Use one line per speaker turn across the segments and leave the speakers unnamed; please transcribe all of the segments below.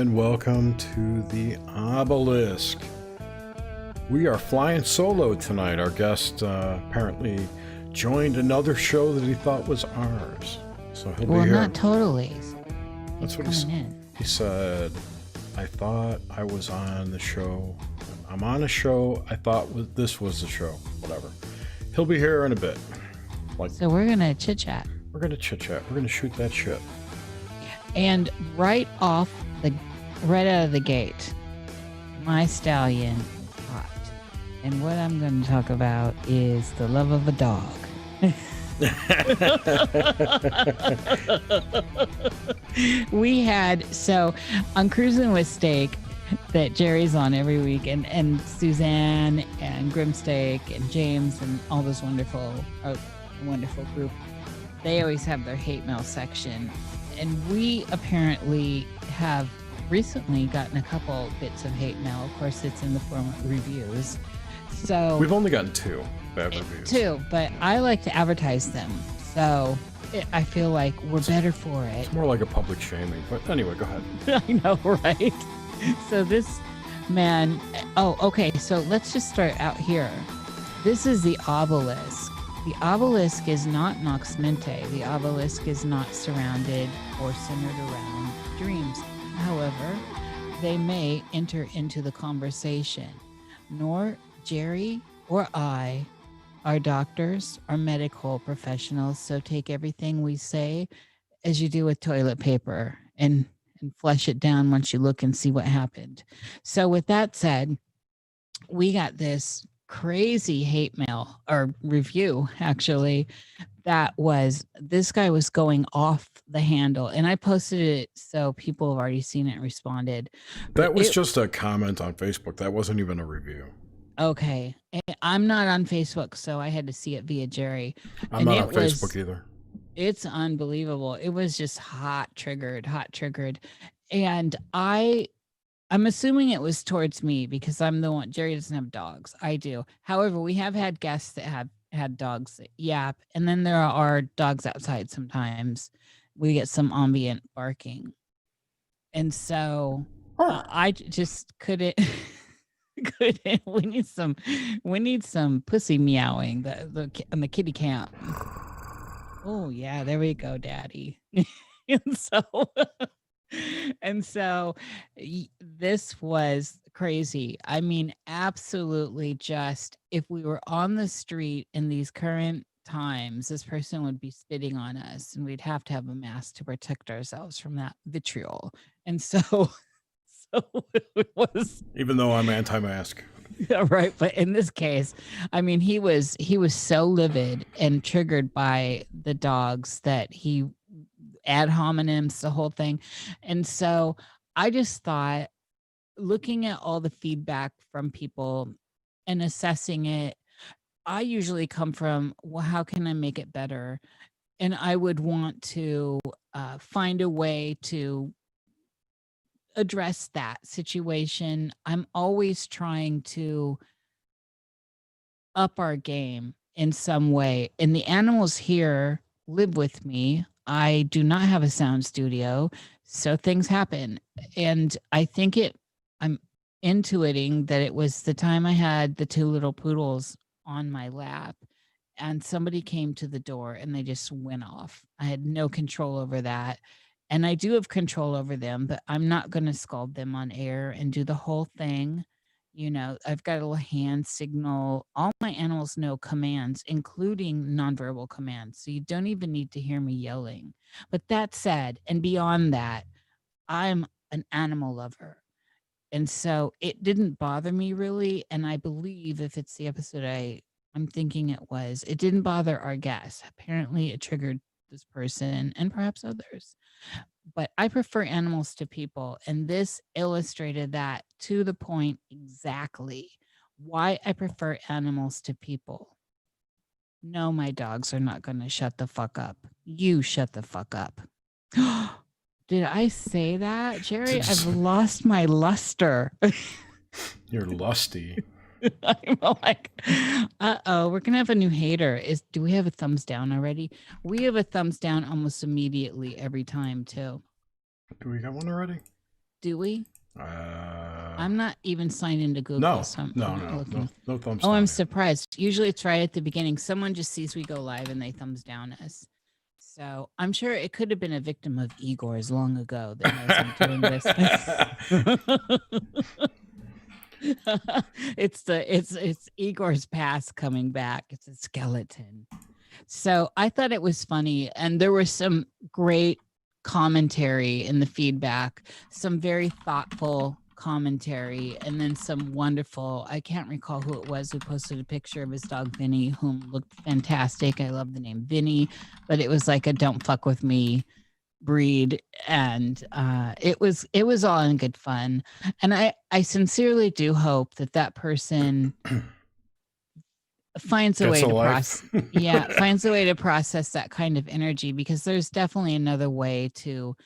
Welcome to the Obelisk. We are flying solo tonight. Our guest apparently joined another show that he thought was ours. So he'll be here. Well,
not totally.
That's what he said. He said, I thought I was on the show. I'm on a show. I thought this was the show. Whatever. He'll be here in a bit.
So we're going to chit-chat.
We're going to chit-chat. We're going to shoot that shit.
And right out of the gate, my stallion is hot. And what I'm going to talk about is the love of a dog. So on Cruising with Steak, that Jerry's on every week, and Suzanne and Grimsteak and James and all this wonderful group, they always have their hate mail section. And we apparently have recently gotten a couple bits of hate mail. Of course, it's in the form of reviews. So
we've only gotten two bad reviews.
Two, but I like to advertise them. So I feel like we're better for it.
It's more like a public shaming. But anyway, go ahead.
I know, right? So this man... Oh, okay. So let's just start out here. This is the Obelisk. The Obelisk is not Nox Mente. The Obelisk is not surrounded or centered around dreams. However, they may enter into the conversation. Nor Jerry or I are doctors or medical professionals, so take everything we say as you do with toilet paper and flush it down once you look and see what happened. So with that said, we got this crazy hate mail or review, actually, this guy was going off the handle, and I posted it so people have already seen it and responded.
That was just a comment on Facebook. That wasn't even a review.
Okay. I'm not on Facebook, so I had to see it via Jerry.
I'm not on Facebook either.
It's unbelievable. It was just hot triggered. And I'm assuming it was towards me because I'm the one. Jerry doesn't have dogs. I do. However, we have had guests that have had dogs that yap, and then there are dogs outside sometimes. We get some ambient barking. And so I just couldn't. We need some pussy meowing the kitty camp. Oh yeah, there we go, Daddy. and so this was crazy. I mean, absolutely. Just if we were on the street in these current times, this person would be spitting on us, and we'd have to have a mask to protect ourselves from that vitriol. And so it was,
even though I'm anti-mask.
Yeah, right. But in this case, I mean, he was so livid and triggered by the dogs that he ad hominems, the whole thing. And so I just thought, looking at all the feedback from people and assessing it, I usually come from, well, how can I make it better? And I would want to find a way to address that situation. I'm always trying to up our game in some way. And the animals here live with me. I do not have a sound studio, so things happen. And I think I'm intuiting that it was the time I had the two little poodles on my lap, and somebody came to the door and they just went off. I had no control over that. And I do have control over them, but I'm not going to scald them on air and do the whole thing. I've got a little hand signal. All my animals know commands, including nonverbal commands. So you don't even need to hear me yelling. But that said, and beyond that, I'm an animal lover. And so it didn't bother me really. And I believe if it's the episode I'm thinking it didn't bother our guests. Apparently it triggered this person and perhaps others. But I prefer animals to people. And this illustrated that to the point exactly why I prefer animals to people. No, my dogs are not going to shut the fuck up. You shut the fuck up. Did I say that, Jerry? I've lost my luster.
You're lusty.
I'm like, uh-oh, we're gonna have a new hater. Do we have a thumbs down already? We have a thumbs down almost immediately every time too.
Do we got one already?
Do we? I'm not even signed into Google.
No,
so
no thumbs down.
Oh, I'm surprised. Usually it's right at the beginning. Someone just sees we go live and they thumbs down us. So I'm sure it could have been a victim of Igor's long ago that knows I'm doing this. It's Igor's past coming back. It's a skeleton. So I thought it was funny, and there was some great commentary in the feedback, some very thoughtful commentary, and then some wonderful, I can't recall who it was who posted a picture of his dog Vinny, whom looked fantastic. I love the name Vinny, but it was like a don't fuck with me breed, and it was all in good fun. And I sincerely do hope that person finds a way to process finds a way to process that kind of energy, because there's definitely another way to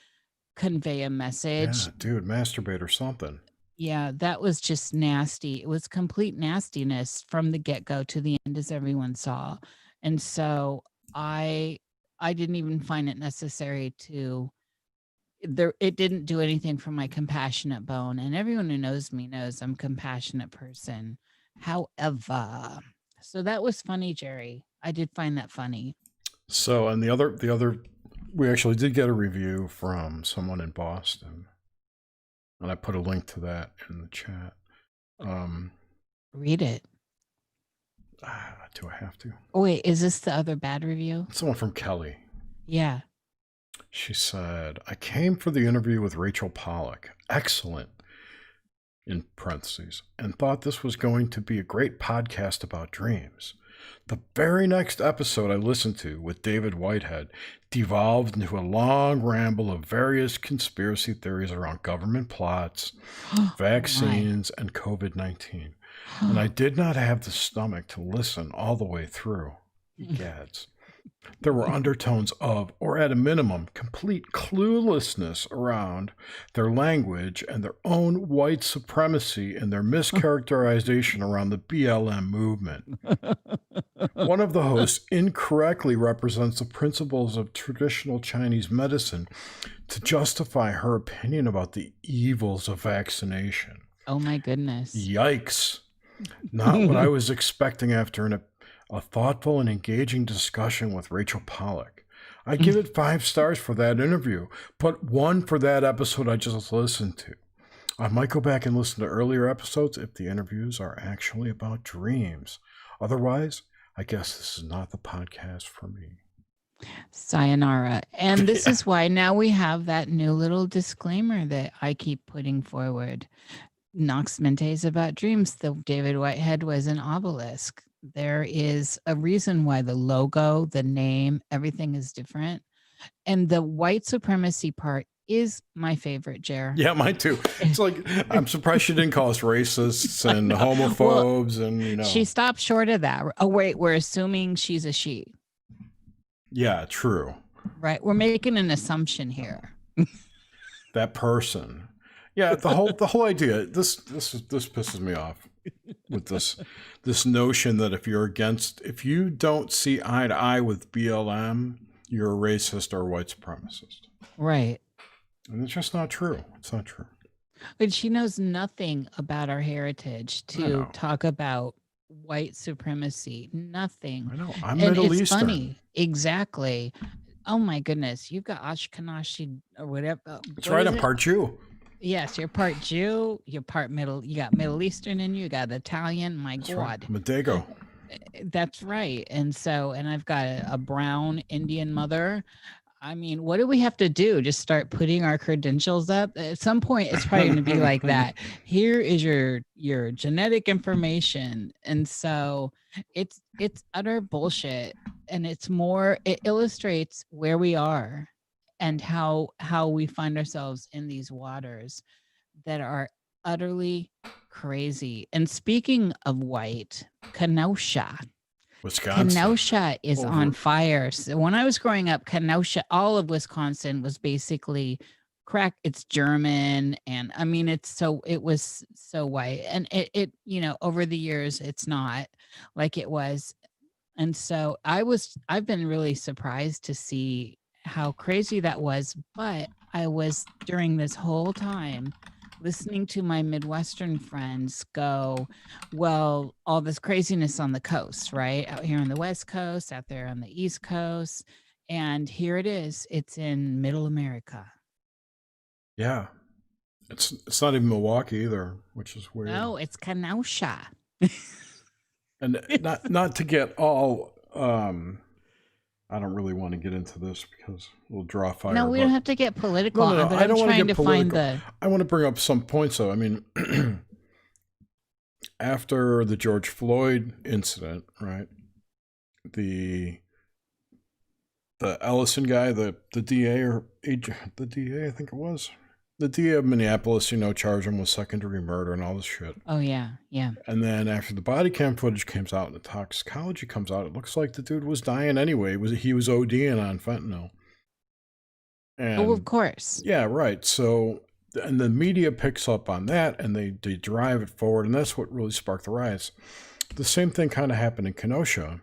convey a message.
Yeah, dude, masturbate or something.
Yeah, that was just nasty. It was complete nastiness from the get-go to the end, as everyone saw. And so I didn't even find it necessary it didn't do anything for my compassionate bone. And everyone who knows me knows I'm a compassionate person. However, so that was funny, Jerry. I did find that funny.
So, and the other, we actually did get a review from someone in Boston, and I put a link to that in the chat.
Read it.
Do I have to?
Oh, wait, is this the other bad review?
Someone from Kelly.
Yeah.
She said, I came for the interview with Rachel Pollack. Excellent, in parentheses, and thought this was going to be a great podcast about dreams. The very next episode I listened to with David Whitehead devolved into a long ramble of various conspiracy theories around government plots, vaccines, and COVID-19. And I did not have the stomach to listen all the way through. Gads. There were undertones of, or at a minimum, complete cluelessness around their language and their own white supremacy and their mischaracterization around the BLM movement. One of the hosts incorrectly represents the principles of traditional Chinese medicine to justify her opinion about the evils of vaccination.
Oh my goodness.
Yikes. Not what I was expecting after a thoughtful and engaging discussion with Rachel Pollack. I give it 5 stars for that interview, but 1 for that episode I just listened to. I might go back and listen to earlier episodes if the interviews are actually about dreams. Otherwise, I guess this is not the podcast for me.
Sayonara. And this is why now we have that new little disclaimer that I keep putting forward. Nox Mente is about dreams. The David Whitehead was an obelisk. There is a reason why the logo, the name, everything is different. And the white supremacy part is my favorite, Jer.
Yeah, mine too. It's like, I'm surprised she didn't call us racists and homophobes. And
she stopped short of that. Oh, wait, we're assuming she's a she.
Yeah, true.
Right. We're making an assumption here.
That person. Yeah, the whole idea, this pisses me off with this notion that if you don't see eye to eye with BLM, you're a racist or a white supremacist.
Right.
And it's just not true. It's not true.
But she knows nothing about our heritage to talk about white supremacy. Nothing.
I know. I'm
And
Middle
it's
Eastern.
funny. Exactly. Oh my goodness. You've got Ashkenazi or whatever.
That's
What
right.
is
I'm
it?
part Jew.
Yes, you're part Jew, you're part Middle, you got Middle Eastern in you got Italian. My
That's right.
God.
I'm a Dago.
That's right. And I've got a brown Indian mother. I mean, what do we have to do? Just start putting our credentials up? At some point, it's probably going to be like that. Here is your genetic information, and so it's utter bullshit. And it illustrates where we are, and how we find ourselves in these waters that are utterly crazy. And speaking of white, Kenosha.
Wisconsin.
Kenosha is on fire. So when I was growing up, Kenosha, all of Wisconsin was basically crack. It's German, and I mean, it was so white, and it over the years, it's not like it was. And so I've been really surprised to see how crazy that was. But I was during this whole time listening to my Midwestern friends go, well, all this craziness on the coast, right? Out here on the West Coast, out there on the East Coast. And here it is. It's in Middle America.
Yeah. It's not even Milwaukee either, which is weird.
No, it's Kenosha.
And not to get all I don't really want to get into this because we'll draw fire.
No, we don't have to get political.
No,
but
I don't
I'm
want to
trying
get
to
political.
find
I want to bring up some points though. I mean, after the George Floyd incident, right? The Ellison guy, the DA or the DA, I think it was. The DA of Minneapolis, charged him with second-degree murder and all this shit.
Oh, yeah, yeah.
And then after the body cam footage comes out and the toxicology comes out, it looks like the dude was dying anyway. He was ODing on fentanyl. And,
of course.
Yeah, right. So, and the media picks up on that and they drive it forward, and that's what really sparked the riots. The same thing kind of happened in Kenosha.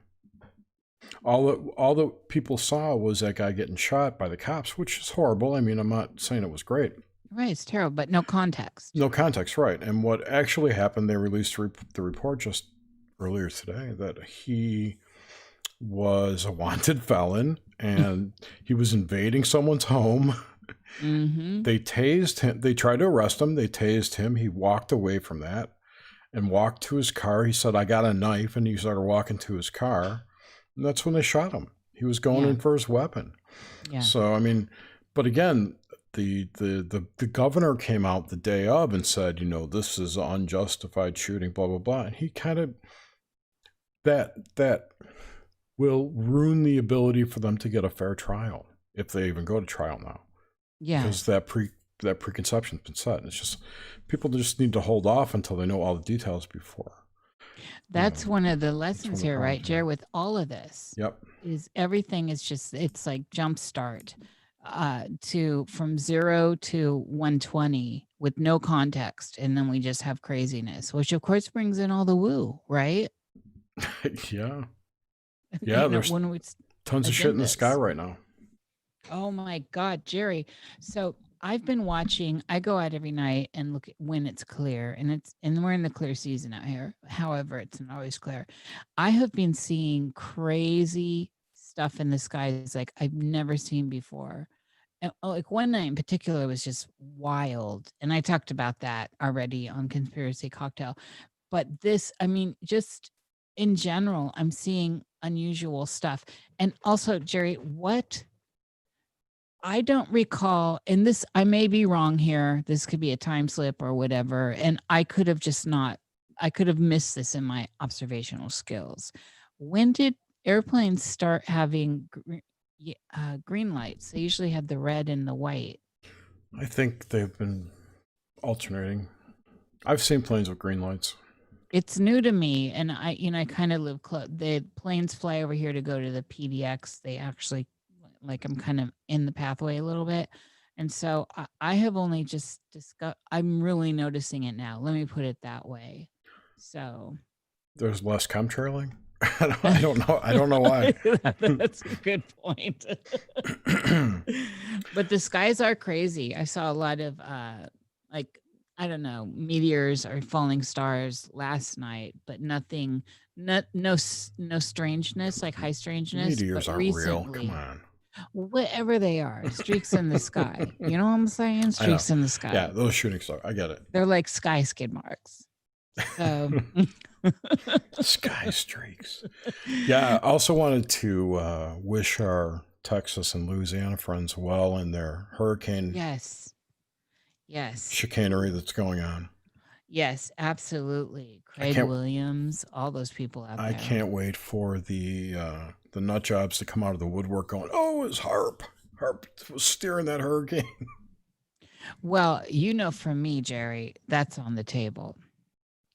All that people saw was that guy getting shot by the cops, which is horrible. I mean, I'm not saying it was great.
Right, it's terrible, but no context.
No context, right. And what actually happened, they released the report just earlier today that he was a wanted felon and he was invading someone's home.
Mm-hmm.
They tased him. They tried to arrest him. They tased him. He walked away from that and walked to his car. He said, I got a knife, and he started walking to his car. And that's when they shot him. He was going in for his weapon. Yeah. So, I mean, but again, the governor came out the day of and said, this is unjustified shooting, blah, blah, blah. And he kind of, that will ruin the ability for them to get a fair trial if they even go to trial now. Yeah. Because that preconception's been set. It's just, people just need to hold off until they know all the details before.
That's one of the lessons here, right, Jerry, with all of this.
Yep.
Is everything is just, it's like jump start from 0 to 120 with no context. And then we just have craziness, which of course brings in all the woo, right?
Yeah. Yeah. There's tons of shit in the sky right now.
Oh my God, Jerry. So I've been watching, I go out every night and look at when it's clear, and we're in the clear season out here. However, it's not always clear. I have been seeing crazy stuff in the skies like I've never seen before. And, like one night in particular was just wild. And I talked about that already on Conspiracy Cocktail. But this, I mean, just in general, I'm seeing unusual stuff. And also, Jerry, I don't recall, and this, I may be wrong here. This could be a time slip or whatever. And I could have missed this in my observational skills. When did airplanes start having green lights? They usually had the red and the white.
I think they've been alternating. I've seen planes with green lights.
It's new to me. And I kind of live close. The planes fly over here to go to the PDX. They actually, like, I'm kind of in the pathway a little bit. And so I have only just discussed, I'm really noticing it now. Let me put it that way. So
there's less chemtrailing. I don't know. I don't know why.
That's a good point. But the skies are crazy. I saw a lot of like I don't know, meteors or falling stars last night, but nothing, no strangeness, like high strangeness,
Meteors
but
aren't real. Come
recently,
on.
whatever they are, streaks in the sky. You know what I'm saying?
I know.
Streaks in the
Yeah,
sky.
those shooting stars. I get it.
They're like sky skid marks. So,
Sky streaks. Yeah, I also wanted to wish our Texas and Louisiana friends well in their hurricane
yes, yes,
chicanery that's going on.
yes, absolutely.
I
Craig
can't.
Williams, all those people out
I
there.
can't wait for the nut jobs to come out of the woodwork going, oh, it's Harp. Harp was steering that hurricane.
Well, for me, Jerry, that's on the table.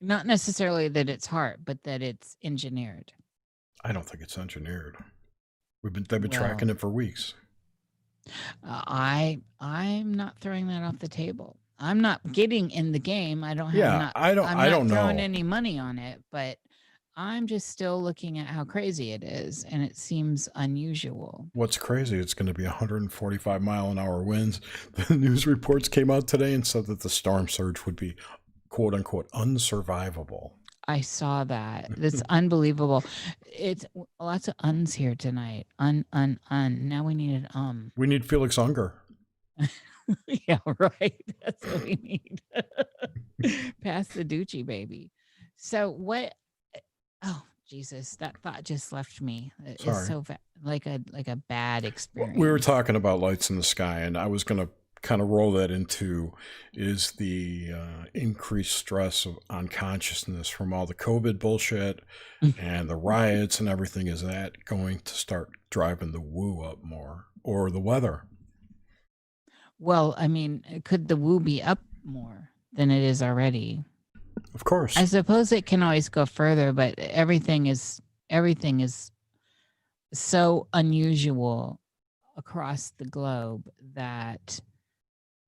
Not necessarily that it's hard, but that it's engineered.
I don't think it's engineered. They've been
Well,
tracking it for weeks.
I'm not throwing that off the table. I'm not getting in the game. I don't have
Yeah,
not.
I
I'm not
don't
throwing
know.
any money on it, but I'm just still looking at how crazy it is, and it seems unusual.
What's crazy, it's going to be 145-mile-an-hour winds. The news reports came out today and said that the storm surge would be, quote unquote, unsurvivable.
I saw that. That's unbelievable. It's lots of uns here tonight. Un. Now we need an
We need Felix Unger.
Yeah, right. That's what we need. Pass the Ducci, baby. So what? Oh Jesus, that thought just left me. It's
Sorry.
so like a bad experience.
We were talking about lights in the sky, and I was going to kind of roll that into is the increased stress on consciousness from all the COVID bullshit and the riots and everything. Is that going to start driving the woo up more, or the weather?
Well, I mean, could the woo be up more than it is already?
Of course.
I suppose it can always go further, but everything is so unusual across the globe that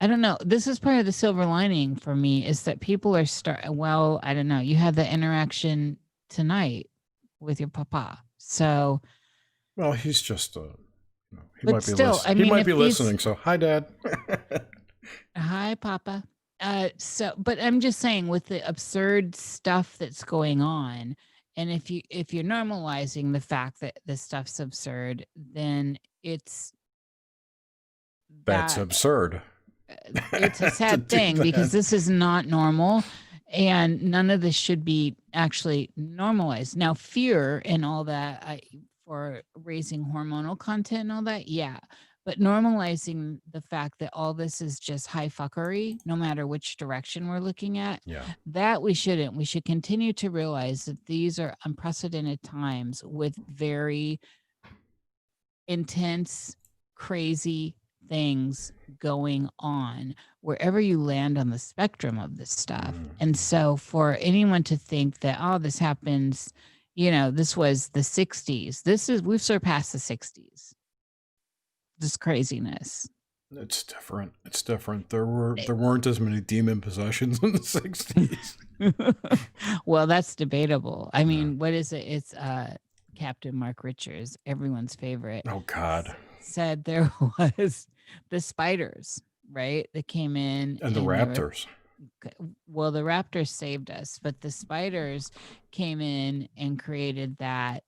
I don't know. This is part of the silver lining for me is that people are well, I don't know. You had the interaction tonight with your papa. So
well, he's just he
but
might be
still, I mean,
he might be listening. So hi, Dad.
Hi, Papa. But I'm just saying with the absurd stuff that's going on, and if you're normalizing the fact that this stuff's absurd, then
that's absurd.
It's a sad thing because this is not normal, and none of this should be actually normalized. Now, fear and all that for raising hormonal content and all that, yeah. But normalizing the fact that all this is just high fuckery, no matter which direction we're looking at, that we shouldn't. We should continue to realize that these are unprecedented times with very intense, crazy things going on wherever you land on the spectrum of this stuff. And so for anyone to think that, oh, this happens, this was the 60s. We've surpassed the 60s. This craziness.
It's different. There weren't as many demon possessions in the 60s.
Well, that's debatable. I mean, what is it? It's Captain Mark Richards, everyone's favorite.
Oh God.
Said there was the spiders, right? That came in.
And the raptors.
Well, the raptors saved us, but the spiders came in and created that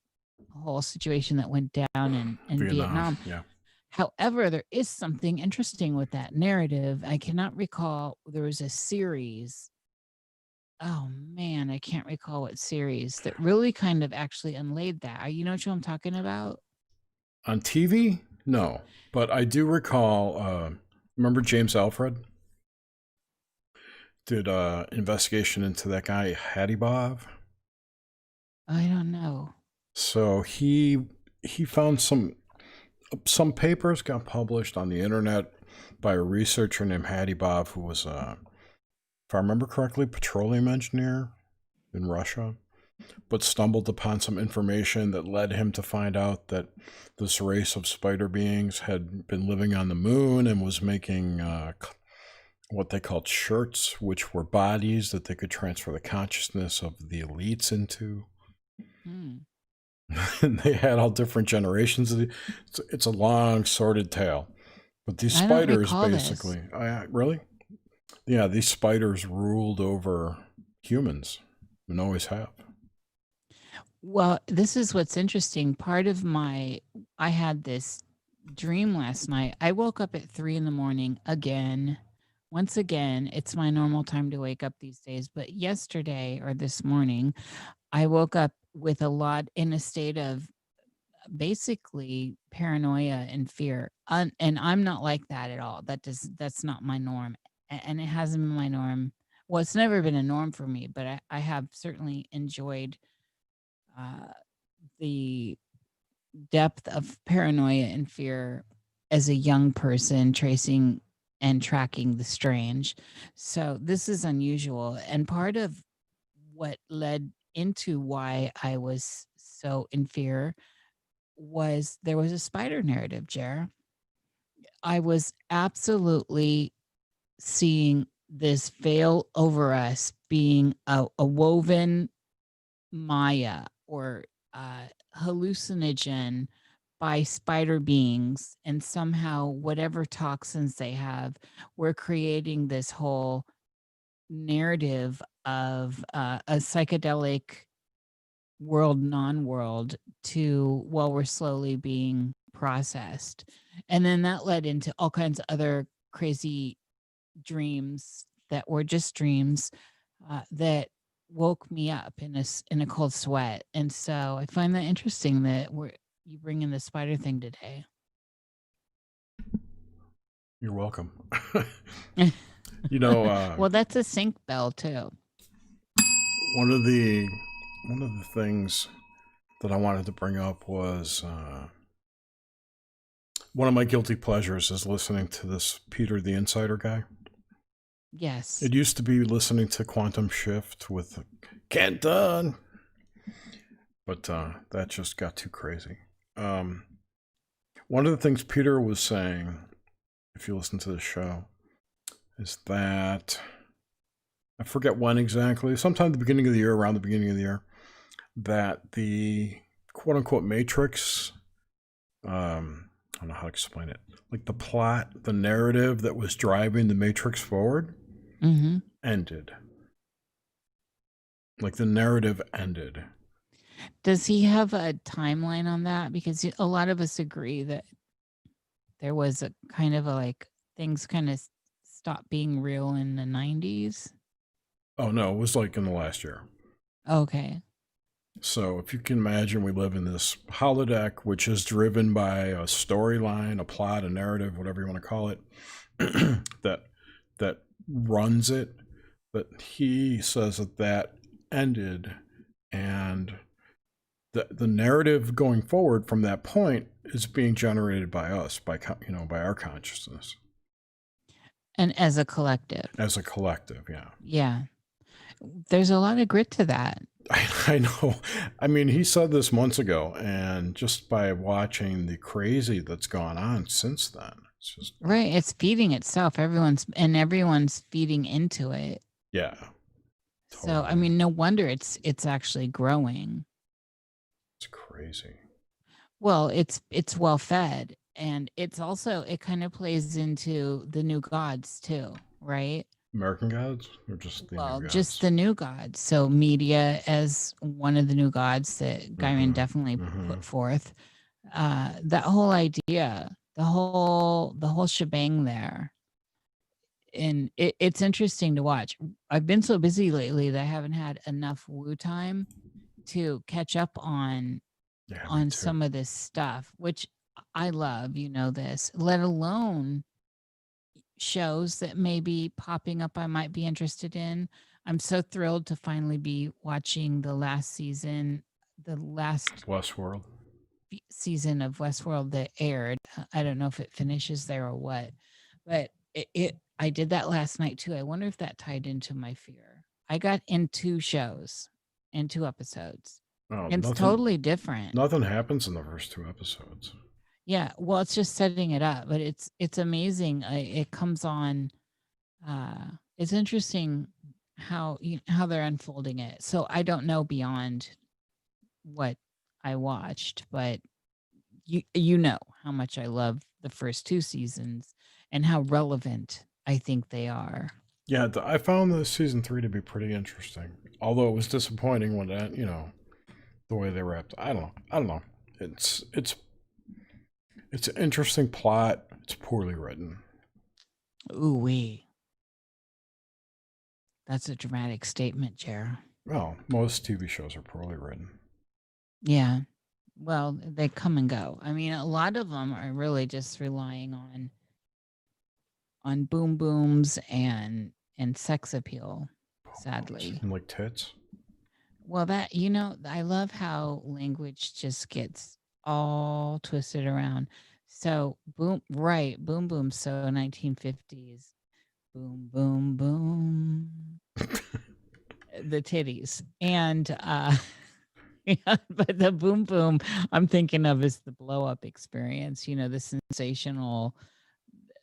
whole situation that went down in Vietnam.
Yeah.
However, there is something interesting with that narrative. I cannot recall. There was a series. Oh man, I can't recall what series that really kind of actually unlaid that. You know what I'm talking about?
On TV? No, but I do recall. Remember James Alfred did an investigation into that guy Hattie Bob?
I don't know.
So he found some papers got published on the internet by a researcher named Hattie Bob, who was, if I remember correctly, petroleum engineer in Russia, but stumbled upon some information that led him to find out that this race of spider beings had been living on the moon and was making what they called shirts, which were bodies that they could transfer the consciousness of the elites into. And they had all different generations. It's a long, sordid tale. But these spiders, basically, really, Yeah, these spiders ruled over humans and always have.
Well, this is what's interesting. I had this dream last night. I woke up at 3 in the morning again. Once again, it's my normal time to wake up these days. But yesterday or this morning, I woke up with in a state of basically paranoia and fear. And I'm not like that at all. That's not my norm. And it hasn't been my norm. Well, it's never been a norm for me, but I have certainly enjoyed uh, the depth of paranoia and fear as a young person, tracing and tracking the strange. So this is unusual. And part of what led into why I was so in fear was there was a spider narrative, Jer. I was absolutely seeing this veil over us being a woven Maya or uh, hallucinogen by spider beings, and somehow whatever toxins they have, we're creating this whole narrative of a psychedelic world, non-world, to while we're slowly being processed. And then that led into all kinds of other crazy dreams that were just dreams that woke me up in a cold sweat. And so I find that interesting that you bring in the spider thing today.
You're welcome. You know,
Well, that's a sync bell too.
one of the things that I wanted to bring up was one of my guilty pleasures is listening to this Peter the Insider guy.
Yes.
It used to be listening to Quantum Shift with Canton, but that just got too crazy. One of the things Peter was saying, if you listen to the show, is that I forget when exactly, sometime at the beginning of the year, around the beginning of the year, that the quote unquote Matrix, I don't know how to explain it, like the plot, the narrative that was driving the Matrix forward ended. Like the narrative ended.
Does he have a timeline on that? Because a lot of us agree that there was a kind of a like things kind of stopped being real in the 90s.
Oh no, it was like in the last year.
Okay.
So if you can imagine, we live in this holodeck, which is driven by a storyline, a plot, a narrative, whatever you want to call it, that runs it. But he says that ended, and the narrative going forward from that point is being generated by us, by our consciousness,
And as a collective.
as a collective. Yeah.
Yeah. There's a lot of grit to that.
I know. I mean, he said this months ago, and just by watching the crazy that's gone on since then, it's just
right. It's feeding itself. Everyone's feeding into it.
Yeah.
Totally. So I mean, no wonder it's actually growing.
It's crazy.
Well, it's well fed, and it's also it kind of plays into the new gods too, right?
American gods, or just the new gods?
Just the new gods. So media as one of the new gods that Gaiman definitely put forth. That whole idea, the whole shebang there. And it's interesting to watch. I've been so busy lately that I haven't had enough woo time to catch up on some of this stuff, which I love, you know this, let alone shows that may be popping up I might be interested in. I'm so thrilled to finally be watching the last season, the last
Westworld
season of Westworld that aired. I don't know if it finishes there or what, but I did that last night too. I wonder if that tied into my fear. I got in 2 shows, in 2 episodes.
Oh,
it's totally different.
Nothing happens in the first 2 episodes.
Yeah, well, it's just setting it up, but it's amazing. It comes on. It's interesting how they're unfolding it. So I don't know beyond what I watched, but you know how much I love the first 2 seasons and how relevant I think they are.
Yeah, I found the season 3 to be pretty interesting. Although it was disappointing when that, the way they wrapped. I don't know. It's an interesting plot. It's poorly written.
Ooh wee. That's a dramatic statement, Jer.
Well, most TV shows are poorly written.
Yeah. Well, they come and go. I mean, a lot of them are really just relying on boom booms and sex appeal, sadly.
And like tits.
Well, I love how language just gets all twisted around. So boom, right, boom boom. So 1950s, boom boom boom, the titties, and yeah, but the boom boom I'm thinking of is the blow up experience. The sensational,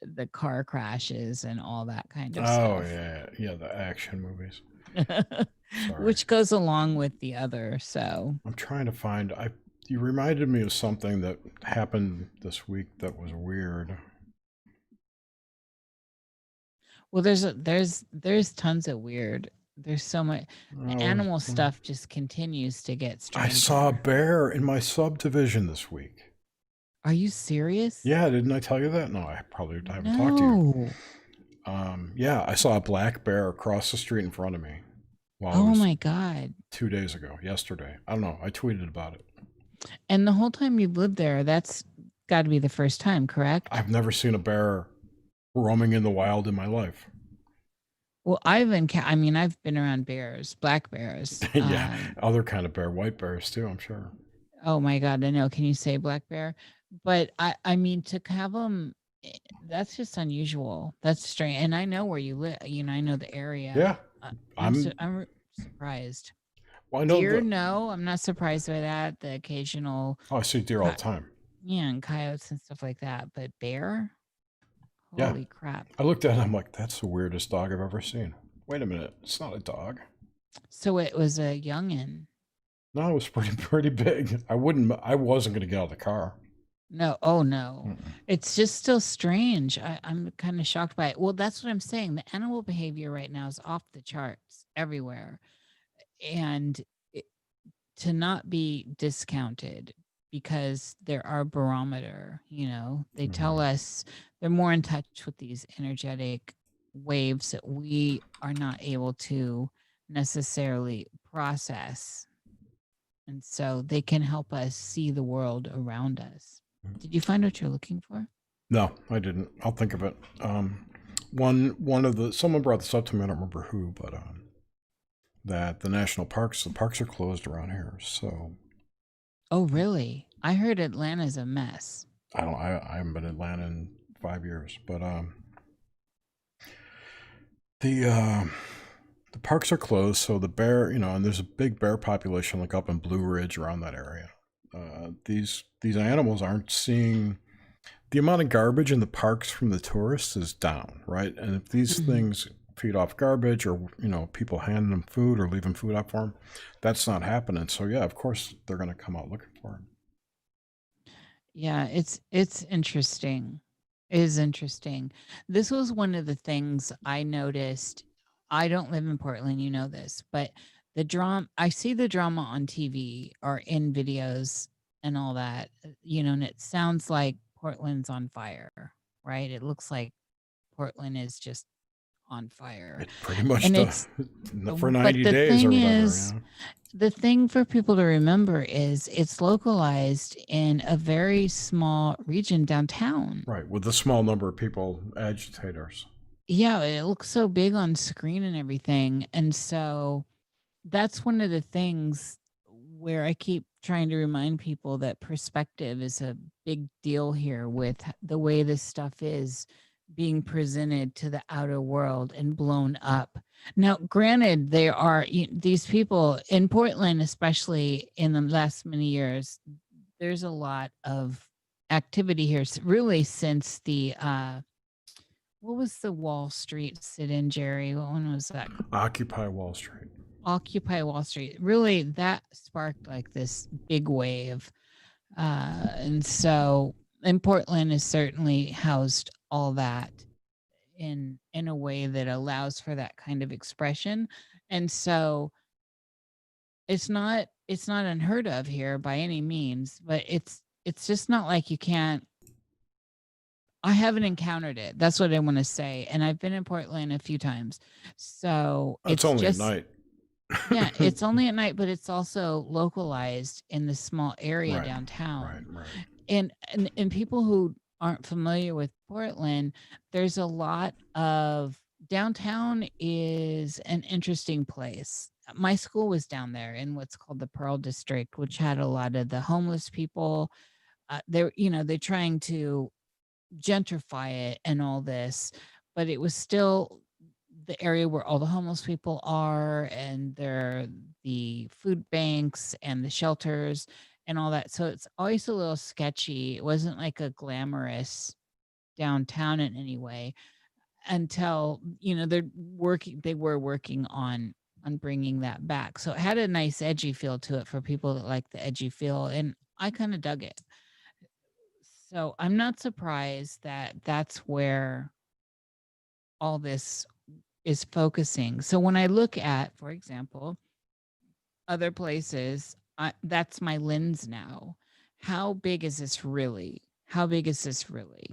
the car crashes and all that kind of
Oh
stuff.
yeah, the action movies. Sorry.
Which goes along with the other. So
I'm trying to find. You reminded me of something that happened this week that was weird.
well, there's tons of weird. There's so much. The animal stuff just continues to get
I
stranger.
saw a bear in my subdivision this week.
Are you serious?
Yeah, didn't I tell you that? No, I probably haven't talked to you. Yeah, I saw a black bear across the street in front of me.
Oh my God.
2 days ago, yesterday. I don't know. I tweeted about it.
And the whole time you've lived there, that's got to be the first time, correct?
I've never seen a bear roaming in the wild in my life.
Well, I've been around bears, black bears.
Yeah, other kind of bear, white bears too, I'm sure.
Oh my God, I know. Can you say black bear? But I mean, to have them, that's just unusual. That's strange. And I know where you live. I know the area.
Yeah,
I'm surprised.
Well, I know
deer, no, I'm not surprised by that. The occasional.
Oh, I see deer all the time.
Yeah, and coyotes and stuff like that. But bear? Holy crap.
I looked at it, I'm like, that's the weirdest dog I've ever seen. Wait a minute, it's not a dog.
So it was a youngin'.
No, it was pretty big. I wasn't gonna get out of the car.
No, oh no. Mm-mm. It's just still strange. I'm kind of shocked by it. Well, that's what I'm saying. The animal behavior right now is off the charts everywhere. And to not be discounted because they're our barometer, they tell us they're more in touch with these energetic waves that we are not able to necessarily process. And so they can help us see the world around us. Did you find what you're looking for?
No, I didn't. I'll think of it. Someone brought this up to me, I don't remember who, but that the parks are closed around here, so.
Oh, really? I heard Atlanta's a mess.
I haven't been in Atlanta in 5 years, but the parks are closed, so the bear, and there's a big bear population like up in Blue Ridge around that area. These animals aren't seeing the amount of garbage in the parks from the tourists is down, right? And if these things feed off garbage or people handing them food or leaving food out for them, that's not happening. So yeah, of course they're going to come out looking for it.
Yeah, it's interesting. It is interesting. This was one of the things I noticed. I don't live in Portland, you know this, but I see the drama on TV or in videos and all that, and it sounds like Portland's on fire, right? It looks like Portland is just on fire.
It pretty much does for 90 days or whatever.
The thing for people to remember is it's localized in a very small region downtown.
Right, with a small number of people, agitators.
Yeah, it looks so big on screen and everything. And so that's one of the things where I keep trying to remind people that perspective is a big deal here with the way this stuff is being presented to the outer world and blown up. Now, granted, there are these people in Portland, especially in the last many years, there's a lot of activity here, really since the, what was the Wall Street sit-in, Jerry? What one was that?
Occupy Wall Street.
Occupy Wall Street. Really, that sparked like this big wave. And Portland has certainly housed all that. in a way that allows for that kind of expression. And so it's not unheard of here by any means, but it's just not like you can't. I haven't encountered it. That's what I want to say. And I've been in Portland a few times. So
It's only at night.
Yeah, it's only at night, but it's also localized in the small area
Right,
downtown.
right.
And people who aren't familiar with Portland, there's a lot of downtown is an interesting place. My school was down there in what's called the Pearl District, which had a lot of the homeless people. They're trying to gentrify it and all this, but it was still the area where all the homeless people are, and there the food banks and the shelters and all that. So it's always a little sketchy. It wasn't like a glamorous downtown in any way until they were working on bringing that back. So it had a nice edgy feel to it for people that like the edgy feel, and I kind of dug it. So I'm not surprised that that's where all this is focusing. So when I look at, for example, other places, that's my lens now. How big is this really? How big is this really?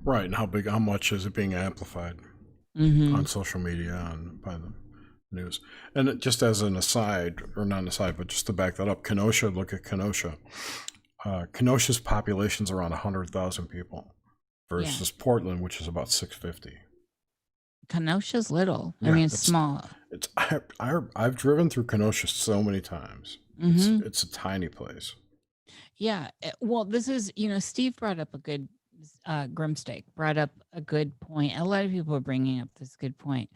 Right, and how much is it being amplified on social media and by the news? And just as an aside, or not an aside, but just to back that up, Kenosha, look at Kenosha. Kenosha's population's around 100,000 people versus Portland, which is about 650.
Kenosha's little. I mean, it's small.
I've driven through Kenosha so many times. It's a tiny place.
Yeah. Well, this is, Steve brought up a good, Grimsteak brought up a good point. A lot of people are bringing up this good point.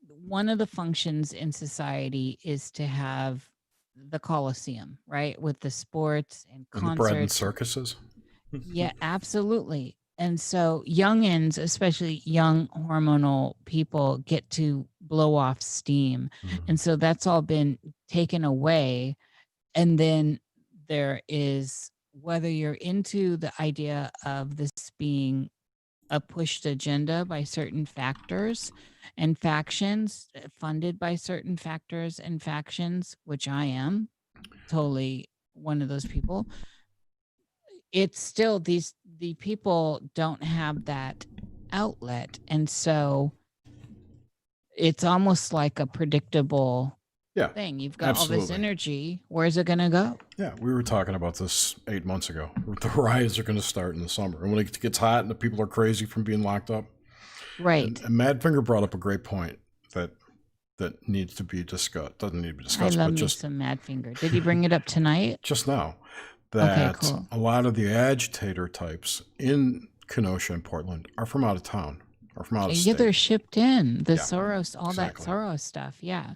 One of the functions in society is to have the Coliseum, right? With the sports and concerts.
And the bread and circuses.
Yeah, absolutely. And so youngins, especially young hormonal people, get to blow off steam. And so that's all been taken away. And then there is, whether you're into the idea of this being a pushed agenda by certain factors and factions, funded by certain factors and factions, which I am totally one of those people. It's still the people don't have that outlet. And so it's almost like a predictable thing. You've got all this energy. Where's it going to go?
Yeah, we were talking about this 8 months ago. The riots are going to start in the summer. And when it gets hot and the people are crazy from being locked up.
Right.
And Madfinger brought up a great point that needs to be discussed. Doesn't need to be discussed.
I love me some Madfinger. Did he bring it up tonight?
Just now. That a lot of the agitator types in Kenosha and Portland are from out of town, or from out of state.
Yeah, they're shipped in. The Soros, all that Soros stuff. Yeah.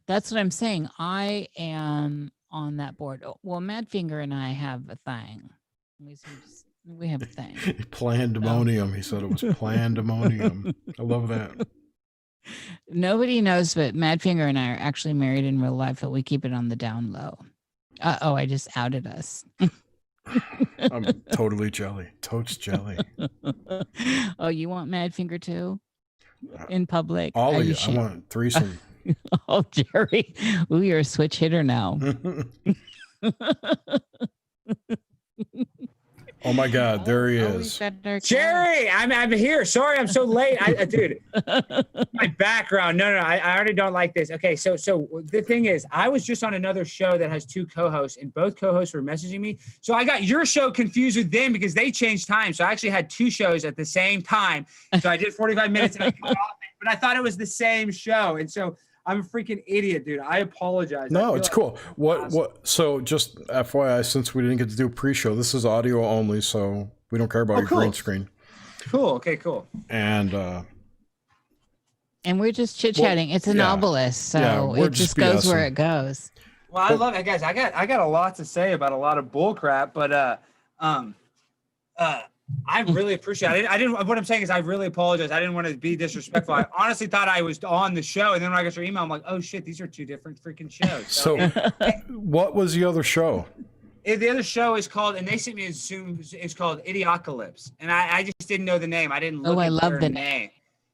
That's what I'm saying. I am on that board. Well, Madfinger and I have a thing. We have a thing.
Plandemonium. He said it was plandemonium. I love that.
Nobody knows, but Madfinger and I are actually married in real life, but we keep it on the down low. I just outed us.
I'm totally jelly. Totes jelly.
Oh, you want Madfinger too? In public?
All of you. I want threesome.
Oh, Jerry. Ooh, you're a switch hitter now.
Oh my God, there he is.
Jerry, I'm here. Sorry, I'm so late. Dude, my background. No, I already don't like this. Okay, so the thing is, I was just on another show that has two co-hosts, and both co-hosts were messaging me. So I got your show confused with them because they changed time. So I actually had two shows at the same time. So I did 45 minutes, and I cut off, but I thought it was the same show, and so I'm a freaking idiot, dude. I apologize.
No, it's cool. What? So just FYI, since we didn't get to do pre-show, this is audio only, so we don't care about your green screen.
Cool. Okay, cool.
And
we're just chit-chatting. It's an obelisk, so it just goes where it goes.
Well, I love it, guys. I got a lot to say about a lot of bull crap, but I really appreciate it. I didn't. What I'm saying is, I really apologize. I didn't want to be disrespectful. I honestly thought I was on the show, and then when I got your email, I'm like, oh shit, these are two different freaking shows.
So what was the other show?
The other show is called, and they sent me a Zoom. It's called Idiocalypse, and I just didn't know the name. I didn't look
I
at
love
their
the
name.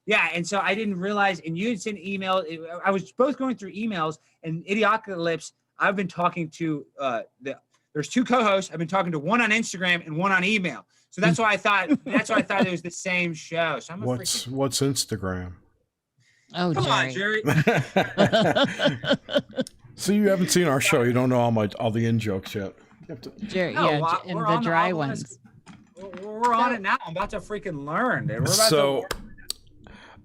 Yeah, and so I didn't realize. And you had sent email. I was both going through emails, and Idiocalypse. I've been talking to there's two co-hosts. I've been talking to one on Instagram and one on email. So that's why I thought it was the same show. So I'm
what's Instagram?
Oh,
come on,
Jerry.
Jerry.
So you haven't seen our show. You don't know all the in jokes yet. You have to,
Jerry,
No,
yeah, and
we're
the
on
dry
obelisk.
ones.
We're on it now. I'm about to freaking learn, dude. We're about
so,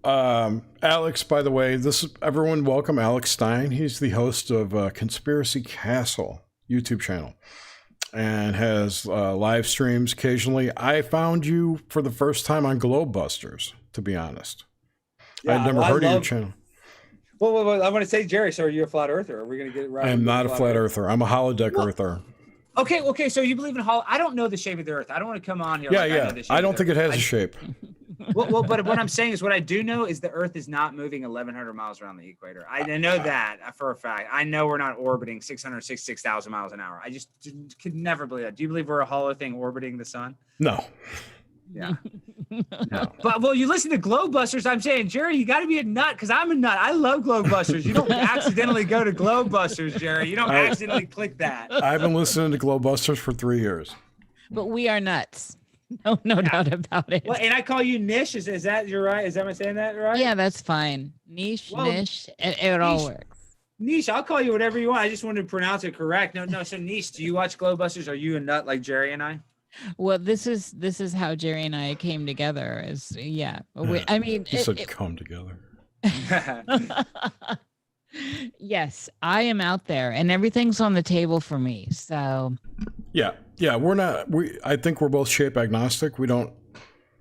to.
Alex, by the way, everyone welcome Alex Stein. He's the host of Conspiracy Castle YouTube channel and has live streams occasionally. I found you for the first time on Globebusters, to be honest.
Yeah,
I'd never heard of your channel.
Well, I want to say, Jerry, so are you a flat earther? Are we going to get it right?
I am not a flat earther. I'm a holodeck earther.
Okay. So you believe in I don't know the shape of the Earth. I don't want to come on here.
I don't think it has a shape.
Well, but what I'm saying is, what I do know is the Earth is not moving 1,100 miles around the equator. I know that for a fact. I know we're not orbiting 666,000 miles an hour. I just could never believe that. Do you believe we're a hollow thing orbiting the sun?
No.
Yeah. No. But you listen to Globebusters. I'm saying, Jerry, you got to be a nut because I'm a nut. I love Globebusters. You don't accidentally go to Globebusters, Jerry. You don't accidentally click that.
I've been listening to Globebusters for 3 years.
But we are nuts. No doubt about it.
Well, and I call you Niish. Is that you're right? Am I saying that right?
Yeah, that's fine. Niish, Niish, it all works.
Niish, I'll call you whatever you want. I just wanted to pronounce it correct. No. So Niish, do you watch Globebusters? Are you a nut like Jerry and I?
Well, this is how Jerry and I came together. I mean,
you said come together.
Yes, I am out there, and everything's on the table for me. So,
yeah, we're not. I think we're both shape agnostic. We don't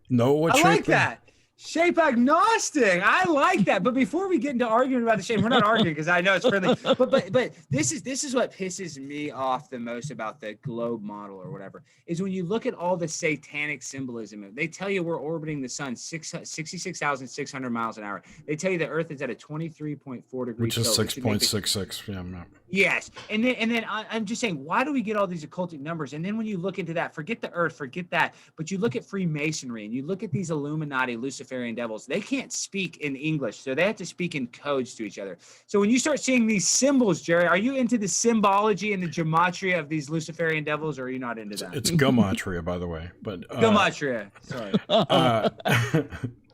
know what shape.
I like that. Shape agnostic. I like that. But before we get into arguing about the shape, we're not arguing because I know it's friendly. But this is what pisses me off the most about the globe model or whatever is when you look at all the satanic symbolism. They tell you we're orbiting the sun 66,600 miles an hour. They tell you the Earth is at a 23.4 degrees,
which is 6.66. Yeah.
Yes, and then I'm just saying, why do we get all these occultic numbers? And then when you look into that, forget the Earth, forget that, but you look at Freemasonry and you look at these Illuminati, Luciferian devils. They can't speak in English, so they have to speak in codes to each other. So when you start seeing these symbols, Jerry, are you into the symbology and the gematria of these Luciferian devils, or are you not into that?
It's gematria, by the way, but
gematria. Sorry.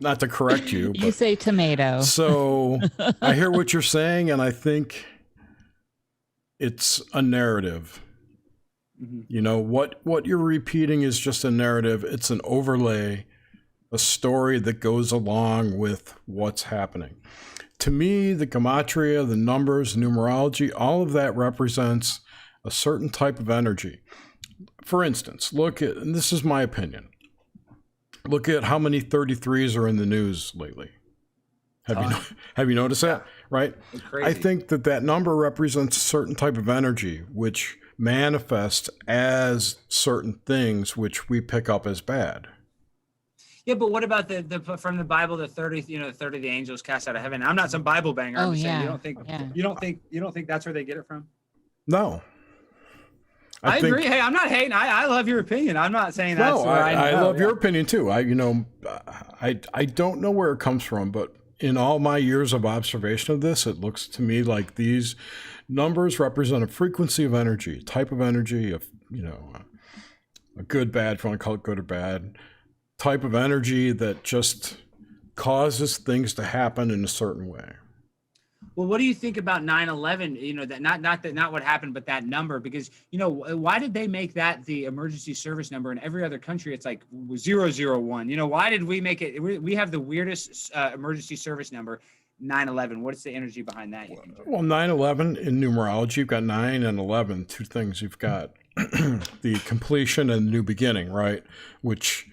Not to correct you. But,
you say tomato.
So I hear what you're saying, and I think it's a narrative. Mm-hmm. You know, what you're repeating is just a narrative. It's an overlay, a story that goes along with what's happening. To me, the gematria, the numbers, numerology, all of that represents a certain type of energy. For instance, and this is my opinion, look at how many 33s are in the news lately. Have you noticed that? Right? I think that number represents a certain type of energy which manifests as certain things which we pick up as bad.
Yeah, but what about the from the Bible, the 30, the 30 of the angels cast out of heaven? I'm not some Bible banger. I'm just saying, you don't think that's where they get it from?
No.
I agree. Hey, I'm not hating. I love your opinion. I'm not saying that's
where I love your opinion too. I don't know where it comes from, but in all my years of observation of this, it looks to me like these numbers represent a frequency of energy, a type of energy, a good, bad, if you want to call it good or bad, type of energy that just causes things to happen in a certain way.
Well, what do you think about 9/11? That not what happened, but that number, because why did they make that the emergency service number? In every other country, it's like 001. Why did we make it? We have the weirdest emergency service number, 9/11. What's the energy behind that?
Well, 9/11 in numerology, you've got 9 and 11, two things. You've got the completion and new beginning, right? Which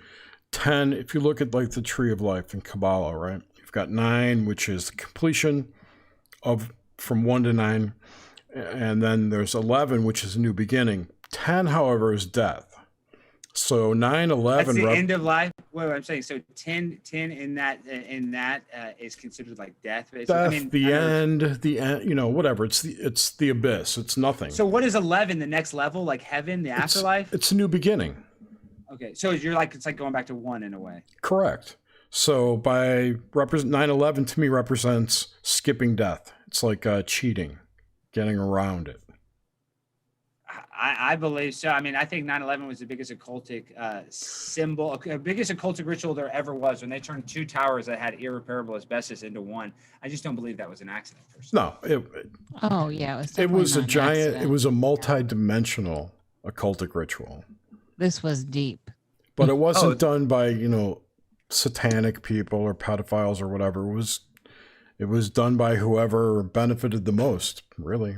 10, if you look at like the tree of life in Kabbalah, right? You've got 9, which is the completion of from 1 to 9, and then there's 11, which is a new beginning. 10, however, is death. So
That's
9/11.
the end of life. What I'm saying. So 10 in that is considered like death. Basically.
Death,
I mean,
the end, you know, whatever. It's the abyss. It's nothing.
So what is 11? The next level, like heaven, the afterlife?
It's a new beginning.
Okay, so you're like, it's like going back to 1 in a way.
Correct. So by 9/11 to me represents skipping death. It's like cheating, getting around it.
I believe so. I mean, I think 9/11 was the biggest occultic symbol, biggest occultic ritual there ever was, when they turned 2 towers that had irreparable asbestos into 1. I just don't believe that was an accident.
No,
Oh yeah,
it was a
not an
giant.
accident.
It was a multi-dimensional occultic ritual.
This was deep.
But it wasn't done by, you know, satanic people or pedophiles or whatever. It was done by whoever benefited the most, really.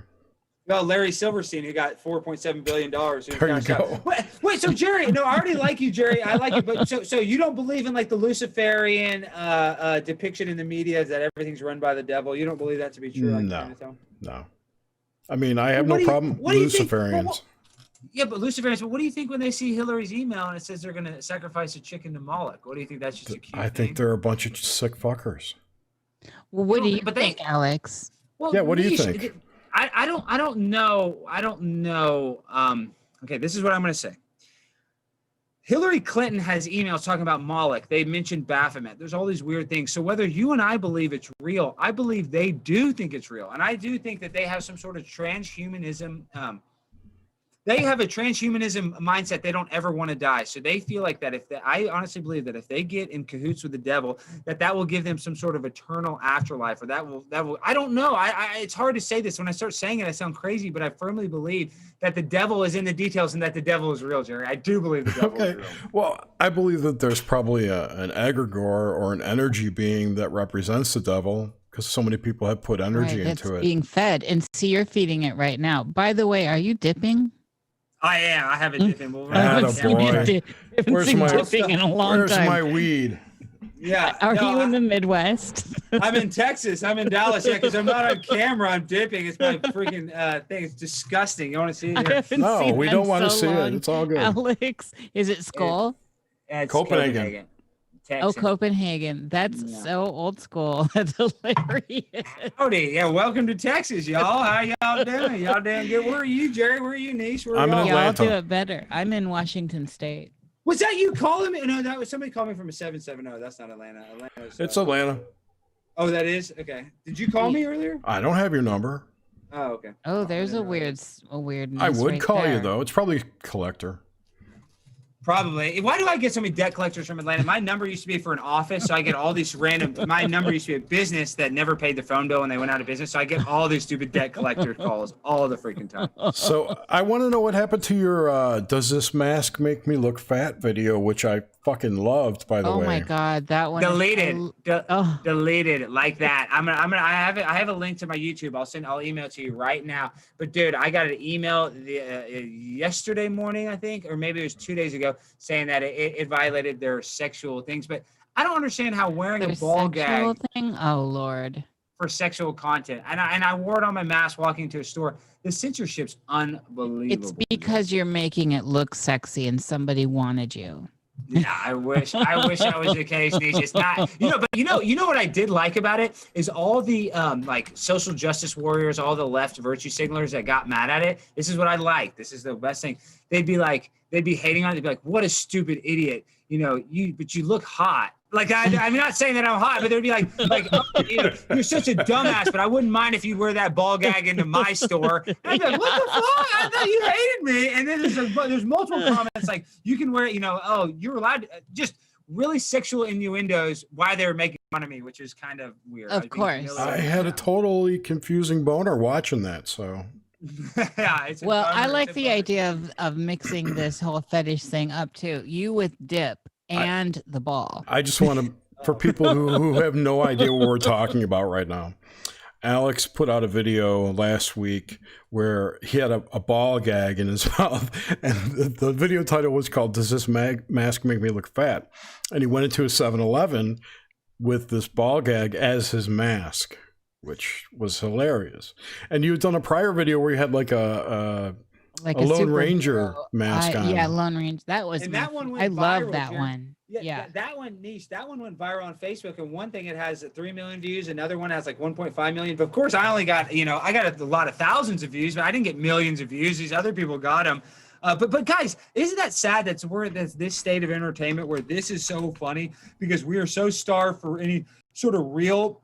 Well, Larry Silverstein, who got $4.7 billion.
There you go.
Wait, so Jerry, no, I already like you, Jerry. I like you, but so you don't believe in like the Luciferian depiction in the media that everything's run by the devil? You don't believe that to be true? Like,
No. I mean, I have no problem with Luciferians.
Yeah, but Luciferians, but what do you think when they see Hillary's email and it says they're going to sacrifice a chicken to Moloch? What do you think? That's just a cute
I think they're a bunch of sick fuckers.
Well, what do you think, Alex?
Well,
yeah, what do you think?
I don't know. Okay, this is what I'm going to say. Hillary Clinton has emails talking about Moloch. They mentioned Baphomet. There's all these weird things. So whether you and I believe it's real, I believe they do think it's real. And I do think that they have some sort of transhumanism. They have a transhumanism mindset. They don't ever want to die. So they feel like that I honestly believe that if they get in cahoots with the devil, that will give them some sort of eternal afterlife, or that will, I don't know. It's hard to say this. When I start saying it, I sound crazy, but I firmly believe that the devil is in the details and that the devil is real, Jerry. I do believe the devil is real.
Well, I believe that there's probably an egregore or an energy being that represents the devil, because so many people have put energy into it.
Being fed, and see, you're feeding it right now. By the way, are you dipping?
I am. I haven't dipping.
Where's my weed?
Yeah.
Are you in the Midwest?
I'm in Texas. I'm in Dallas. Yeah, because I'm not on camera. I'm dipping. It's my freaking thing. It's disgusting. You want to see it?
No, we don't want to see it. It's all good.
Alex, is it Skull?
It's
Copenhagen.
Texas.
Oh, Copenhagen. That's so old school. That's hilarious.
Howdy. Yeah, welcome to Texas, y'all. How y'all doing? Y'all doing good? Where are you, Jerry? Where are you, Niish? Where are
I'm in
y'all?
Atlanta.
Y'all do it better. I'm in Washington State.
Was that you calling me? No, that was somebody called me from a 770. That's not Atlanta.
It's Atlanta.
Oh, that is? Okay. Did you call me earlier?
I don't have your number.
Oh, okay.
Oh, there's a weird.
I would call you, though. It's probably collector.
Probably. Why do I get so many debt collectors from Atlanta? My number used to be for an office, so I get all these random. My number used to be a business that never paid the phone bill when they went out of business, so I get all these stupid debt collector calls all the freaking time.
So I want to know what happened to your "Does this mask make me look fat?" video, which I fucking loved, by the way.
Oh my god, that one.
Deleted. Deleted like that. I have a link to my YouTube. I'll email it to you right now. But dude, I got an email yesterday morning, I think, or maybe it was 2 days ago, saying that it violated their sexual things. But I don't understand how wearing a ball gag
thing. Oh Lord.
For sexual content, and I wore it on my mask walking into a store. The censorship's unbelievable.
It's because you're making it look sexy, and somebody wanted you.
Yeah, I wish that was the case, Niish. It's not, but you know what I did like about it is all the like social justice warriors, all the left virtue signalers that got mad at it. This is what I like. This is the best thing. They'd be hating on it. They'd be like, "What a stupid idiot!" But you look hot. Like I'm not saying that I'm hot, but they'd be like, you're such a dumbass. But I wouldn't mind if you wear that ball gag into my store. And I'd be like, what the fuck? I thought you hated me. And then there's multiple comments like, you can wear it. Oh, you're allowed to, just really sexual innuendos. Why they were making fun of me, which is kind of weird.
Of course,
I had a totally confusing boner watching that. So.
Yeah.
Well, I like the idea of mixing this whole fetish thing up too. You with dip. And the ball.
I just want to, for people who have no idea what we're talking about right now, Alex put out a video last week where he had a ball gag in his mouth, and the video title was called "Does this mask make me look fat?" And he went into a 7-Eleven with this ball gag as his mask, which was hilarious. And you had done a prior video where you had like a
like
A Lone
superhero.
Ranger mask on.
Yeah, Lone Ranger. That was
And
my
that one
I
went
love
viral,
that
Jerry.
one. Yeah.
That one, Niish, that one went viral on Facebook. And one thing, it has 3 million views. Another one has like 1.5 million. But of course, I only got, I got a lot of thousands of views, but I didn't get millions of views. These other people got them. But guys, isn't that sad that we're at this state of entertainment where this is so funny because we are so starved for any sort of real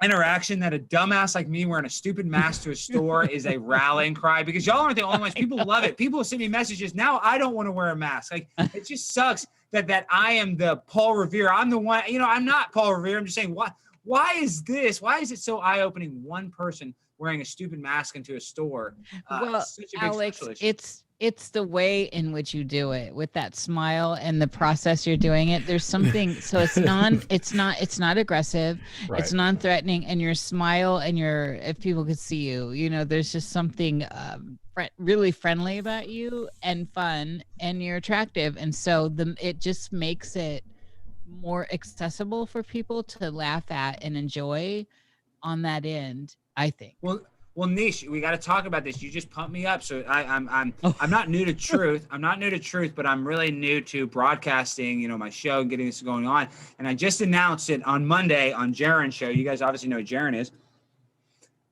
interaction that a dumbass like me wearing a stupid mask to a store is a rallying cry, because y'all aren't the only ones. People love it. People send me messages. Now I don't want to wear a mask. Like, it just sucks that I am the Paul Revere. I'm the one, I'm not Paul Revere. I'm just saying, why is it so eye-opening, one person wearing a stupid mask into a store?
Well,
such a big
Alex,
social issue.
it's the way in which you do it with that smile and the process you're doing it. There's something, so it's not aggressive,
Right.
it's non-threatening, and your smile and if people could see you, there's just something really friendly about you and fun, and you're attractive. And so it just makes it more accessible for people to laugh at and enjoy on that end, I think.
Well, Niish, we got to talk about this. You just pumped me up. So I'm not new to truth. I'm not new to truth, but I'm really new to broadcasting, my show, getting this going on. And I just announced it on Monday on Jaren's show. You guys obviously know who Jaren is.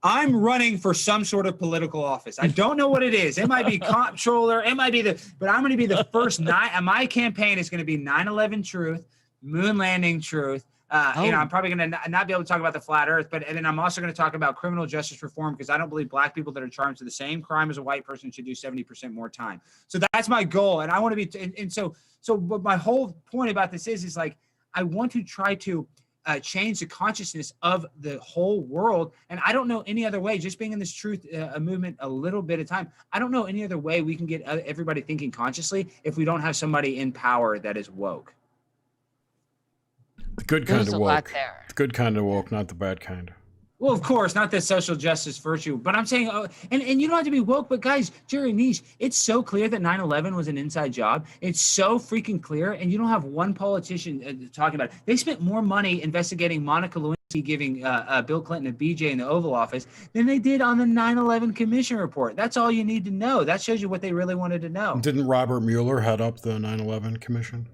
I'm running for some sort of political office. I don't know what it is. It might be comptroller. It might be but I'm going to be the first my campaign is going to be 9/11 truth, moon landing truth. I'm probably going to not be able to talk about the flat earth, and then I'm also going to talk about criminal justice reform, because I don't believe black people that are charged with the same crime as a white person should do 70% more time. So that's my goal. And I want to be, but my whole point about this is like, I want to try to change the consciousness of the whole world. And I don't know any other way, just being in this truth movement a little bit of time, I don't know any other way we can get everybody thinking consciously if we don't have somebody in power that is woke.
The good kind
There's
of
a lot
woke.
there.
The good kind of woke, not the bad kind.
Well, of course, not the social justice virtue, but I'm saying, and you don't have to be woke, but guys, Jerry Niish, it's so clear that 9/11 was an inside job. It's so freaking clear, and you don't have one politician talking about it. They spent more money investigating Monica Lewinsky giving Bill Clinton a BJ in the Oval Office than they did on the 9/11 Commission report. That's all you need to know. That shows you what they really wanted to know.
Didn't Robert Mueller head up the 9/11 Commission?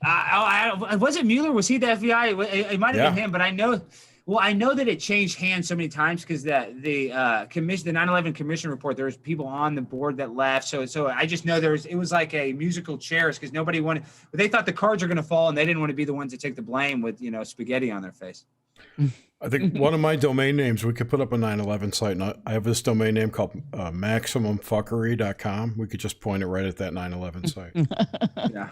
Was it Mueller? Was he the FBI? It might have been him, but I know that it changed hands so many times because the commission, the 9/11 Commission report, there was people on the board that left. So I just know it was like a musical chairs, because nobody wanted. But they thought the cards were going to fall, and they didn't want to be the ones to take the blame with spaghetti on their face.
I think one of my domain names, we could put up a 9/11 site, and I have this domain name called maximumfuckery.com. We could just point it right at that 9/11 site.
Yeah.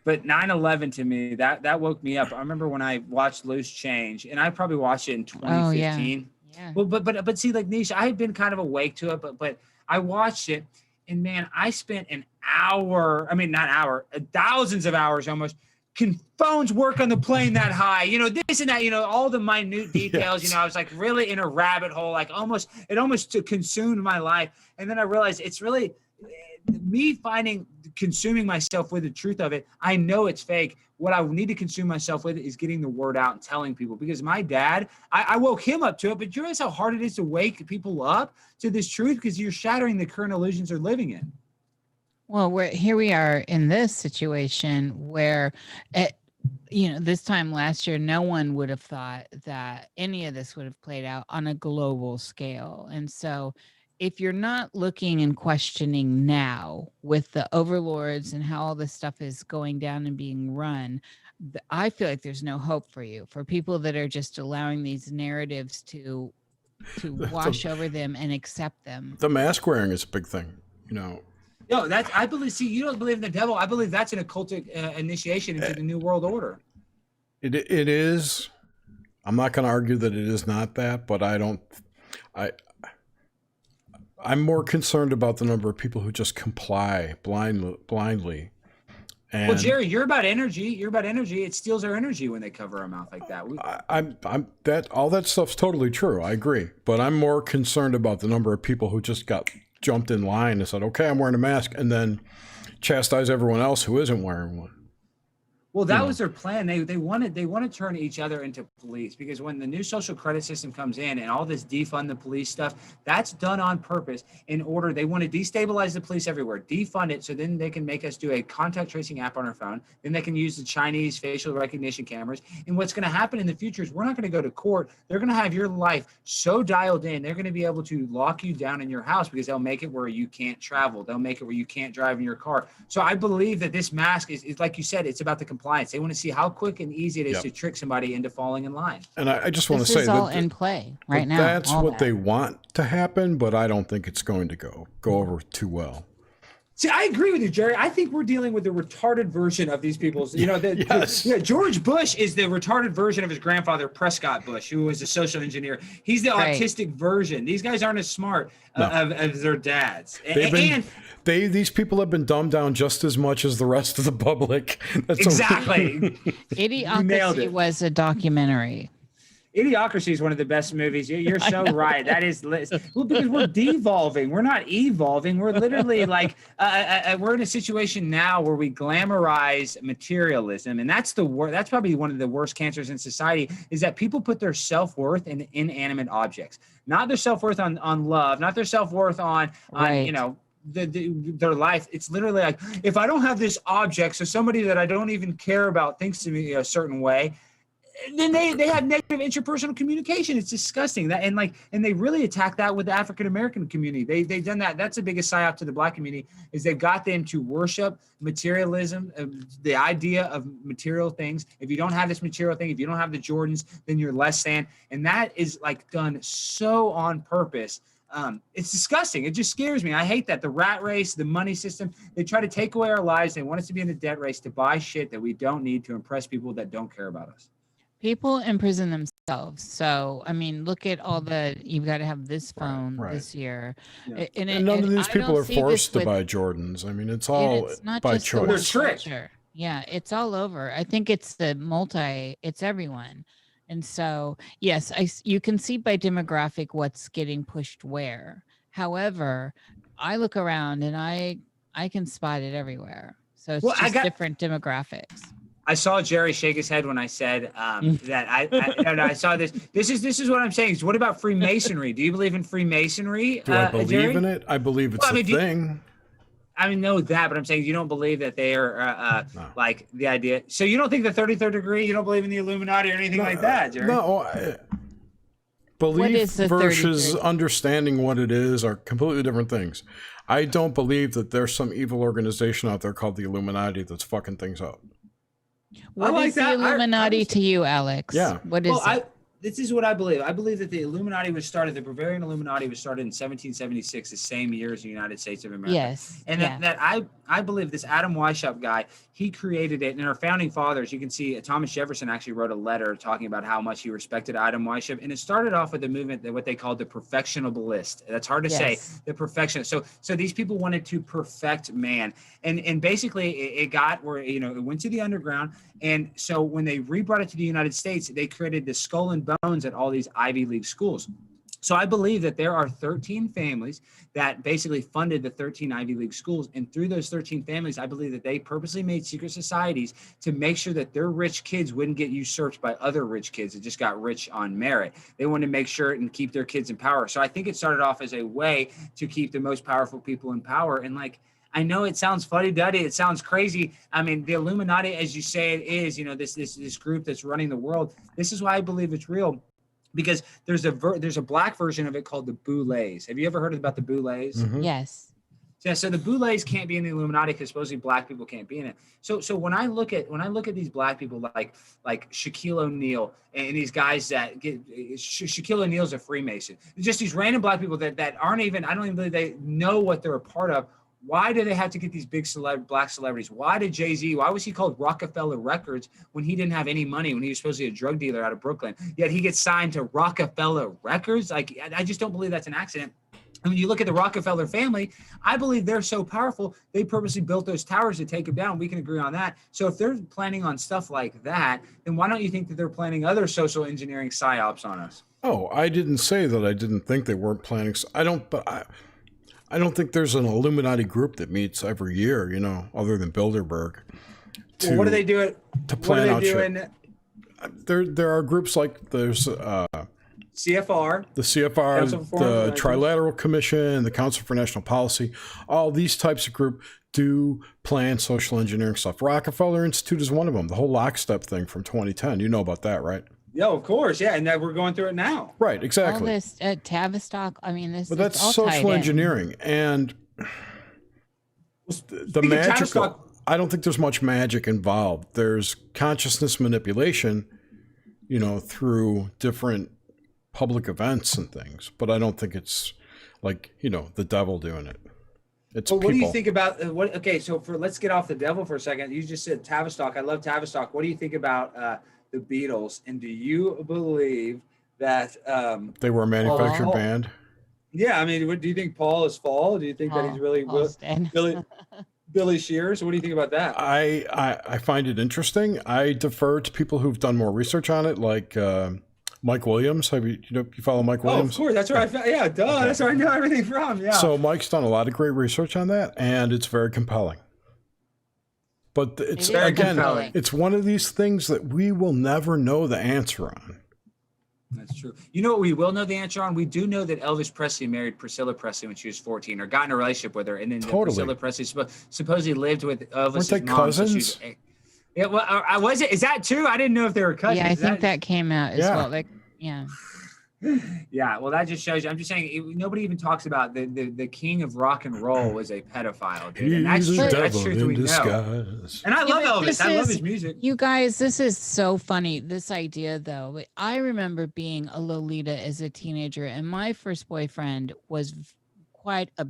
But 9/11 to me, that woke me up. I remember when I watched Loose Change, and I probably watched it in 2015.
Yeah.
Well, but see, like Niish, I had been kind of awake to it, but I watched it, and man, I spent thousands of hours almost. Can phones work on the plane that high? This and that, all the minute details,
Yes.
I was like really in a rabbit hole, like it almost consumed my life. And then I realized it's really me consuming myself with the truth of it. I know it's fake. What I need to consume myself with is getting the word out and telling people, because my dad, I woke him up to it, but you realize how hard it is to wake people up to this truth, because you're shattering the current illusions they're living in.
Well, here we are in this situation where, this time last year, no one would have thought that any of this would have played out on a global scale. And so if you're not looking and questioning now with the overlords and how all this stuff is going down and being run, I feel like there's no hope for you, for people that are just allowing these narratives to wash over them and accept them.
The mask wearing is a big thing,
No, I believe. See, you don't believe in the devil. I believe that's an occultic initiation into the New World Order.
It is. I'm not going to argue that it is not that, but I'm more concerned about the number of people who just comply blindly. And
well, Jerry, you're about energy. It steals our energy when they cover our mouth like that.
All that stuff's totally true. I agree, but I'm more concerned about the number of people who just jumped in line and said, "Okay, I'm wearing a mask," and then chastise everyone else who isn't wearing one.
Well, that was their plan. They want to turn each other into police, because when the new social credit system comes in and all this defund the police stuff, that's done on purpose in order. They want to destabilize the police everywhere, defund it, so then they can make us do a contact tracing app on our phone. Then they can use the Chinese facial recognition cameras. And what's going to happen in the future is we're not going to go to court. They're going to have your life so dialed in. They're going to be able to lock you down in your house, because they'll make it where you can't travel. They'll make it where you can't drive in your car. So I believe that this mask is like you said, it's about the compliance. They want to see how quick and easy it is to trick somebody into falling in line.
And I just want to
This
say
is all in play right now.
That's
all
what they want to happen, but I don't think it's going to go over too well.
See, I agree with you, Jerry. I think we're dealing with the retarded version of these people's. George Bush is the retarded version of his grandfather, Prescott Bush, who was a social engineer. He's the autistic version. These guys aren't as smart as their dads.
These people have been dumbed down just as much as the rest of the public.
Exactly.
Idiocracy was a documentary.
Idiocracy is one of the best movies. You're so right. That is well, because we're devolving. We're not evolving. We're literally like we're in a situation now where we glamorize materialism, and that's that's probably one of the worst cancers in society. Is that people put their self-worth in inanimate objects, not their self-worth on love, not their self-worth on their life. It's literally like, if I don't have this object, so somebody that I don't even care about thinks to me a certain way, then they have negative interpersonal communication. It's disgusting. And they really attack that with the African American community. They've done that. That's the biggest psyop to the Black community, is they've got them to worship materialism, the idea of material things. If you don't have this material thing, if you don't have the Jordans, then you're less than. And that is like done so on purpose. It's disgusting. It just scares me. I hate that. The rat race, the money system, they try to take away our lives. They want us to be in a debt race to buy shit that we don't need to impress people that don't care about us.
People imprison themselves. So, I mean, look at all you've got to have this phone this year.
Yeah. And none of these people are forced to buy Jordans. I mean, it's all by choice.
They're
Yeah, it's all over. I think it's it's everyone. And so, yes, you can see by demographic what's getting pushed where. However, I look around and I can spot it everywhere. So it's just different demographics.
I saw Jerry shake his head when I said that I saw this. This is what I'm saying. So what about Freemasonry? Do you believe in Freemasonry?
Do I believe in it? I believe it's a thing.
I know that, but I'm saying you don't believe that they are like the idea. So you don't think the 33rd degree, you don't believe in the Illuminati or anything like that, Jerry?
No. Belief versus understanding what it is are completely different things. I don't believe that there's some evil organization out there called the Illuminati that's fucking things up.
What is the Illuminati to you, Alex?
Yeah.
What is it?
This is what I believe. I believe that the Illuminati was started, the Bavarian Illuminati was started in 1776, the same year as the United States of America.
Yes.
And that I believe this Adam Weishaupt guy, he created it. And our founding fathers, you can see Thomas Jefferson actually wrote a letter talking about how much he respected Adam Weishaupt. And it started off with a movement that what they called the perfectionablist. That's hard to say, the perfection. So these people wanted to perfect man. And basically it got where, it went to the underground. And so when they rebrought it to the United States, they created the skull and bones at all these Ivy League schools. So I believe that there are 13 families that basically funded the 13 Ivy League schools. And through those 13 families, I believe that they purposely made secret societies to make sure that their rich kids wouldn't get usurped by other rich kids that just got rich on merit. They wanted to make sure and keep their kids in power. So I think it started off as a way to keep the most powerful people in power. And I know it sounds fuddy-duddy. It sounds crazy. I mean, the Illuminati, as you say it is, this group that's running the world. This is why I believe it's real, because there's a black version of it called the Boulets. Have you ever heard about the Boulets?
Mm-hmm. Yes.
Yeah. So the Boulets can't be in the Illuminati because supposedly black people can't be in it. So when I look at these black people like Shaquille O'Neal and these guys that Shaquille O'Neal's a Freemason, just these random black people that aren't even, I don't even believe they know what they're a part of. Why do they have to get these big black celebrities? Why did Jay-Z, why was he called Rockefeller Records when he didn't have any money, when he was supposedly a drug dealer out of Brooklyn? Yet he gets signed to Rockefeller Records? I just don't believe that's an accident. And when you look at the Rockefeller family, I believe they're so powerful, they purposely built those towers to take them down. We can agree on that. So if they're planning on stuff like that, then why don't you think that they're planning other social engineering psyops on us?
Oh, I didn't say that I didn't think they weren't planning. I don't think there's an Illuminati group that meets every year, other than Bilderberg, to
what are they doing?
to plan out
doing?
shit. There are groups like there's
CFR,
the CFR, the Trilateral Commission, the Council for National Policy. All these types of group do plan social engineering stuff. Rockefeller Institute is one of them. The whole lockstep thing from 2010. You know about that, right?
Yeah, of course. Yeah, and that we're going through it now.
Right, exactly.
All this at Tavistock. I mean, this.
But that's
all
social engineering, and the magical. I don't think there's much magic involved. There's consciousness manipulation, through different public events and things. But I don't think it's like, the devil doing it. It's
well, what
people.
do you think about what? Okay, so let's get off the devil for a second. You just said Tavistock. I love Tavistock. What do you think about the Beatles? And do you believe that
they were a manufactured band?
Yeah, I mean, do you think Paul is Paul? Do you think that he's really Billy Shears? What do you think about that?
I find it interesting. I defer to people who've done more research on it, like Mike Williams. Have you follow Mike Williams?
Oh, of course. That's where that's where I know everything from. Yeah.
So Mike's done a lot of great research on that, and it's very compelling. But it's it's one of these things that we will never know the answer on.
That's true. You know what we will know the answer on? We do know that Elvis Presley married Priscilla Presley when she was 14, or got in a relationship with her, and then Priscilla Presley supposedly lived with Elvis's
Weren't they
mom.
cousins?
Yeah, well, was it? Is that true? I didn't know if they were cousins.
Yeah, I think that came out as well. Like, yeah.
Yeah, well, that just shows you. I'm just saying, nobody even talks about the king of rock and roll was a pedophile, dude. And that's true. That's truth we know. And I love Elvis. I love his music.
You guys, this is so funny. This idea, though. I remember being a Lolita as a teenager, and my first boyfriend was quite a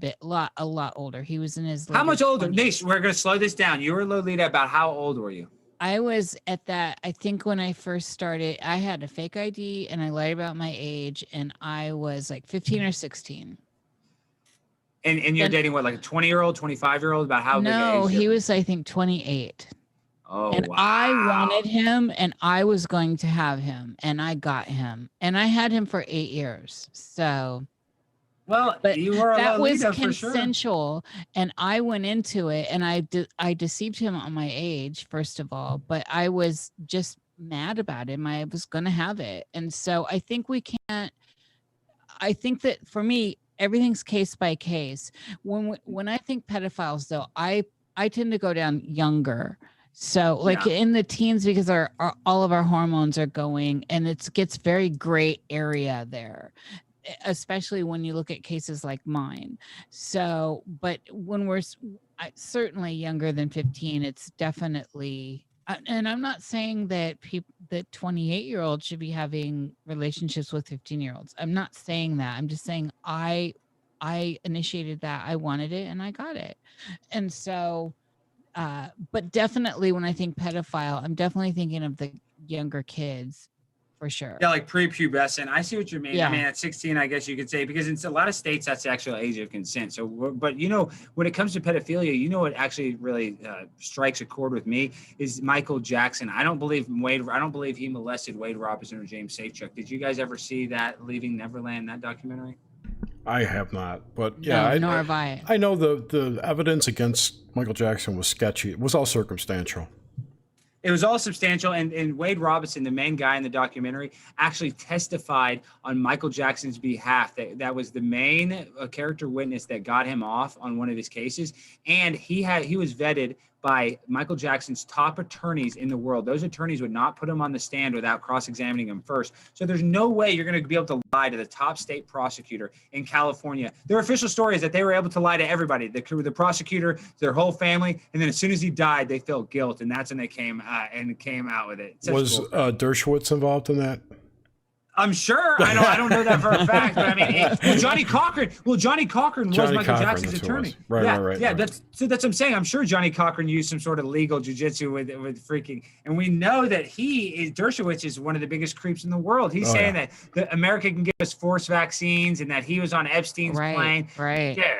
lot older. He was in his
how much older? Niish, we're gonna slow this down. You were Lolita. About how old were you?
I was at that, I think when I first started, I had a fake ID and I lied about my age, and I was like 15 or 16.
And you're dating what, like a 20-year-old, 25-year-old? About how big?
No, he was, I think, 28.
Oh,
and
wow.
I wanted him, and I was going to have him, and I got him, and I had him for 8 years. So,
well, but you were
that was
Lolita
consensual, and I went into it, and I deceived him on my age, first of all, but I was just mad about him. I was going to have it, and so I think we can't. I think that for me, everything's case by case. When I think pedophiles, though, I tend to go down younger. So like in the teens, because all of our hormones are going, and it gets very gray area there, especially when you look at cases like mine. So, but when we're certainly younger than 15, it's definitely, and I'm not saying that that 28-year-olds should be having relationships with 15-year-olds. I'm not saying that. I'm just saying I initiated that. I wanted it and I got it. And so, but definitely when I think pedophile, I'm definitely thinking of the younger kids. For sure.
Yeah, like prepubescent. I see what you mean.
Yeah.
I mean, at 16, I guess you could say, because in a lot of states, that's the actual age of consent. So, but when it comes to pedophilia, what actually really strikes a chord with me is Michael Jackson. I don't believe he molested Wade Robinson or James Safechuck. Did you guys ever see that Leaving Neverland, that documentary?
I have not, but yeah,
nor have I.
I know the evidence against Michael Jackson was sketchy. It was all circumstantial.
It was all substantial, and Wade Robinson, the main guy in the documentary, actually testified on Michael Jackson's behalf. That was the main character witness that got him off on one of his cases, and he was vetted by Michael Jackson's top attorneys in the world. Those attorneys would not put him on the stand without cross-examining him first. So there's no way you're going to be able to lie to the top state prosecutor in California. Their official story is that they were able to lie to everybody, the prosecutor, their whole family, and then as soon as he died, they felt guilt, and that's when they came out with it.
Was Dershowitz involved in that?
I'm sure. I don't know that for a fact, but I mean, Johnny Cochran was Michael Jackson's attorney.
Right.
Yeah, that's what I'm saying. I'm sure Johnny Cochran used some sort of legal jujitsu with freaking, and we know that Dershowitz is one of the biggest creeps in the world. He's saying that America can give us forced vaccines and that he was on Epstein's plane.
Right.
Yeah.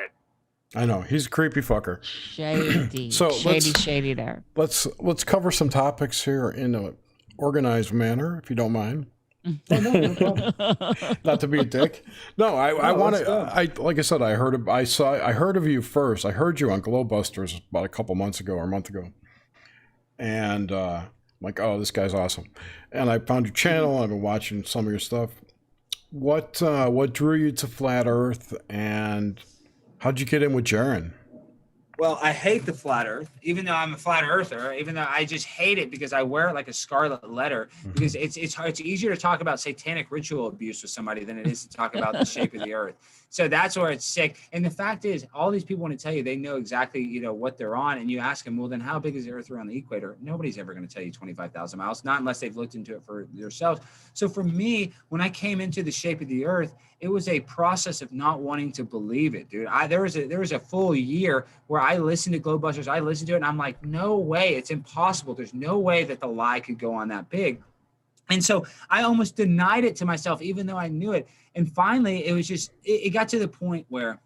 I know, he's a creepy fucker.
Shady.
So
shady there.
Let's cover some topics here in an organized manner, if you don't mind.
Oh, no problem.
Not to be a dick. No, I want to. Like I said, I heard of you first. I heard you on Glowbusters about a couple months ago or a month ago, and I'm like, oh, this guy's awesome. And I found your channel. I've been watching some of your stuff. What drew you to Flat Earth, and how'd you get in with Jaren?
Well, I hate the flat earth, even though I'm a flat earther, even though I just hate it because I wear it like a scarlet letter, because it's easier to talk about satanic ritual abuse with somebody than it is to talk about the shape of the earth. So that's where it's sick. And the fact is, all these people want to tell you they know exactly, what they're on. And you ask them, well, then how big is the earth around the equator? Nobody's ever going to tell you 25,000 miles, not unless they've looked into it for themselves. So for me, when I came into the shape of the earth, it was a process of not wanting to believe it, dude. There was a full year where I listened to Glowbusters. I listened to it and I'm like, no way, it's impossible. There's no way that the lie could go on that big. And so I almost denied it to myself, even though I knew it. And finally, it was just, it got to the point where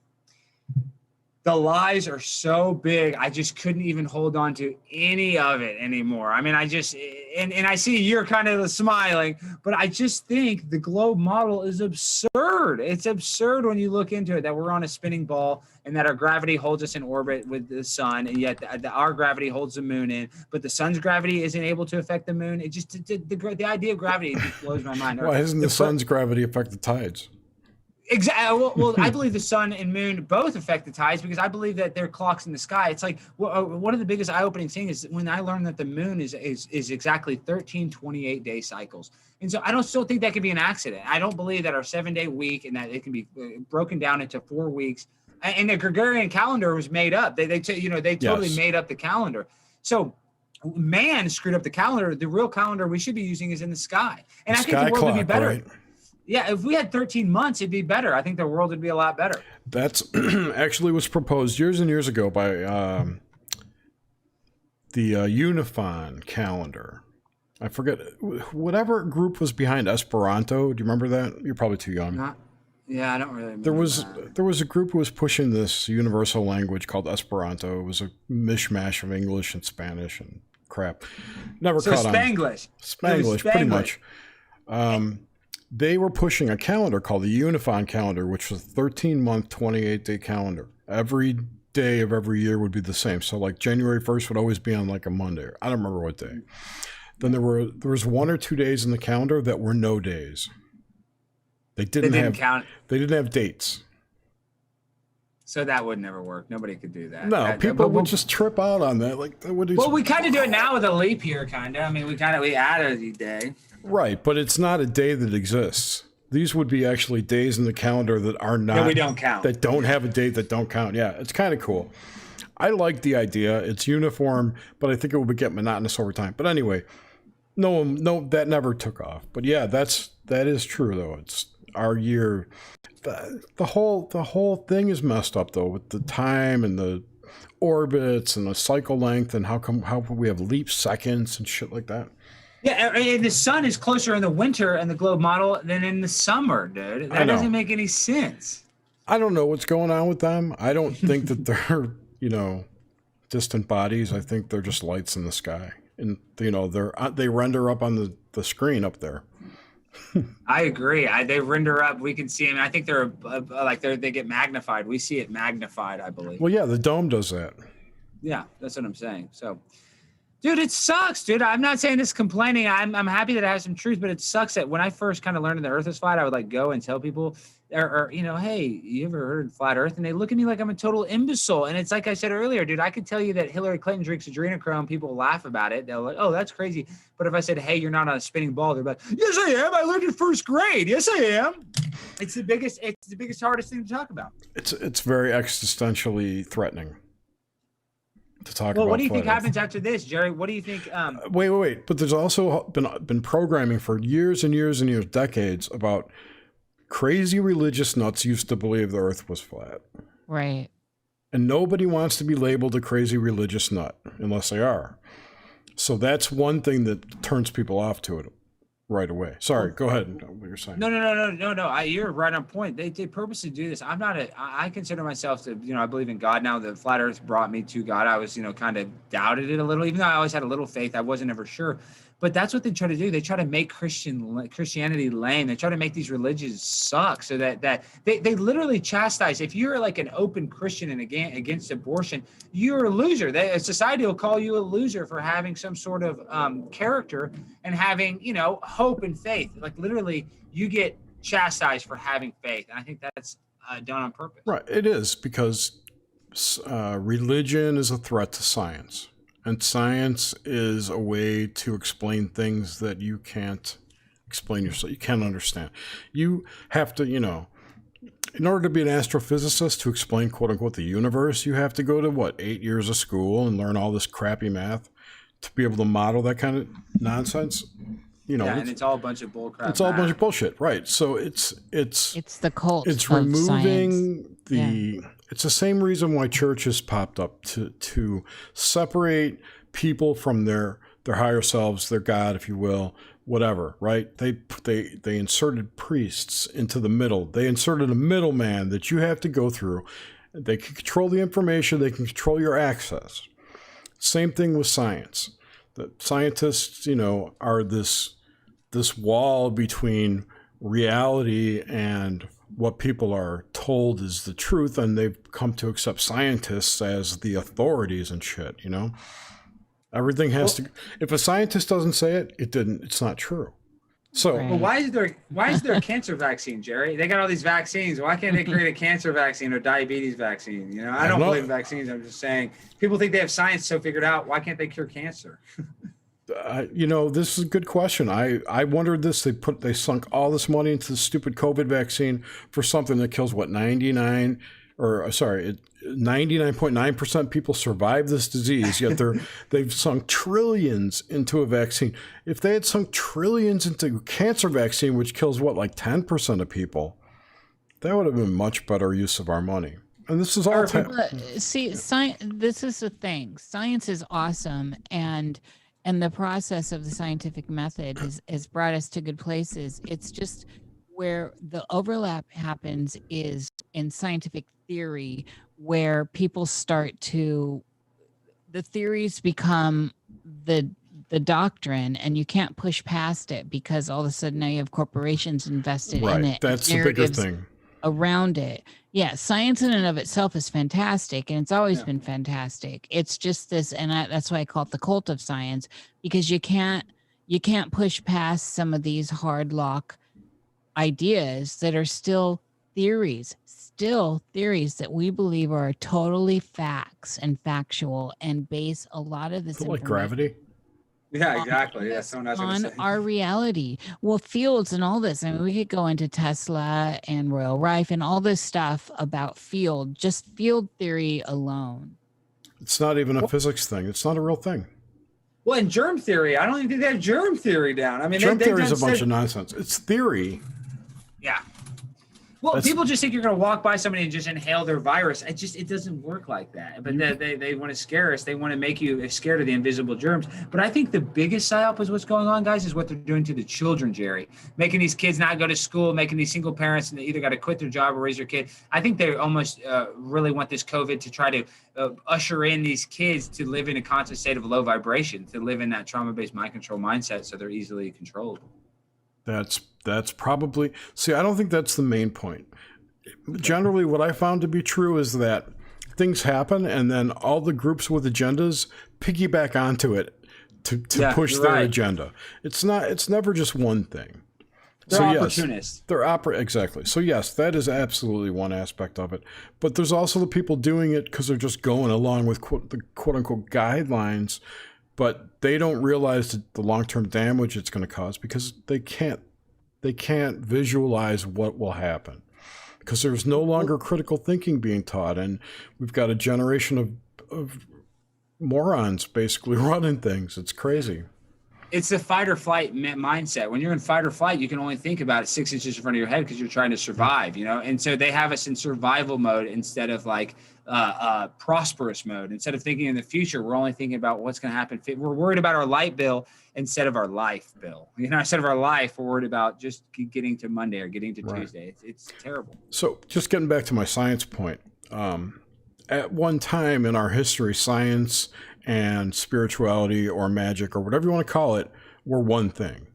the lies are so big, I just couldn't even hold on to any of it anymore. I mean, and I see you're kind of smiling, but I just think the globe model is absurd. It's absurd when you look into it, that we're on a spinning ball and that our gravity holds us in orbit with the sun, and yet our gravity holds the moon in, but the sun's gravity isn't able to affect the moon. It just, the idea of gravity just blows my mind.
Why doesn't the sun's gravity affect the tides?
Exactly. Well, I believe the sun and moon both affect the tides, because I believe that they're clocks in the sky. It's like one of the biggest eye-opening things is when I learned that the moon is exactly 13 28-day cycles. And so I still think that could be an accident. I don't believe that our 7-day week and that it can be broken down into 4 weeks. And the Gregorian calendar was made up. They totally made up the calendar. So man screwed up the calendar. The real calendar we should be using is in the sky. And I think the world would be better. Right? Yeah, if we had 13 months, it'd be better. I think the world would be a lot better.
That's actually was proposed years and years ago by the Unifon calendar. I forget, whatever group was behind Esperanto. Do you remember that? You're probably too young.
Yeah, I don't really remember.
There was a group who was pushing this universal language called Esperanto. It was a mishmash of English and Spanish and crap. Never caught on. Spanglish, pretty much. They were pushing a calendar called the Unifon calendar, which was a 13-month, 28-day calendar. Every day of every year would be the same. So like January 1st would always be on like a Monday. I don't remember what day. Then there was 1 or 2 days in the calendar that were no days. They didn't have dates.
So that would never work. Nobody could do that.
No, people would just trip out on that. Like, well,
we kind of do it now with a leap year, kind of. I mean, we added a day.
Right, but it's not a day that exists. These would be actually days in the calendar that are not.
That we don't count.
That don't have a date, that don't count. Yeah, it's kind of cool. I like the idea. It's uniform, but I think it would get monotonous over time. But anyway, no, that never took off. But yeah, that is true though. It's our year. The whole thing is messed up though, with the time and the orbits and the cycle length, and how we have leap seconds and shit like that.
Yeah, and the sun is closer in the winter in the globe model than in the summer, dude. That doesn't make any sense.
I don't know what's going on with them. I don't think that they're, distant bodies. I think they're just lights in the sky. And, they render up on the screen up there.
I agree. They render up. We can see them. I think they get magnified. We see it magnified, I believe.
Well, yeah, the dome does that.
Yeah, that's what I'm saying. So, dude, it sucks, dude. I'm not saying this complaining. I'm happy that it has some truth, but it sucks that when I first kind of learned the Earth is flat, I would go and tell people, or hey, you ever heard of flat Earth? And they look at me like I'm a total imbecile. And it's like I said earlier, dude, I could tell you that Hillary Clinton drinks adrenochrome. People laugh about it. They're like, oh, that's crazy. But if I said, hey, you're not on a spinning ball, they're like, yes, I am. I learned in first grade. Yes, I am. It's the biggest, hardest thing to talk about.
It's very existentially threatening to talk about.
Well, what do you think happens after this, Jerry? What do you think?
Wait. But there's also been programming for years and years and years, decades, about crazy religious nuts used to believe the Earth was flat.
Right.
And nobody wants to be labeled a crazy religious nut unless they are. So that's one thing that turns people off to it right away. Sorry, go ahead. What you're saying?
No. You're right on point. They purposely do this. I consider myself to, I believe in God now. The flat Earth brought me to God. I was, kind of doubted it a little, even though I always had a little faith. I wasn't ever sure. But that's what they try to do. They try to make Christianity lame. They try to make these religions suck, so that they literally chastise. If you're like an open Christian and against abortion, you're a loser. Society will call you a loser for having some sort of character and having, hope and faith. Like literally, you get chastised for having faith, and I think that's done on purpose.
Right, it is, because religion is a threat to science. And science is a way to explain things that you can't explain yourself. You can't understand. You have to, in order to be an astrophysicist, to explain, quote unquote, the universe, you have to go to 8 years of school and learn all this crappy math to be able to model that kind of nonsense.
And it's all a bunch of bullcrap.
It's all a bunch of bullshit, right? So it's
the cult.
It's
of
removing
science.
the. Yeah. It's the same reason why churches popped up to separate people from their higher selves, their God, if you will, whatever, right? They inserted priests into the middle. They inserted a middleman that you have to go through. They can control the information. They can control your access. Same thing with science. The scientists, are this wall between reality and what people are told is the truth, and they've come to accept scientists as the authorities and shit, Everything has to, if a scientist doesn't say it, it's not true. So
well, why is there a cancer vaccine, Jerry? They got all these vaccines. Why can't they create a cancer vaccine or diabetes vaccine? I don't believe in vaccines. I'm just saying, people think they have science so figured out. Why can't they cure cancer?
This is a good question. I wondered this. They sunk all this money into the stupid COVID vaccine for something that kills 99.9% people survive this disease. Yet they've sunk trillions into a vaccine. If they had sunk trillions into cancer vaccine, which kills 10% of people, that would have been much better use of our money. And this is all.
See, science. This is the thing. Science is awesome, and the process of the scientific method has brought us to good places. It's just where the overlap happens is in scientific theory, where people the theories become the doctrine, and you can't push past it because all of a sudden now you have corporations invested in it.
That's the bigger thing.
Around it. Yeah, science in and of itself is fantastic, and it's always been fantastic. It's just this, and that's why I call it the cult of science, because you can't push past some of these hard lock ideas that are still theories that we believe are totally facts and factual and base a lot of this
like gravity.
Yeah, exactly. Yeah,
on our reality. Well, fields and all this. I mean, we could go into Tesla and Royal Rife and all this stuff about just field theory alone.
It's not even a physics thing. It's not a real thing.
Well, in germ theory, I don't even think they have germ theory down. I mean,
germ theory is a bunch of nonsense. It's theory.
Yeah. Well, people just think you're going to walk by somebody and just inhale their virus. It doesn't work like that. But they want to scare us. They want to make you scared of the invisible germs. But I think the biggest psyop is what's going on, guys, is what they're doing to the children, Jerry. Making these kids not go to school, making these single parents, and they either got to quit their job or raise their kid. I think they almost really want this COVID to try to usher in these kids to live in a constant state of low vibration, to live in that trauma-based mind control mindset so they're easily controlled.
That's probably, I don't think that's the main point. Generally, what I found to be true is that things happen and then all the groups with agendas piggyback onto it to push their agenda. It's never just one thing.
They're opportunists.
Exactly. So yes, that is absolutely one aspect of it. But there's also the people doing it because they're just going along with the quote unquote guidelines, but they don't realize the long-term damage it's going to cause because they can't visualize what will happen because there's no longer critical thinking being taught, and we've got a generation of morons basically running things. It's crazy.
It's the fight or flight mindset. When you're in fight or flight, you can only think about it 6 inches in front of your head because you're trying to survive, And so they have us in survival mode instead of prosperous mode. Instead of thinking in the future, we're only thinking about what's going to happen. We're worried about our light bill instead of our life bill. Instead of our life, we're worried about just getting to Monday or getting to Tuesday. It's terrible.
So just getting back to my science point, at one time in our history, science and spirituality or magic or whatever you want to call it were one thing.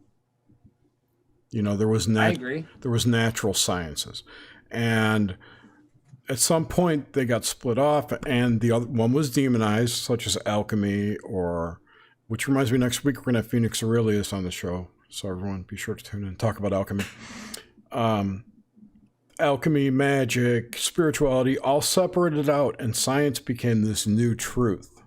There was
I agree.
there was natural sciences, and at some point they got split off, and the other one was demonized, such as alchemy, which reminds me, next week we're going to have Phoenix Aurelius on the show, so everyone be sure to tune in and talk about alchemy. Alchemy, magic, spirituality, all separated out, and science became this new truth.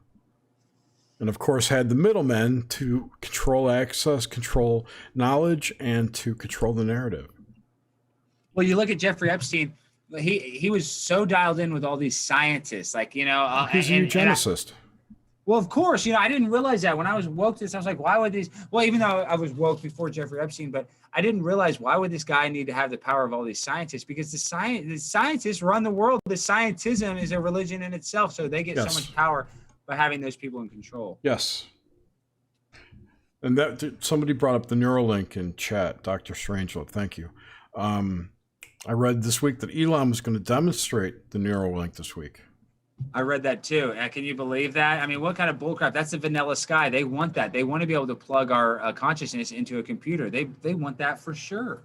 And of course had the middlemen to control access, control knowledge, and to control the narrative.
Well, you look at Jeffrey Epstein, he was so dialed in with all these scientists, like,
He's a eugenicist.
Well, of course, I didn't realize that when I was woke to this. I was like, why would these? Well, even though I was woke before Jeffrey Epstein, but I didn't realize, why would this guy need to have the power of all these scientists? Because the scientists run the world. The scientism is a religion in itself, so they get so much power by having those people in control.
Yes. And that somebody brought up the Neuralink in chat, Dr. Strangelove. Thank you. I read this week that Elon was going to demonstrate the Neuralink this week.
I read that too. Can you believe that? I mean, what kind of bullcrap? That's the vanilla sky. They want that. They want to be able to plug our consciousness into a computer. They want that for sure.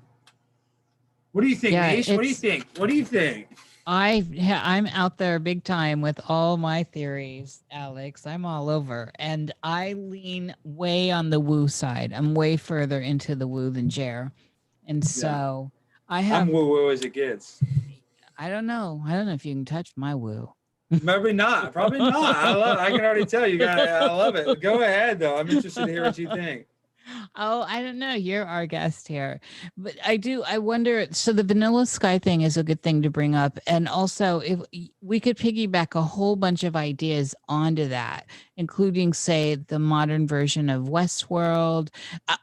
What do you think, Niish? What do you think? What do you think?
I'm out there big time with all my theories, Alex. I'm all over, and I lean way on the woo side. I'm way further into the woo than Jer, and so I'm
woo as it gets.
I don't know if you can touch my woo.
Maybe not. Probably not. I can already tell you guys. I love it. Go ahead, though. I'm interested to hear what you think.
Oh, I don't know. You're our guest here. But I wonder. So the vanilla sky thing is a good thing to bring up. And also, if we could piggyback a whole bunch of ideas onto that, including, say, the modern version of Westworld.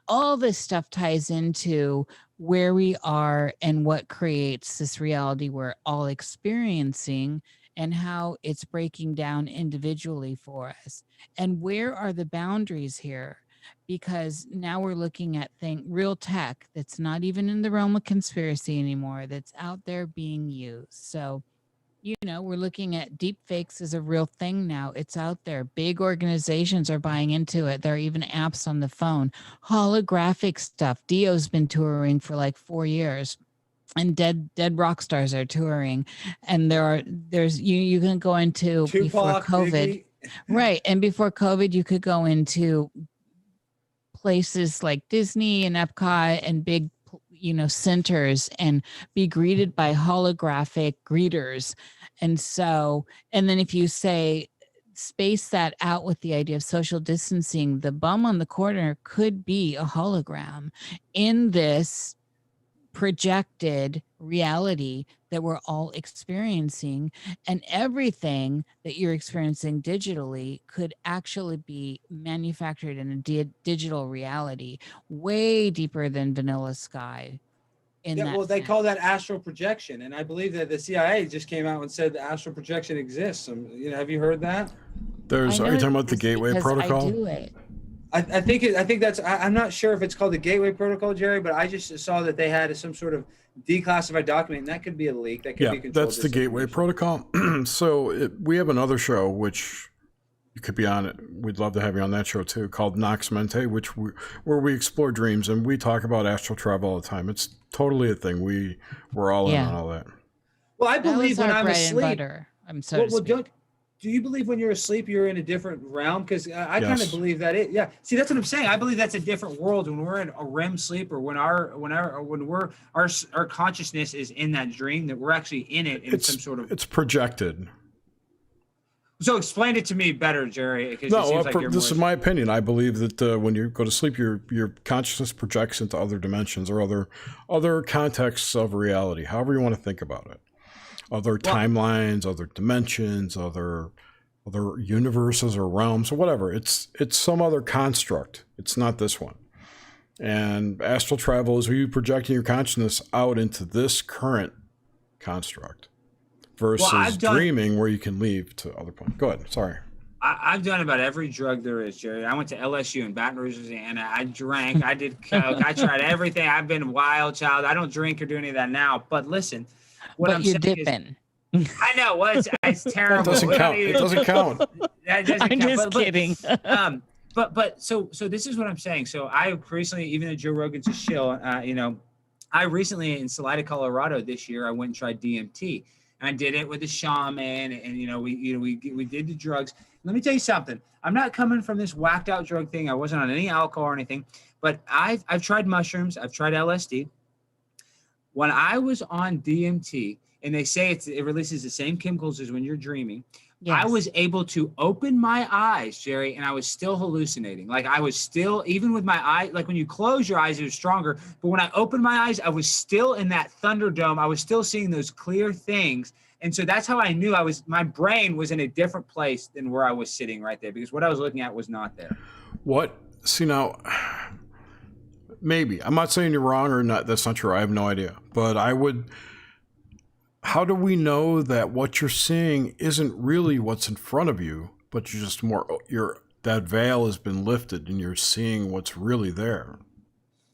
All this stuff ties into where we are and what creates this reality we're all experiencing, and how it's breaking down individually for us. And where are the boundaries here? Because now we're looking at real tech that's not even in the realm of conspiracy anymore, that's out there being used. So, we're looking at deep fakes as a real thing now. It's out there. Big organizations are buying into it. There are even apps on the phone. Holographic stuff. Dio's been touring for like 4 years. And dead rock stars are touring, and there's you can go into
Tupac,
before COVID, right? And before COVID, you could go into places like Disney and Epcot and big, centers, and be greeted by holographic greeters. And then if you say space that out with the idea of social distancing, the bum on the corner could be a hologram in this projected reality that we're all experiencing, and everything that you're experiencing digitally could actually be manufactured in a digital reality, way deeper than vanilla sky.
They call that astral projection, and I believe that the CIA just came out and said the astral projection exists. Have you heard that?
Are you talking about the Gateway Protocol?
I do it.
I think that's. I'm not sure if it's called the Gateway Protocol, Jerry, but I just saw that they had some sort of declassified document, and that could be a leak. That could be controlled.
That's the Gateway Protocol. So we have another show which you could be on it. We'd love to have you on that show too, called Nox Mente, where we explore dreams and we talk about astral travel all the time. It's totally a thing. We're all in on all that.
Well, I believe when I'm asleep.
I'm sorry.
Do you believe when you're asleep you're in a different realm? Because I kind of believe that See, that's what I'm saying. I believe that's a different world when we're in a REM sleep, or when our consciousness is in that dream, that we're actually in it in some sort of.
It's projected.
So explain it to me better, Jerry.
This is my opinion. I believe that when you go to sleep, your consciousness projects into other dimensions or other contexts of reality, however you want to think about it. Other timelines, other dimensions, other universes or realms or whatever. It's some other construct. It's not this one. And astral travel is you projecting your consciousness out into this current construct versus dreaming where you can leave to other points. Go ahead. Sorry.
I've done about every drug there is, Jerry. I went to LSU in Baton Rouge, Louisiana. I drank. I did coke. I tried everything. I've been a wild child. I don't drink or do any of that now. But listen.
What you're dipping.
I know. Well, it's terrible.
It doesn't count. It doesn't count.
That doesn't
I'm
count.
just kidding.
So this is what I'm saying. So I recently, even though Joe Rogan's a shill, I recently in Salida, Colorado this year, I went and tried DMT. And I did it with a shaman, and we did the drugs. Let me tell you something. I'm not coming from this whacked out drug thing. I wasn't on any alcohol or anything, but I've tried mushrooms. I've tried LSD. When I was on DMT, and they say it releases the same chemicals as when you're dreaming. Yes. I was able to open my eyes, Jerry, and I was still hallucinating. Like I was still, even with my eye, like when you close your eyes, it was stronger. But when I opened my eyes, I was still in that Thunderdome. I was still seeing those clear things. And so that's how I knew my brain was in a different place than where I was sitting right there, because what I was looking at was not there.
See now, maybe, I'm not saying you're wrong or not. That's not true. I have no idea, but how do we know that what you're seeing isn't really what's in front of you, but you're just that veil has been lifted and you're seeing what's really there?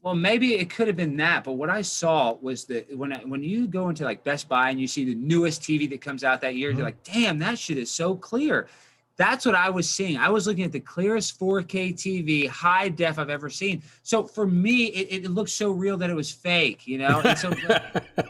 Well, maybe it could have been that, but what I saw was that when you go into like Best Buy and you see the newest TV that comes out that year, you're like, damn, that shit is so clear. That's what I was seeing. I was looking at the clearest 4K TV, high def I've ever seen. So for me, it looked so real that it was fake, And so,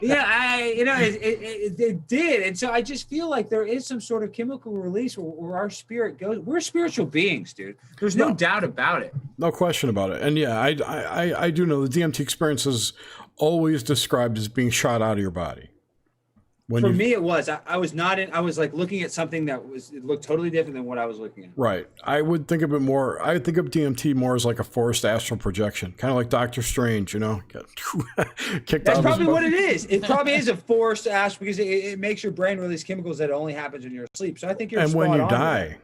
it did. And so I just feel like there is some sort of chemical release where our spirit goes. We're spiritual beings, dude. There's no doubt about it.
No question about it. And yeah, I do know the DMT experience is always described as being shot out of your body.
For me, it was. I was not in. I was like looking at something it looked totally different than what I was looking at.
Right. I would think of it more. I would think of DMT more as like a forced astral projection, kind of like Doctor Strange. Kicked
That's probably what it is. It probably is a forced astral because it makes your brain release chemicals that only happens when you're asleep. So I think you're.
And when you die.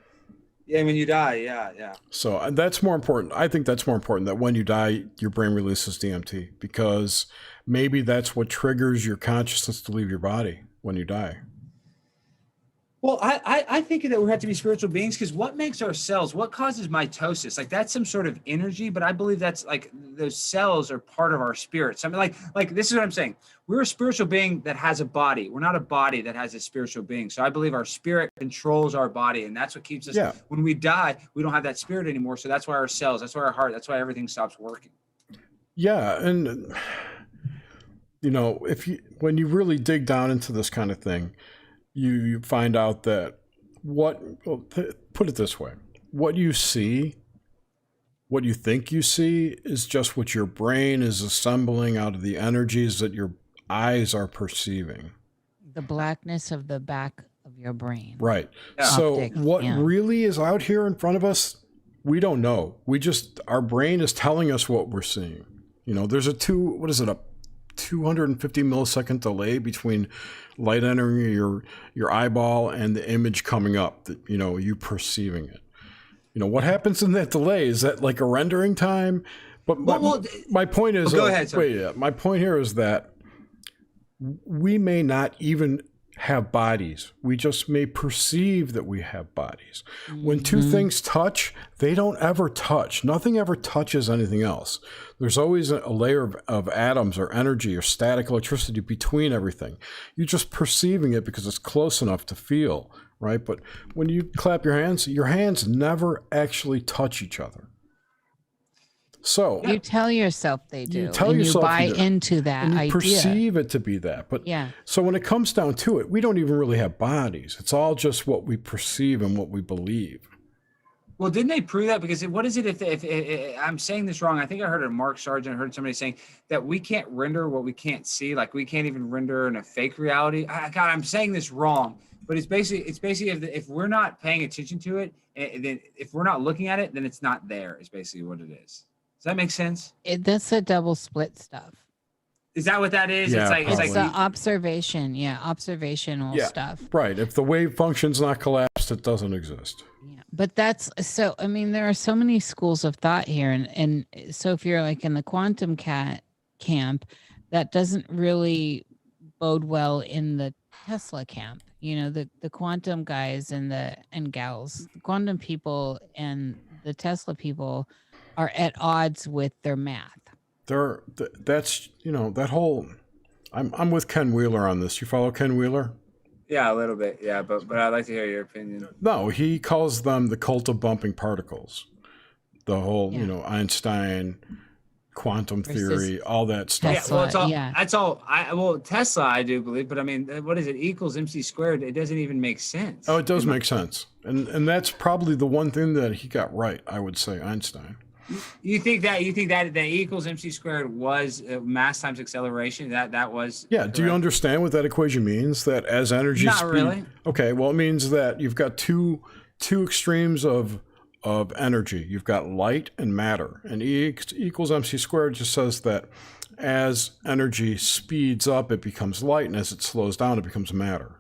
Yeah, when you die. Yeah.
So that's more important. I think that's more important that when you die, your brain releases DMT because maybe that's what triggers your consciousness to leave your body. When you die.
Well, I think that we have to be spiritual beings because what makes our cells, what causes mitosis? Like that's some sort of energy, but I believe that's like those cells are part of our spirit. So I mean, like this is what I'm saying. We're a spiritual being that has a body. We're not a body that has a spiritual being. So I believe our spirit controls our body, and that's what keeps us. Yeah. When we die, we don't have that spirit anymore. So that's why our cells, that's why our heart, that's why everything stops working.
Yeah, and when you really dig down into this kind of thing, you find out that put it this way, what you see, what you think you see is just what your brain is assembling out of the energies that your eyes are perceiving.
The blackness of the back of your brain.
Right. Yeah. So what really is out here in front of us, we don't know. Our brain is telling us what we're seeing. There's a 250 millisecond delay between light entering your eyeball and the image coming up, that you perceiving it. What happens in that delay? Is that like a rendering time? But my point is,
go ahead, sir.
My point here is that we may not even have bodies. We just may perceive that we have bodies. Mm-hmm. When two things touch, they don't ever touch. Nothing ever touches anything else. There's always a layer of atoms or energy or static electricity between everything. You're just perceiving it because it's close enough to feel, right? But when you clap your hands never actually touch each other. So
you tell yourself they do.
You
buy into that
and you
idea.
Perceive it to be that. But so when it comes down to it, we don't even really have bodies. It's all just what we perceive and what we believe.
Well, didn't they prove that? Because what is it if I'm saying this wrong? I think I heard a Mark Sargent, heard somebody saying that we can't render what we can't see. Like we can't even render in a fake reality. God, I'm saying this wrong. But it's basically if we're not paying attention to it, then if we're not looking at it, then it's not there. Is basically what it is. Does that make sense?
That's a double split stuff.
Is that what that is?
Yeah,
it's the observation. Yeah, observational stuff.
Right. If the wave function's not collapsed, it doesn't exist.
Yeah, but that's so. I mean, there are so many schools of thought here, and so if you're like in the quantum camp, that doesn't really bode well in the Tesla camp. The quantum guys and gals, the quantum people and the Tesla people are at odds with their math.
That's that whole. I'm with Ken Wheeler on this. You follow Ken Wheeler?
Yeah, a little bit. Yeah, but I'd like to hear your opinion.
No, he calls them the cult of bumping particles. The whole,
Yeah.
Einstein, quantum
Versus
theory, all that stuff.
Yeah, well,
Tesla, yeah.
that's all. Well, Tesla, I do believe, but I mean, what is it? Equals MC squared. It doesn't even make sense.
Oh, it does make sense. And that's probably the one thing that he got right, I would say, Einstein.
You think that E equals MC squared was mass times acceleration? That was
Yeah. Do you
correct?
understand what that equation means? That as energy
Not
speed.
really.
Okay. Well, it means that you've got two extremes of energy. You've got light and matter, and E equals MC squared just says that as energy speeds up, it becomes light, and as it slows down, it becomes matter.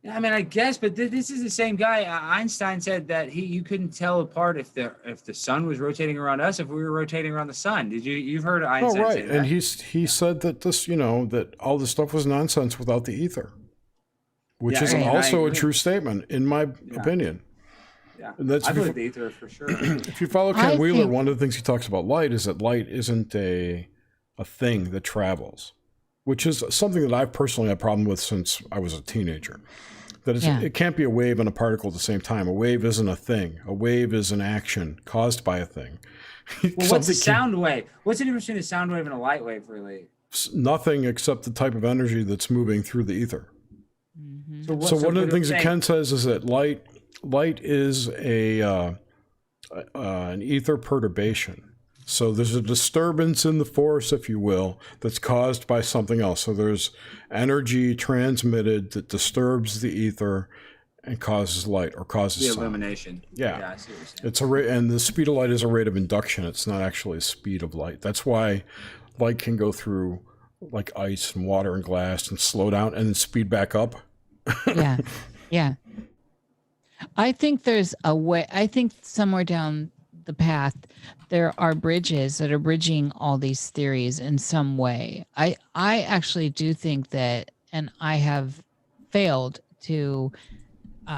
Yeah, I mean, I guess, but this is the same guy. Einstein said that you couldn't tell apart if the sun was rotating around us, if we were rotating around the sun. You've heard Einstein say that?
And he said that this, that all this stuff was nonsense without the ether, which
Yeah,
is
and I
also a
agree.
true statement, in my opinion.
Yeah,
And that's
I
if you-
believe the ether for sure.
If you follow Ken
I
Wheeler,
think-
one of the things he talks about light is that light isn't a thing that travels, which is something that I've personally had a problem with since I was a teenager. That it can't be a wave and a particle at the same time. A wave isn't a thing. A wave is an action caused by a thing.
Well, what's a
Something
sound wave? What's the difference between a sound wave and a light wave, really?
nothing except the type of energy that's moving through the ether.
Mhm.
So one of the things that
saying-
Ken says is that light is an ether perturbation. So there's a disturbance in the force, if you will, that's caused by something else. So there's energy transmitted that disturbs the ether and causes light or causes
the
sound.
illumination.
Yeah.
I see what you're saying.
It's and the speed of light is a rate of induction. It's not actually a speed of light. That's why light can go through like ice and water and glass and slow down and then speed back up.
Yeah. Yeah. I think there's a way. I think somewhere down the path, there are bridges that are bridging all these theories in some way. I actually do think that, and I have failed to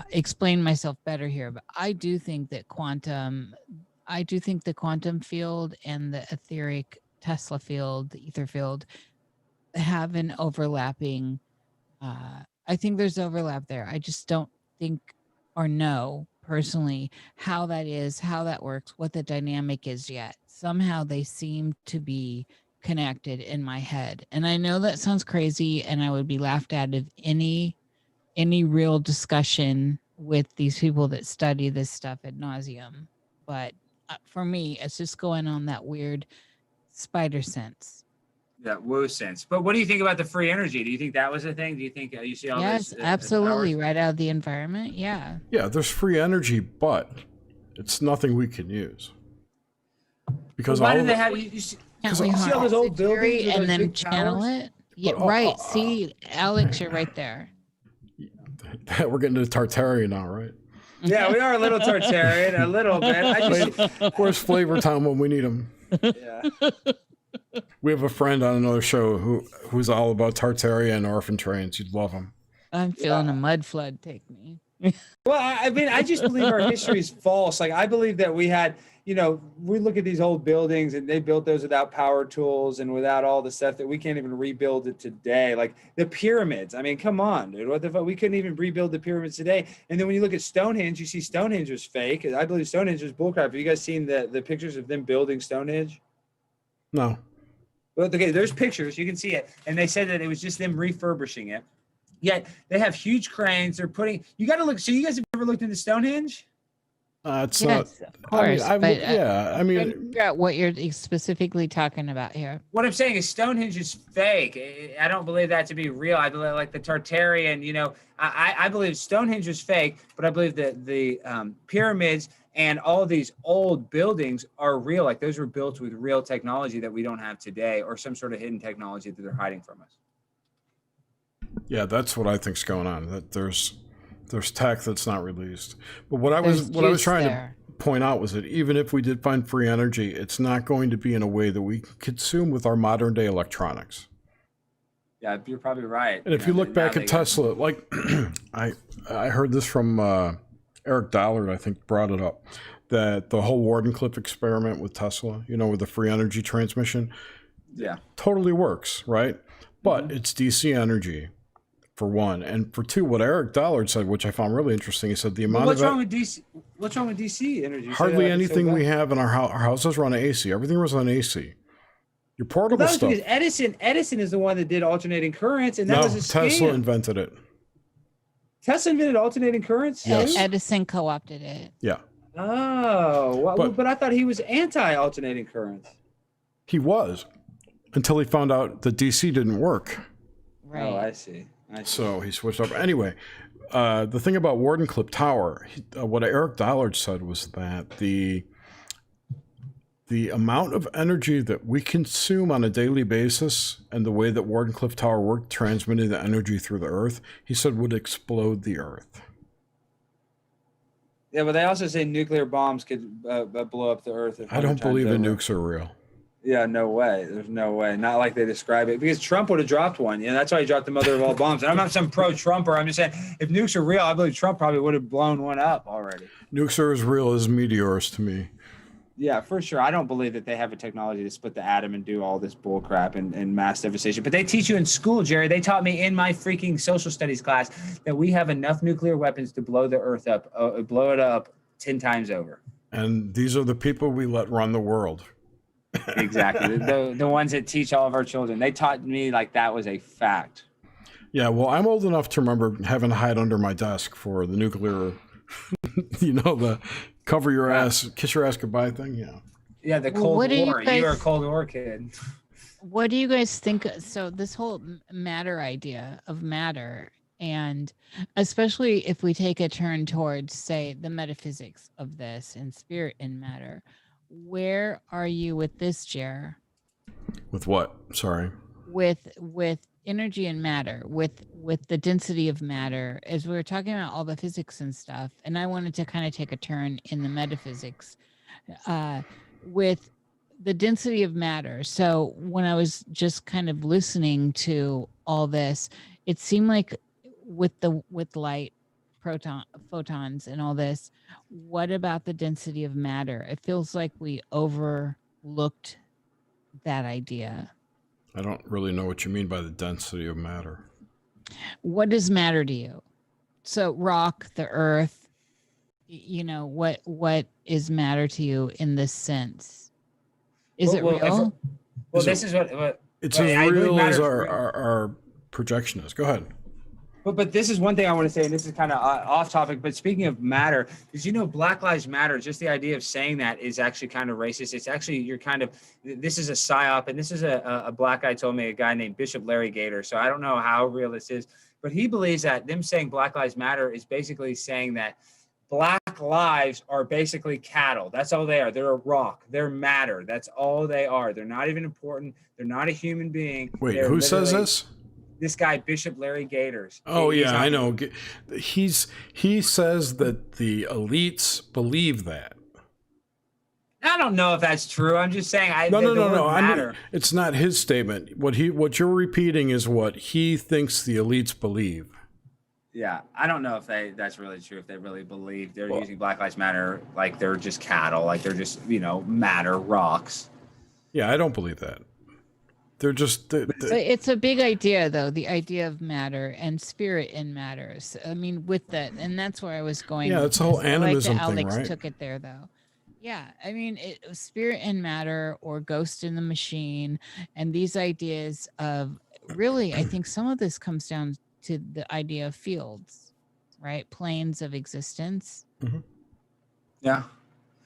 explain myself better here, but I do think that the quantum field and the etheric Tesla field, the ether field, have an overlapping. I think there's overlap there. I just don't think or know personally how that is, how that works, what the dynamic is yet. Somehow they seem to be connected in my head. And I know that sounds crazy, and I would be laughed at if any real discussion with these people that study this stuff ad nauseum. But for me, it's just going on that weird spider sense.
That woo sense. But what do you think about the free energy? Do you think that was a thing? Do you think you see all
Yes,
this?
absolutely.
powers?
Right out of the environment. Yeah.
Yeah, there's free energy, but it's nothing we can use. Because
Why
all
do
of
they
it-
have you see,
Can't
Because
we
you
see all those old
harness the theory
buildings with
and
those
then
big
channel
towers?
it? Yeah,
But,
right. See, Alex, you're right there.
we're getting to Tartaria now, right?
Yeah, we are a little Tartarian, a little bit. I just
Where's Flavor Town when we need him?
yeah.
We have a friend on another show who's all about Tartaria and orphan trains. You'd love him.
I'm feeling a mud flood take me.
Well, I mean, I just believe our history is false. Like, I believe that we had, we look at these old buildings and they built those without power tools and without all the stuff that we can't even rebuild it today. Like the pyramids. I mean, come on, dude. What the fuck? We couldn't even rebuild the pyramids today. And then when you look at Stonehenge, you see Stonehenge was fake. I believe Stonehenge was bullcrap. Have you guys seen the pictures of them building Stonehenge?
No.
Well, okay, there's pictures. You can see it. And they said that it was just them refurbishing it. Yet they have huge cranes. They're putting, you got to look. So you guys have ever looked into Stonehenge?
It's
Yes,
not.
of course.
I mean,
but
yeah, I
trying to
mean,
figure out what you're specifically talking about here.
What I'm saying is Stonehenge is fake. I don't believe that to be real. I believe like the Tartarian, I believe Stonehenge is fake, but I believe that the pyramids and all these old buildings are real. Like those were built with real technology that we don't have today, or some sort of hidden technology that they're hiding from us.
yeah, that's what I think's going on. That there's tech that's not released. But what I was
There's
trying
there.
to point out was that even if we did find free energy, it's not going to be in a way that we can consume with our modern day electronics.
Yeah, you're probably right.
And if you look back at Tesla, like I heard this from Eric Dollard, I think brought it up, that the whole Wardenclyffe experiment with Tesla, with the free energy transmission,
yeah,
totally works, right? But it's DC energy. for one, and for two, what Eric Dollard said, which I found really interesting. He said the amount
What's
of
wrong with DC? What's wrong with DC energy? You say
hardly
that it's so
anything
bad?
we have in our houses run AC. Everything runs on AC. Your
Well,
portable
that was
stuff.
because Edison is the one that did alternating currents, and that
No,
was a scam.
Tesla invented it.
Tesla invented alternating currents.
Yes.
Edison co-opted it.
Yeah,
Oh, well, but I thought he was anti-alternating currents.
he was until he found out the DC didn't work.
Right.
Oh, I see.
So he switched up. Anyway, the thing about Wardenclyffe Tower, what Eric Dollard said was that the amount of energy that we consume on a daily basis and the way that Wardenclyffe Tower worked, transmitting the energy through the Earth, he said would explode the Earth.
Yeah, but they also say nuclear bombs could blow up the Earth.
I don't believe the nukes are real.
Yeah, no way. There's no way. Not like they describe it. Because Trump would have dropped one. You know, that's why he dropped the mother of all bombs. And I'm not some pro-Trumper. I'm just saying, if nukes are real, I believe Trump probably would have blown one up already.
Nukes are as real as meteors to me.
Yeah, for sure. I don't believe that they have a technology to split the atom and do all this bull crap and mass devastation. But they teach you in school, Jerry. They taught me in my freaking social studies class that we have enough nuclear weapons to blow the Earth up, blow it up 10 times over.
And these are the people we let run the world.
Exactly. the ones that teach all of our children. They taught me like that was a fact.
Yeah, well, I'm old enough to remember having to hide under my desk for the nuclear, the cover your ass, kiss your ass goodbye thing. Yeah.
Yeah, the Cold
what do you
War.
guys-
You were a Cold War kid.
What do you guys think? So this whole matter idea of matter, and especially if we take a turn towards, say, the metaphysics of this and spirit and matter, where are you with this, Jer?
With what? Sorry.
With energy and matter, with the density of matter, as we were talking about all the physics and stuff, and I wanted to kind of take a turn in the metaphysics with the density of matter. So when I was just kind of listening to all this, it seemed like with light, photons and all this, what about the density of matter? It feels like we overlooked that idea.
I don't really know what you mean by the density of matter.
What does matter to you? So rock, the earth, what is matter to you in this sense? Is it real?
This is what
it's
I
as
believe
real as
matter's
our projection is. Go ahead.
But this is one thing I want to say, and this is kind of off topic, but speaking of matter, because Black Lives Matter, just the idea of saying that is actually kind of racist. It's actually, this is a psyop, and this is a black guy told me, a guy named Bishop Larry Gator. So I don't know how real this is, but he believes that them saying Black Lives Matter is basically saying that Black lives are basically cattle. That's all they are. They're a rock. They're matter. That's all they are. They're not even important. They're not a human being.
Wait,
They're
who says this?
This guy, Bishop Larry Gators.
Oh, yeah, I know. He says that the elites believe that.
I don't know if that's true. I'm just saying.
No.
Matter.
It's not his statement. What you're repeating is what he thinks the elites believe.
Yeah, I don't know if that's really true. If they really believe they're using Black Lives Matter like they're just cattle, like they're just matter rocks.
Yeah, I don't believe that. They're just.
It's a big idea, though, the idea of matter and spirit in matters. I mean, with that, and that's where I was going.
Yeah, it's a whole animism
Alex
thing, right?
took it there, though. Yeah, I mean, spirit in matter or ghost in the machine, and these ideas of really, I think some of this comes down to the idea of fields, right? Planes of existence.
Mm-hmm.
Yeah.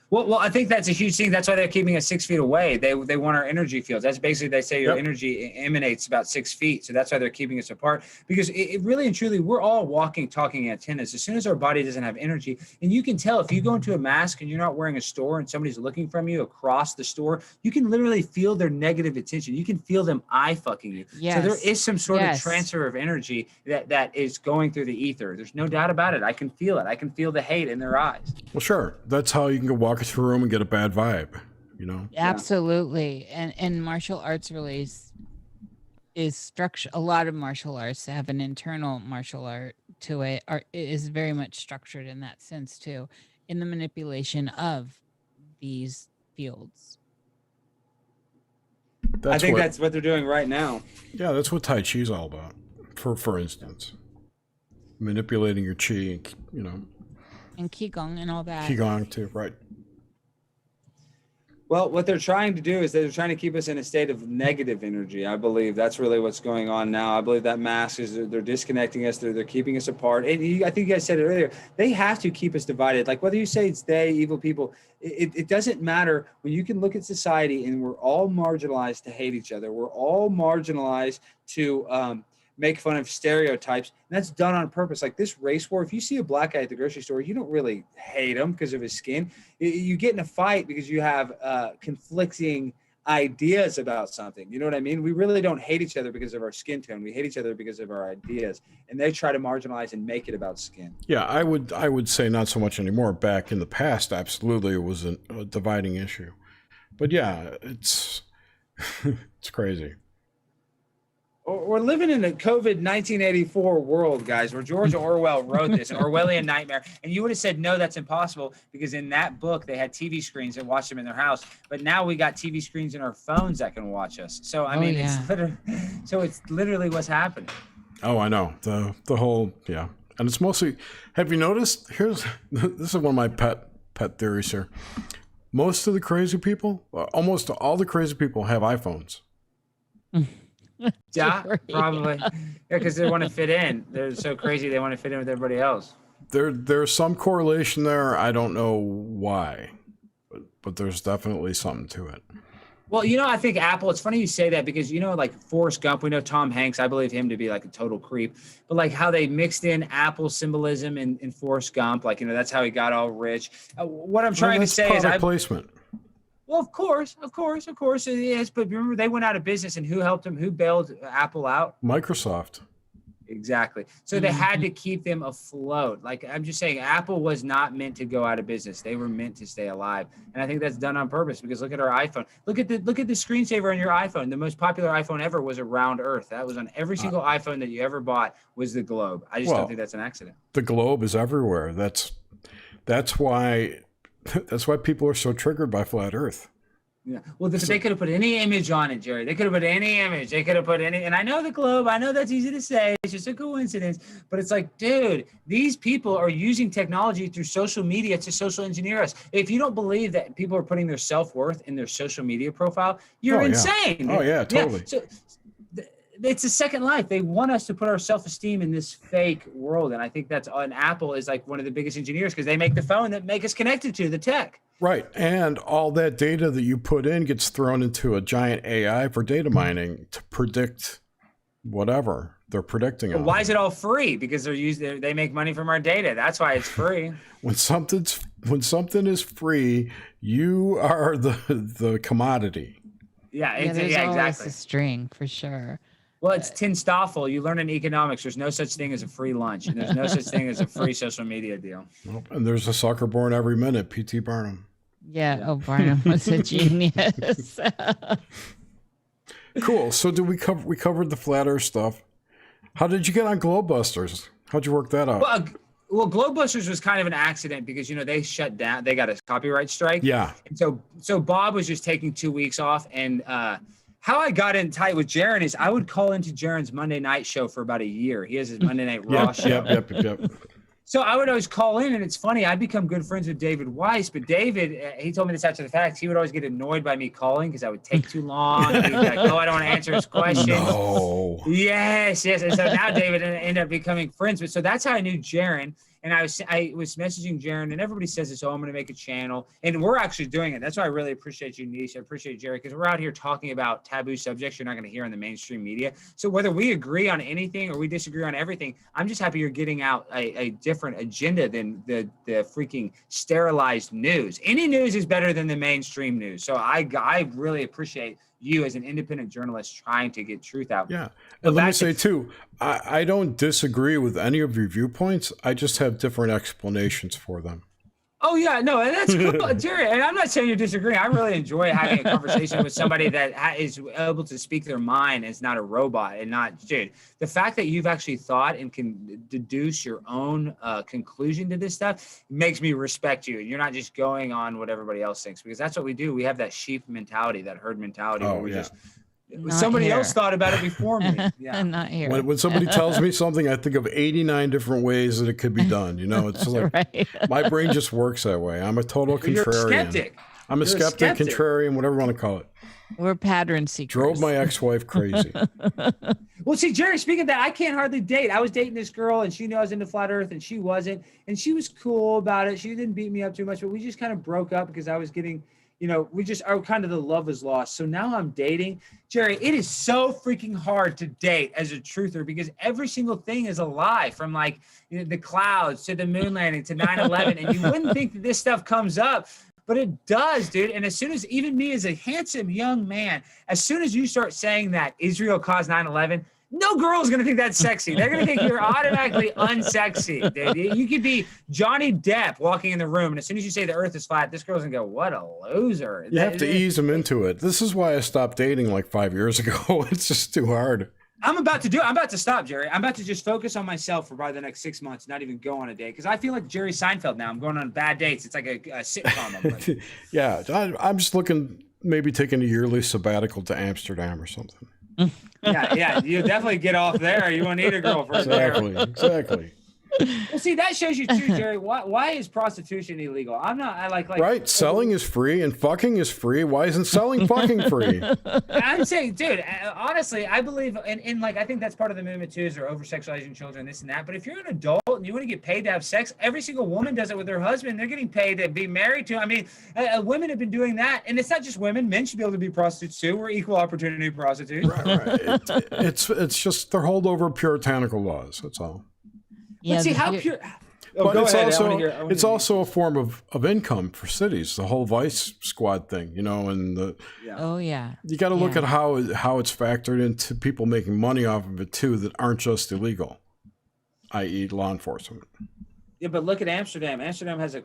Well, I think that's a huge thing. That's why they're keeping us 6 feet away. They want our energy fields. That's basically, they say your energy emanates about 6 feet. So that's why they're keeping us apart, because it really and truly, we're all walking, talking antennas. As soon as our body doesn't have energy, and you can tell if you go into a mask and you're not wearing a store and somebody's looking from you across the store, you can literally feel their negative attention. You can feel them eye fucking you.
Yes.
So there is some sort of transfer of energy that is going through the ether. There's no doubt about it. I can feel it. I can feel the hate in their eyes.
Well, sure. That's how you can go walk into a room and get a bad vibe,
Absolutely. And martial arts really is structure. A lot of martial arts have an internal martial art to it. It is very much structured in that sense too, in the manipulation of these fields.
I think that's what they're doing right now.
Yeah, that's what Tai Chi is all about. For instance, manipulating your chi,
And qigong and all that.
qigong too, right?
Well, what they're trying to do is they're trying to keep us in a state of negative energy. I believe that's really what's going on now. I believe that mask is they're disconnecting us. They're keeping us apart. And I think you guys said it earlier. They have to keep us divided. Like whether you say it's they, evil people, it doesn't matter. When you can look at society and we're all marginalized to hate each other. We're all marginalized to make fun of stereotypes. And that's done on purpose. Like this race war, if you see a black guy at the grocery store, you don't really hate him because of his skin. You get in a fight because you have conflicting ideas about something. You know what I mean? We really don't hate each other because of our skin tone. We hate each other because of our ideas. And they try to marginalize and make it about skin.
Yeah, I would say not so much anymore. Back in the past, absolutely, it was a dividing issue. But yeah, it's it's crazy.
We're living in a COVID 1984 world, guys, where George Orwell wrote this, an Orwellian nightmare. And you would have said, no, that's impossible, because in that book, they had TV screens and watched them in their house. But now we got TV screens in our phones that can watch us. So, I mean, it's literally what's happening.
Oh, I know. The whole, yeah. And it's mostly, have you noticed, this is one of my pet theories here. Most of the crazy people, almost all the crazy people have iPhones.
Yeah, probably. Yeah, because they want to fit in. They're so crazy they want to fit in with everybody else.
There's some correlation there. I don't know why, but there's definitely something to it.
Well, I think Apple, it's funny you say that because, like Forrest Gump, we know Tom Hanks, I believe him to be like a total creep, but like how they mixed in Apple symbolism in Forrest Gump, like, that's how he got all rich. What I'm trying to say is
placement.
Well, of course it is. But remember, they went out of business, and who helped them? Who bailed Apple out?
Microsoft.
Exactly. So they had to keep them afloat. Like I'm just saying, Apple was not meant to go out of business. They were meant to stay alive, and I think that's done on purpose. Because look at our iPhone. Look at the screensaver on your iPhone. The most popular iPhone ever was a round Earth. That was on every single iPhone that you ever bought. Was the globe. I just don't think that's an accident.
The globe is everywhere. That's why. That's why people are so triggered by flat Earth.
Yeah. Well, they could have put any image on it, Jerry. They could have put any image. They could have put any. And I know the globe. I know that's easy to say. It's just a coincidence. But it's like, dude, these people are using technology through social media to social engineer us. If you don't believe that people are putting their self-worth in their social media profile, you're insane.
Oh, yeah, totally.
So, it's a second life. They want us to put our self-esteem in this fake world. And I think and Apple is like one of the biggest engineers because they make the phone that make us connected to the tech.
Right. And all that data that you put in gets thrown into a giant AI for data mining to predict whatever they're predicting.
Well, why is it all free? Because they make money from our data. That's why it's free.
When something is free, you are the commodity.
Yeah, there's always a string for sure.
Well, it's Tin Stoffel. You learn in economics, there's no such thing as a free lunch. And there's no such thing as a free social media deal.
Nope. And there's a sucker born every minute, P.T. Barnum.
Yeah. Oh, Barnum was a genius.
Cool. So we covered the flat Earth stuff. How did you get on Globebusters? How'd you work that out?
Well, Globebusters was kind of an accident because, they shut down. They got a copyright strike.
Yeah.
And so Bob was just taking 2 weeks off. And how I got in tight with Jaron is I would call into Jaron's Monday night show for about a year. He has his Monday Night Raw show.
Yep.
So I would always call in, and it's funny. I'd become good friends with David Weiss, but David, he told me this after the fact. He would always get annoyed by me calling because I would take too long. He'd be like, "Oh, I don't want to answer his questions."
No.
Yes. And so now David ended up becoming friends. But so that's how I knew Jaron. And I was messaging Jaron, and everybody says this, I'm going to make a channel. And we're actually doing it. That's why I really appreciate you, Niish. I appreciate Jerry, because we're out here talking about taboo subjects you're not going to hear in the mainstream media. So whether we agree on anything or we disagree on everything, I'm just happy you're getting out a different agenda than the freaking sterilized news. Any news is better than the mainstream news. So I really appreciate you as an independent journalist trying to get truth out.
Yeah. And let me say too, I don't disagree with any of your viewpoints. I just have different explanations for them.
Oh, yeah, no, and that's cool, Jerry. And I'm not saying you're disagreeing. I really enjoy having a conversation with somebody that is able to speak their mind and is not a robot and not, dude, the fact that you've actually thought and can deduce your own conclusion to this stuff makes me respect you. And you're not just going on what everybody else thinks, because that's what we do. We have that sheep mentality, that herd mentality.
Oh,
where we
yeah.
Somebody else thought about it before me. Yeah.
Not here.
When somebody tells me something, I think of 89 different ways that it could be done. You know, it's like
Right.
my brain just works that way. I'm a total contrarian.
You're a skeptic.
I'm a skeptic, contrarian, whatever you want to call it.
We're pattern seekers.
Drove my ex-wife crazy.
Well, see, Jerry, speaking of that, I can't hardly date. I was dating this girl, and she knew I was into flat Earth, and she wasn't. And she was cool about it. She didn't beat me up too much, but we just kind of broke up because I was getting, you know, we just are kind of the love was lost. So now I'm dating. Jerry, it is so freaking hard to date as a truther because every single thing is a lie, from like, you know, the clouds to the moon landing to 9/11. And you wouldn't think that this stuff comes up, but it does, dude. And as soon as, even me as a handsome young man, as soon as you start saying that Israel caused 9/11, no girl is going to think that's sexy. They're going to think you're automatically unsexy, dude. You could be Johnny Depp walking in the room, and as soon as you say the earth is flat, this girl's going to go, what a loser.
You have to ease them into it. This is why I stopped dating like 5 years ago. It's just too hard.
I'm about to stop, Jerry. I'm about to just focus on myself for probably the next 6 months, not even go on a date. Because I feel like Jerry Seinfeld now. I'm going on bad dates. It's like a sitcom.
Yeah, I'm just looking, maybe taking a yearly sabbatical to Amsterdam or something.
Yeah, you definitely get off there. You won't need a girlfriend.
Exactly.
Well, see, that shows you too, Jerry. Why is prostitution illegal? I like
right. Selling is free and fucking is free. Why isn't selling fucking free?
I'm saying, dude, honestly, I believe in like, I think that's part of the movement too, is they're over sexualizing children, this and that. But if you're an adult and you want to get paid to have sex, every single woman does it with her husband. They're getting paid to be married to. I mean, women have been doing that, and it's not just women. Men should be able to be prostitutes too. We're equal opportunity prostitutes.
Right. It's just they're holdover puritanical laws. That's all.
Yeah,
Let's see how pure.
But it's also a form of income for cities. The whole Vice Squad thing, you know, and the you got to look at how it's factored into people making money off of it too that aren't just illegal, i.e., law enforcement.
Yeah, but look at Amsterdam. Amsterdam has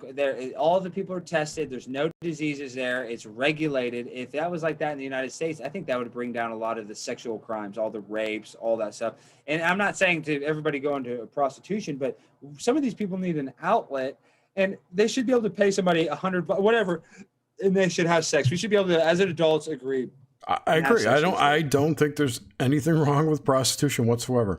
all the people are tested. There's no diseases there. It's regulated. If that was like that in the United States, I think that would bring down a lot of the sexual crimes, all the rapes, all that stuff. And I'm not saying to everybody go into prostitution, but some of these people need an outlet, and they should be able to pay somebody $100, whatever, and they should have sex. We should be able to, as adults, agree.
I agree. I don't think there's anything wrong with prostitution whatsoever.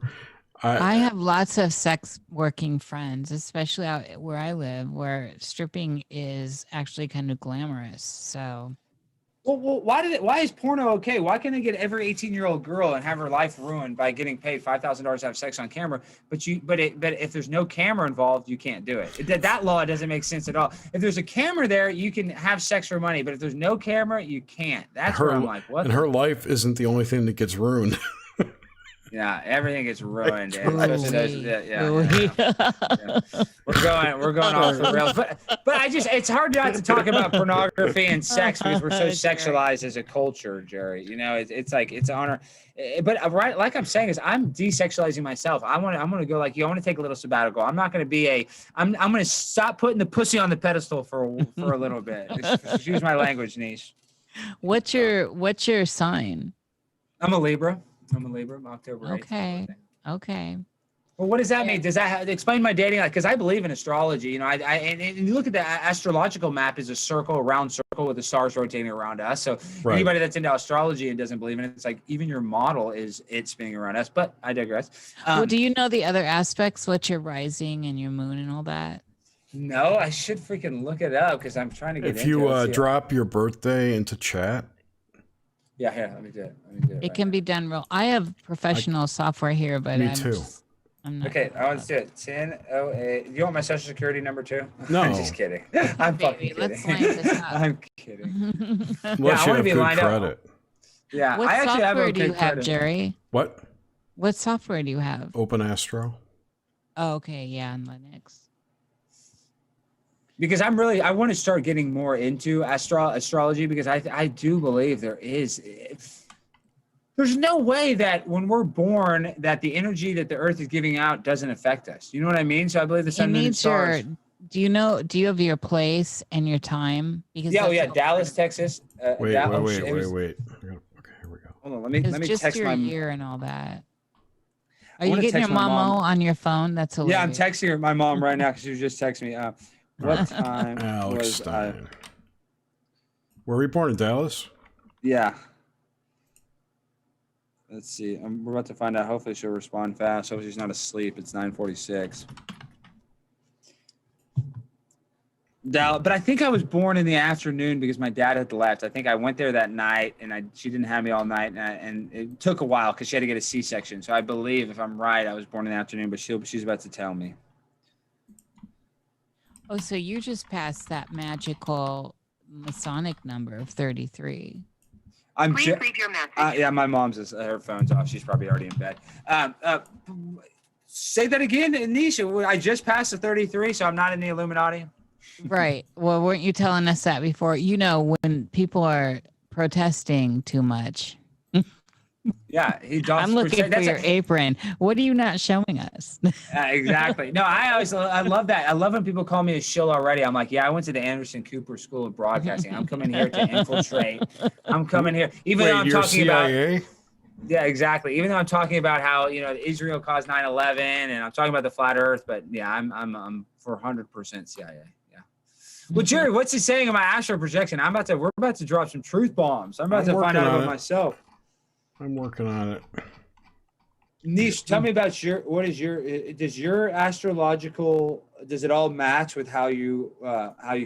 I have lots of sex working friends, especially out where I live, where stripping is actually kind of glamorous. So,
well, why is porno okay? Why can't they get every 18-year-old girl and have her life ruined by getting paid $5,000 to have sex on camera? But if there's no camera involved, you can't do it. That law doesn't make sense at all. If there's a camera there, you can have sex for money. But if there's no camera, you can't. That's where I'm like, what?
And her life isn't the only thing that gets ruined.
Yeah, everything gets ruined. We're going off the rails. But it's hard not to talk about pornography and sex because we're so sexualized as a culture, Jerry. You know, it's like it's honor. But right, like I'm saying, is I'm desexualizing myself. I'm gonna go like, I want to take a little sabbatical. I'm not gonna be I'm gonna stop putting the pussy on the pedestal for a little bit. Excuse my language, Niish.
What's your sign?
I'm a Libra. I'm October 8th.
Okay.
Well, what does that mean? Does that explain my dating life? Because I believe in astrology. You know, and you look at the astrological map is a round circle with the stars rotating around us. So anybody that's into astrology and doesn't believe in it, it's like even your model is it spinning around us. But I digress.
Well, do you know the other aspects? What's your rising and your moon and all that?
No, I should freaking look it up because I'm trying to get.
If you drop your birthday into chat.
Yeah, here, let me do it.
It can be done real. I have professional software here, but
me too.
I'm not. Okay, I want to do it. 1008. You want my social security number too?
No.
I'm just kidding. I'm fucking kidding.
Let's line this up.
I'm kidding.
I want to be lined up.
Yeah,
what software do you have, Jerry?
What
software do you have?
Open Astro.
Oh, okay, yeah, on Linux.
Because I want to start getting more into astrology because I do believe there's no way that when we're born that the energy that the earth is giving out doesn't affect us. You know what I mean? So I believe the sun, moon, and stars.
Do you have your place and your time? Because
Dallas, Texas.
Wait. Okay, here we go.
Hold on, let me text
your
my
year and all that. Are you getting your mom on your phone? That's hilarious.
Yeah, I'm texting my mom right now because she was just texting me. What time
Alex Stein. Were you born in Dallas?
Yeah. Let's see. We're about to find out. Hopefully she'll respond fast. Hopefully she's not asleep. It's 9:46. But I think I was born in the afternoon because my dad had left. I think I went there that night, and she didn't have me all night, and it took a while because she had to get a C-section. So I believe, if I'm right, I was born in the afternoon. But she's about to tell me.
Oh, so you just passed that magical Masonic number of 33.
Please leave your message.
Yeah, my mom's her phone's off. She's probably already in bed. Say that again, Niish. I just passed the 33, so I'm not in the Illuminati.
Right. Well, weren't you telling us that before? You know, when people are protesting too much.
Yeah,
I'm looking for your apron. What are you not showing us?
Exactly. No, I love that. I love when people call me a shill already. I'm like, yeah, I went to the Anderson Cooper School of Broadcasting. I'm coming here to infiltrate. I'm coming here, even though I'm talking
CIA?
about. Yeah, exactly. Even though I'm talking about how Israel caused 9/11, and I'm talking about the flat Earth, but yeah, I'm for 100% CIA. Yeah. Well, Jerry, what's he saying in my astral projection? We're about to drop some truth bombs. I'm about to find out about myself.
I'm working on it.
Niish, tell me about does your astrological, does it all match with how you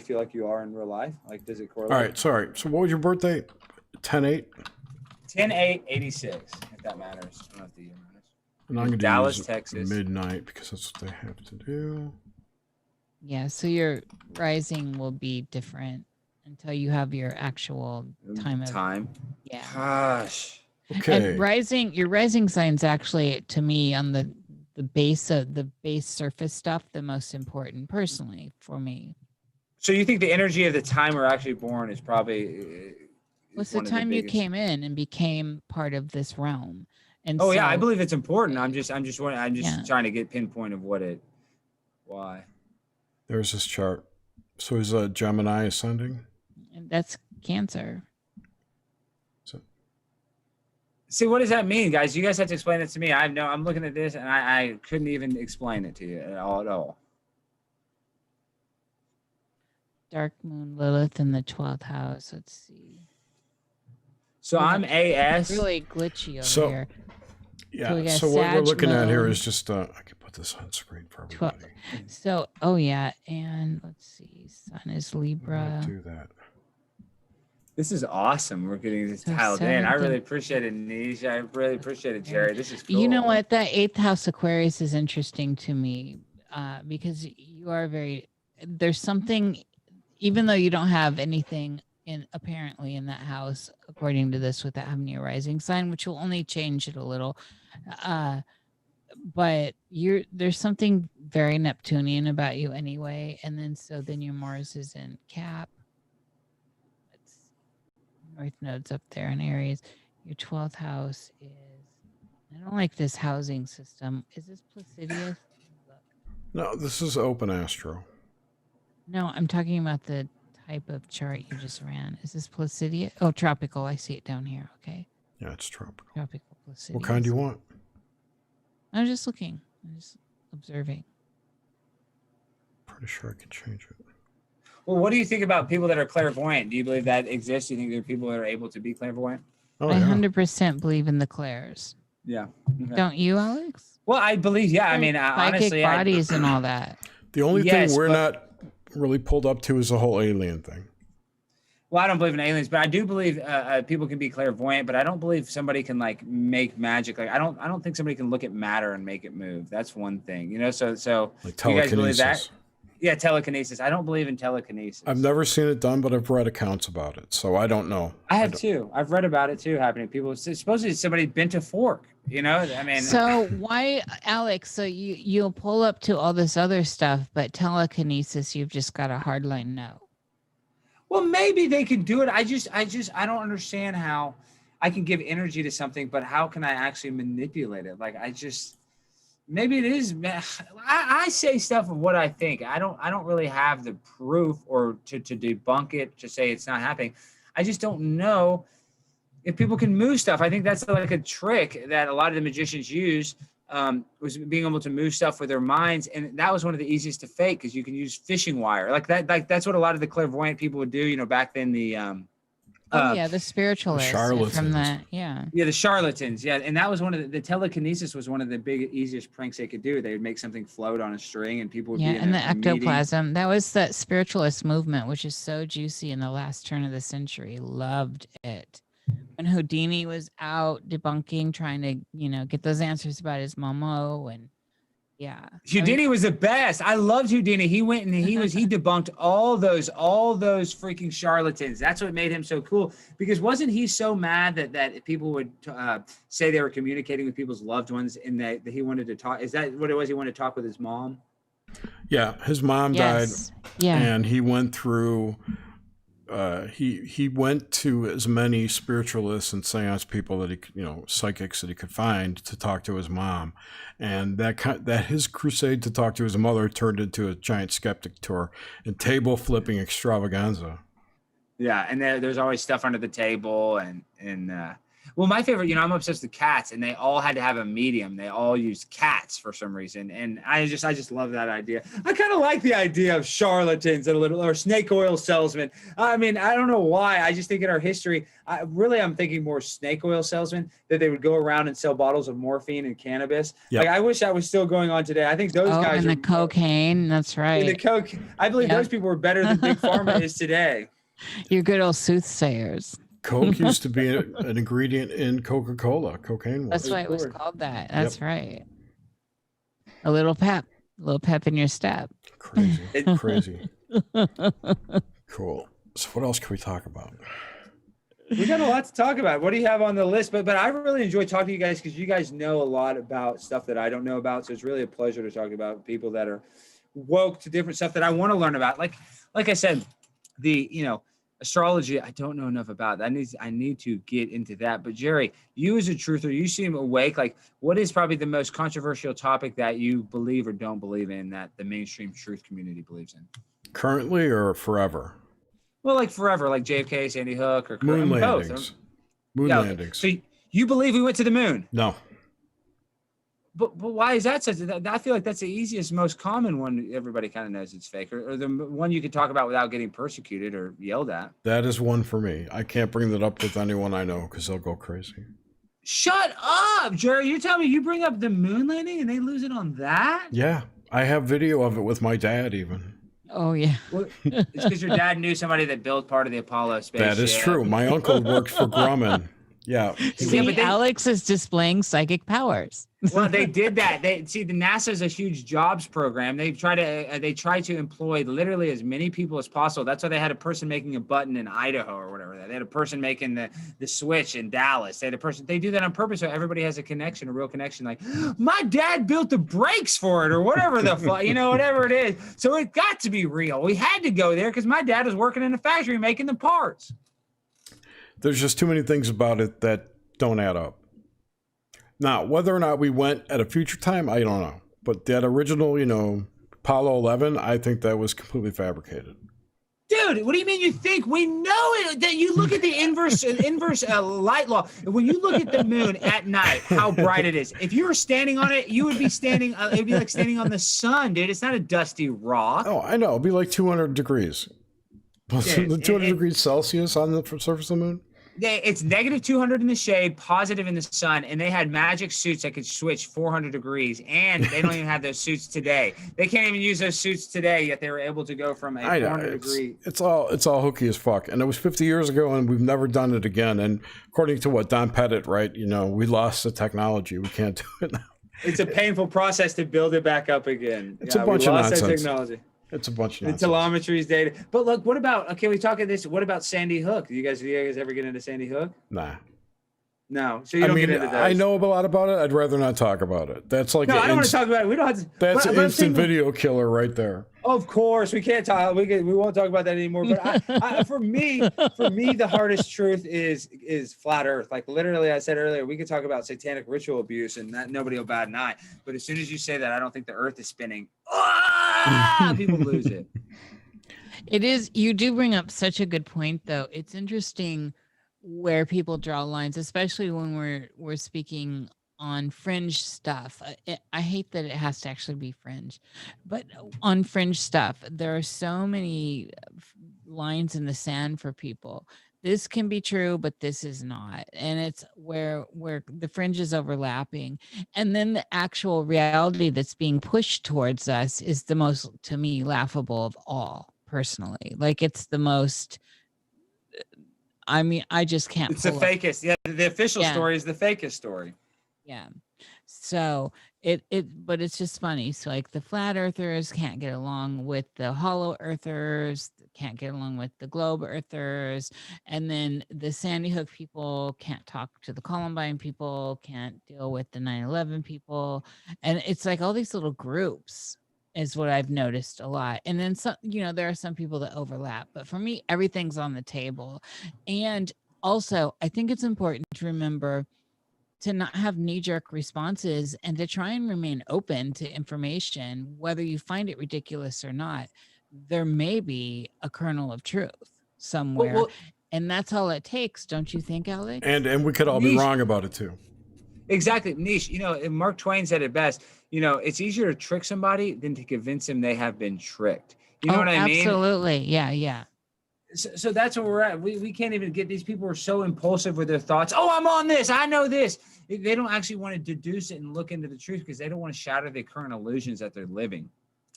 feel like you are in real life? Like, does it correlate?
All right, sorry. So what was your birthday? 10/8?
10/8/86, if that matters. I don't know if the year matters.
And I'm going to
Dallas,
use
Texas.
midnight because that's what they have to do.
Yeah, so your rising will be different until you have your actual time. Yeah.
Gosh.
Okay.
And your rising sign's actually, to me, on the base surface stuff, the most important personally for me.
So you think the energy of the time we're actually born is probably
What's the time you came in and became part of this realm? And
yeah, I believe it's important. I'm just trying to get pinpoint of why.
There's this chart. So is Gemini ascending?
And that's Cancer.
So.
See, what does that mean, guys? You guys have to explain it to me. I'm looking at this and I couldn't even explain it to you at all.
Dark Moon Lilith in the 12th house. Let's see.
So I'm AS.
It's really glitchy over here.
Yeah. So what we're looking at here is just I can put this on screen for everybody.
So and let's see. Sun is Libra.
Do that.
This is awesome. We're getting this dialed in. I really appreciate it, Niish. I really appreciate it, Jerry. This is cool.
You know what? That 8th house Aquarius is interesting to me because you are there's something, even though you don't have anything apparently in that house, according to this, without having your rising sign, which will only change it a little. But there's something very Neptunian about you anyway. And then your Mars is in Cap. North node's up there in Aries. Your 12th house is, I don't like this housing system. Is this Placidius?
No, this is open astro.
No, I'm talking about the type of chart you just ran. Is this Placidius? Oh, tropical. I see it down here. Okay.
Yeah, it's tropical.
Tropical Placidius.
What kind do you want?
I'm just looking. I'm just observing.
Pretty sure I can change it.
Well, what do you think about people that are clairvoyant? Do you believe that exists? Do you think there are people that are able to be clairvoyant?
Oh,
I 100% believe in the clairs.
Yeah. Okay.
Don't you, Alex?
Well, I believe, yeah. I mean,
psychic
honestly,
bodies and all that.
The only thing we're not really pulled up to is the whole alien thing.
Well, I don't believe in aliens, but I do believe people can be clairvoyant. But I don't believe somebody can make magic. Like I don't think somebody can look at matter and make it move. That's one thing, So
like
you guys believe that? Yeah, telekinesis. I don't believe in telekinesis.
I've never seen it done, but I've read accounts about it, so I don't know.
I have too. I've read about it too happening. People supposedly somebody bent a fork. I mean.
So why, Alex? So you'll pull up to all this other stuff, but telekinesis, you've just got a hard line no.
Well, maybe they could do it. I don't understand how I can give energy to something, but how can I actually manipulate it? Like maybe it is. I say stuff of what I think. I don't really have the proof or to debunk it, to say it's not happening. I just don't know if people can move stuff. I think that's like a trick that a lot of the magicians use, was being able to move stuff with their minds. And that was one of the easiest to fake because you can use fishing wire like that. Like that's what a lot of the clairvoyant people would do, back then
Oh yeah, the spiritualists from
charlatans.
the yeah.
Yeah, the charlatans. Yeah, and that was one of the telekinesis was one of the easiest pranks they could do. They would make something float on a string, and people would
Yeah,
be in
and the
a meeting.
ectoplasm. That was the spiritualist movement, which is so juicy in the last turn of the century. Loved it. When Houdini was out debunking, trying to, get those answers about his Momo and yeah.
Houdini was the best. I loved Houdini. He went and he debunked all those freaking charlatans. That's what made him so cool. Because wasn't he so mad that people would say they were communicating with people's loved ones and that he wanted to talk? Is that what it was? He wanted to talk with his mom?
Yeah, his mom died.
Yeah.
And he went through. He went to as many spiritualists and seance people that psychics that he could find to talk to his mom, and that his crusade to talk to his mother turned into a giant skeptic tour and table flipping extravaganza.
Yeah, and there's always stuff under the table and well, my favorite, I'm obsessed with cats, and they all had to have a medium. They all used cats for some reason, and I just love that idea. I kind of like the idea of charlatans or snake oil salesmen. I mean, I don't know why. I just think in our history, I'm thinking more snake oil salesmen, that they would go around and sell bottles of morphine and cannabis. Yep. Like I wish that was still going on today. I think those guys
and the cocaine. That's right.
The coke. I believe those people were better than Big Pharma is today.
Your good old soothsayers.
Coke used to be an ingredient in Coca-Cola. Cocaine was.
That's why it was called that. That's right. A little pep in your step.
Crazy. Cool. So what else can we talk about?
We got a lot to talk about. What do you have on the list? But I really enjoy talking to you guys because you guys know a lot about stuff that I don't know about. So it's really a pleasure to talk about people that are woke to different stuff that I want to learn about. Like I said, astrology, I don't know enough about. I need to get into that. But Jerry, you as a truther, you seem awake. Like, what is probably the most controversial topic that you believe or don't believe in that the mainstream truth community believes in?
Currently or forever?
Well, like forever, like JFK, Sandy Hook, or
moon landings. Moon landings.
So you believe we went to the moon?
No.
But why is that such? I feel like that's the easiest, most common one. Everybody kind of knows it's fake, or the one you can talk about without getting persecuted or yelled at.
That is one for me. I can't bring that up with anyone I know because they'll go crazy.
Shut up, Jerry. You tell me you bring up the moon landing and they lose it on that?
Yeah, I have video of it with my dad even.
Oh, yeah.
Well, it's because your dad knew somebody that built part of the Apollo spaceship.
That is true. My uncle worked for Grumman. Yeah.
See, Alex is displaying psychic powers.
Well, they did that. The NASA is a huge jobs program. They try to employ literally as many people as possible. That's why they had a person making a button in Idaho or whatever. They had a person making the switch in Dallas. They had a person. They do that on purpose so everybody has a connection, a real connection. Like, my dad built the brakes for it or whatever whatever it is. So it got to be real. We had to go there because my dad was working in a factory making the parts.
There's just too many things about it that don't add up. Now, whether or not we went at a future time, I don't know. But that original, Apollo 11, I think that was completely fabricated.
Dude, what do you mean you think? We know it. That you look at the inverse light law. When you look at the moon at night, how bright it is. If you were standing on it, you would be standing. It'd be like standing on the sun, dude. It's not a dusty rock.
Oh, I know. It'd be like 200 degrees. The 200 degrees Celsius on the surface of the moon?
It's negative 200 in the shade, positive in the sun, and they had magic suits that could switch 400 degrees, and they don't even have those suits today. They can't even use those suits today, yet they were able to go from a 400 degree.
It's all hooky as fuck, and it was 50 years ago, and we've never done it again. And according to what Don Pettit, right, we lost the technology. We can't do it now.
It's a painful process to build it back up again.
It's a bunch of nonsense.
That technology.
It's a bunch of nonsense.
The telemetry is data. But look, what about, okay, we talk at this, what about Sandy Hook? Do you guys ever get into Sandy Hook?
Nah.
No. So you don't get into those.
I know a lot about it. I'd rather not talk about it. That's like
I don't want to talk about it. We don't have to.
That's an instant video killer right there.
Of course, we can't talk. We won't talk about that anymore. But for me, the hardest truth is flat Earth. Like literally, I said earlier, we could talk about satanic ritual abuse, and that nobody will bat an eye. But as soon as you say that, I don't think the Earth is spinning. People lose it.
It is. You do bring up such a good point, though. It's interesting where people draw lines, especially when we're speaking on fringe stuff. I hate that it has to actually be fringe, but on fringe stuff, there are so many lines in the sand for people this can be true, but this is not. And it's where the fringe is overlapping. And then the actual reality that's being pushed towards us is the most, to me, laughable of all, personally. Like, it's the most, I mean, I just can't.
It's the fakest. Yeah, the official story is the fakest story.
Yeah. So but it's just funny. So like the flat earthers can't get along with the hollow earthers, can't get along with the globe earthers, and then the Sandy Hook people can't talk to the Columbine people, can't deal with the 9/11 people, and it's like all these little groups is what I've noticed a lot. And then some, there are some people that overlap, but for me, everything's on the table. And also, I think it's important to remember to not have knee-jerk responses and to try and remain open to information, whether you find it ridiculous or not. There may be a kernel of truth somewhere, and that's all it takes, don't you think, Alex?
And we could all be wrong about it too.
Exactly. Niish, Mark Twain said it best, it's easier to trick somebody than to convince them they have been tricked. You know what I mean?
Absolutely. Yeah.
So that's where we're at. We can't even get, these people are so impulsive with their thoughts. Oh, I'm on this. I know this. They don't actually want to deduce it and look into the truth because they don't want to shatter the current illusions that they're living.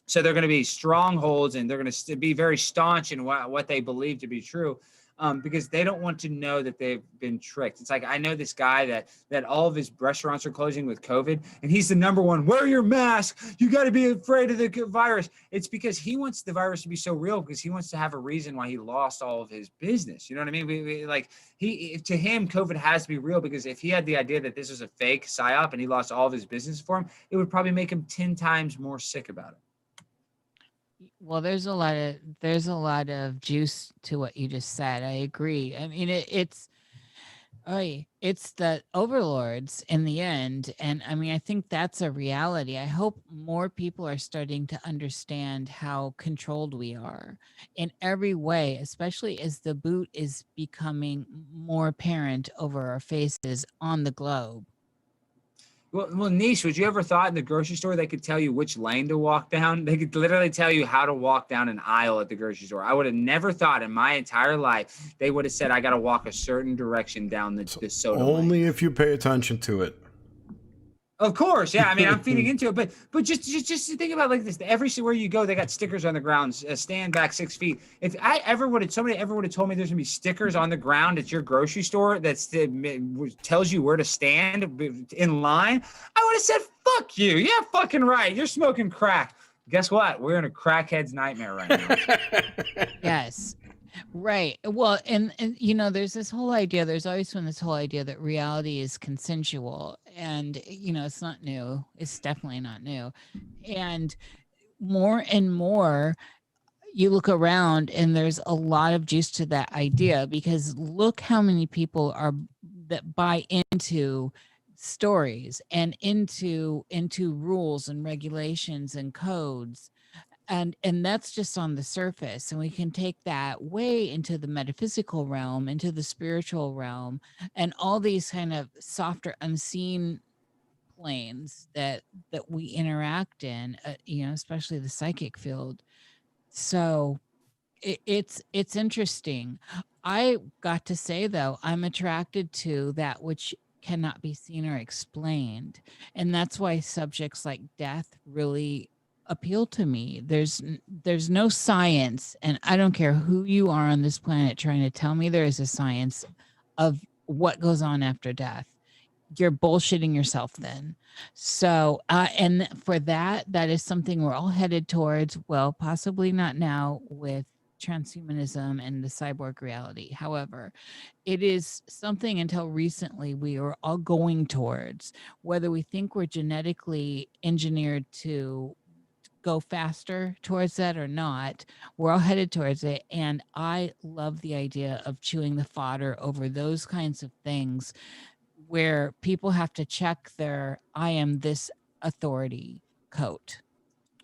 So they're going to be strongholds and they're going to be very staunch in what they believe to be true. Because they don't want to know that they've been tricked. It's like, I know this guy that all of his restaurants are closing with COVID, and he's the number one, wear your mask. You got to be afraid of the virus. It's because he wants the virus to be so real because he wants to have a reason why he lost all of his business. You know what I mean? To him, COVID has to be real because if he had the idea that this was a fake psyop and he lost all of his business for him, it would probably make him 10 times more sick about it.
Well, there's a lot of juice to what you just said. I agree. I mean, it's the overlords in the end. And I mean, I think that's a reality. I hope more people are starting to understand how controlled we are in every way, especially as the boot is becoming more apparent over our faces on the globe.
Well, Niish, would you ever thought in the grocery store they could tell you which lane to walk down? They could literally tell you how to walk down an aisle at the grocery store. I would have never thought in my entire life they would have said I got to walk a certain direction down the soda
only
lane.
If you pay attention to it.
Of course, yeah. I mean, I'm feeding into it, but just think about it like this: everywhere you go, they got stickers on the ground. Stand back 6 feet. If somebody ever would have told me there's gonna be stickers on the ground at your grocery store that tells you where to stand in line, I would have said, "Fuck you! Yeah, fucking right. You're smoking crack." Guess what? We're in a crackhead's nightmare right now.
Yes. Right. Well, and there's this whole idea, there's always been this whole idea that reality is consensual, and it's not new. It's definitely not new. And more you look around and there's a lot of juice to that idea, because look how many people are that buy into stories and into rules and regulations and codes. And that's just on the surface. And we can take that way into the metaphysical realm, into the spiritual realm, and all these kind of softer, unseen planes that we interact in, especially the psychic field. So it's interesting. I got to say, though, I'm attracted to that which cannot be seen or explained. And that's why subjects like death really appeal to me. There's no science, and I don't care who you are on this planet trying to tell me there is a science of what goes on after death. You're bullshitting yourself then. So and for that is something we're all headed towards. Well, possibly not now with transhumanism and the cyborg reality. However, it is something until recently we are all going towards, whether we think we're genetically engineered to go faster towards that or not. We're all headed towards it. And I love the idea of chewing the fodder over those kinds of things where people have to check their I am this authority coat.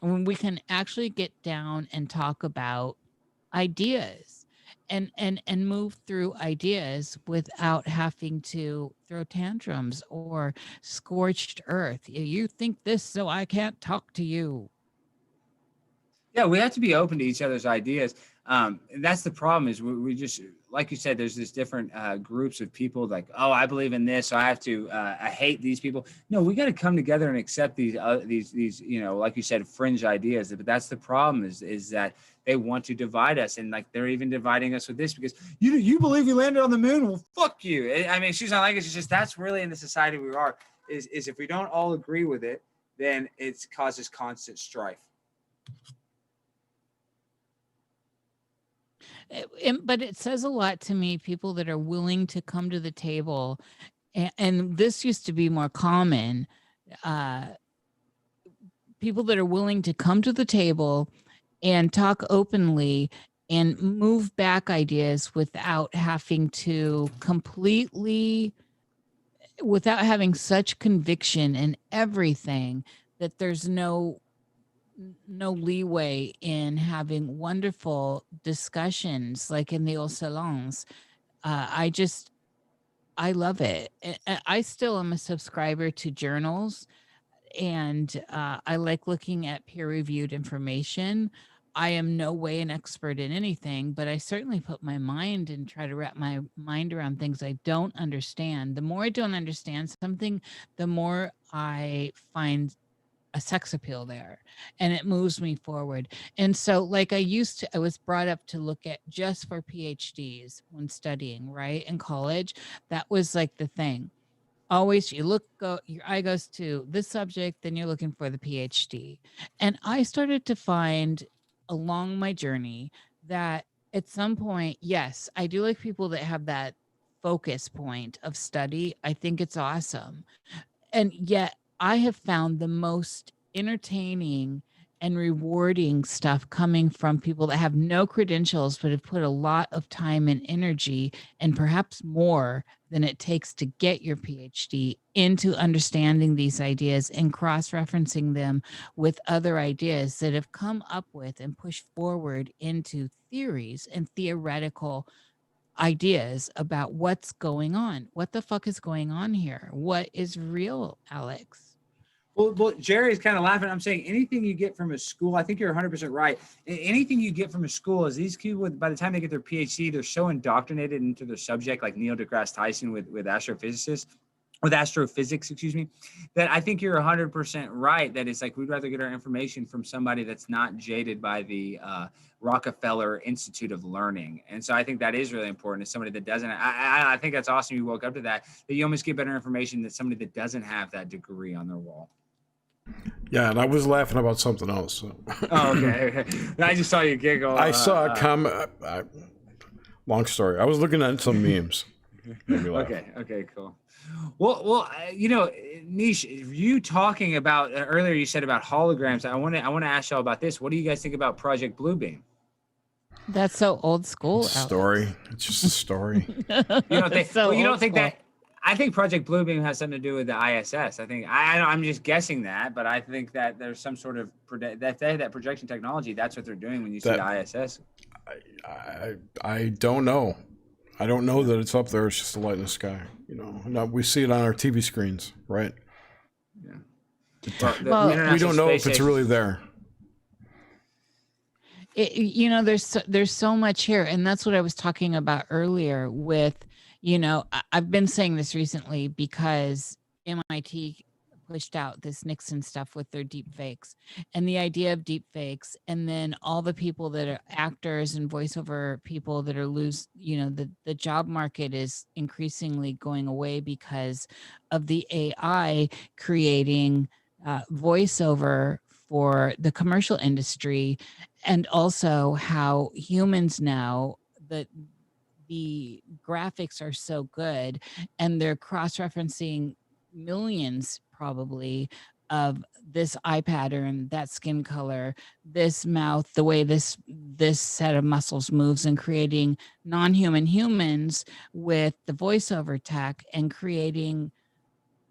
When we can actually get down and talk about ideas and move through ideas without having to throw tantrums or scorched earth. You think this, so I can't talk to you.
Yeah, we have to be open to each other's ideas. And that's the problem is we just, like you said, there's this different groups of people like, oh, I believe in this, so I have to, I hate these people. No, we got to come together and accept these, you know, like you said, fringe ideas. But that's the problem is that they want to divide us, and like they're even dividing us with this because you believe you landed on the moon. Well, fuck you. I mean, she's not like it. It's just that's really in the society we are. Is if we don't all agree with it, then it causes constant strife.
But it says a lot to me, people that are willing to come to the table, and this used to be more common, people that are willing to come to the table and talk openly and move back ideas without having to without having such conviction in everything that there's no leeway in having wonderful discussions like in the old salons. I love it. I still am a subscriber to journals, and I like looking at peer-reviewed information. I am no way an expert in anything, but I certainly put my mind and try to wrap my mind around things I don't understand. The more I don't understand something, the more I find a sex appeal there, and it moves me forward. And so like I was brought up to look at just for PhDs when studying, right? In college, that was like the thing. Always your eye goes to this subject, then you're looking for the PhD. And I started to find along my journey that at some point, yes, I do like people that have that focus point of study. I think it's awesome. And yet I have found the most entertaining and rewarding stuff coming from people that have no credentials, but have put a lot of time and energy, and perhaps more than it takes to get your PhD, into understanding these ideas and cross-referencing them with other ideas that have come up with and pushed forward into theories and theoretical ideas about what's going on. What the fuck is going on here? What is real, Alex?
Well, Jerry's kind of laughing. I'm saying anything you get from a school, I think you're 100% right. Anything you get from a school is these people, by the time they get their PhD, they're so indoctrinated into their subject, like Neil deGrasse Tyson with astrophysics, excuse me, that I think you're 100% right. That it's like, we'd rather get our information from somebody that's not jaded by the Rockefeller Institute of Learning. And so I think that is really important, as somebody that doesn't, I think that's awesome. You woke up to that you almost get better information than somebody that doesn't have that degree on their wall.
Yeah, and I was laughing about something else. So.
Oh, okay. I just saw you giggle.
I saw a comment. Long story. I was looking at some memes.
Okay, cool. Well, you know, Niish, you talking about earlier, you said about holograms. I want to ask y'all about this. What do you guys think about Project Bluebeam?
That's so old school.
Story. It's just a story.
You don't think? So well, you don't think that? I think Project Bluebeam has something to do with the ISS. I think I'm just guessing that, but I think that there's some sort of that projection technology. That's what they're doing when you see the ISS.
I don't know. I don't know that it's up there. It's just a light in the sky. You know, now we see it on our TV screens, right? Yeah. Well, we don't know if it's really there.
You know, there's so much here, and that's what I was talking about earlier with. You know, I've been saying this recently because MIT pushed out this Nixon stuff with their deep fakes, and the idea of deep fakes, and then all the people that are actors and voiceover people that are the job market is increasingly going away because of the AI creating voiceover for the commercial industry, and also how humans now the graphics are so good, and they're cross-referencing millions probably of this eye pattern, that skin color, this mouth, the way this set of muscles moves, and creating non-human humans with the voiceover tech, and creating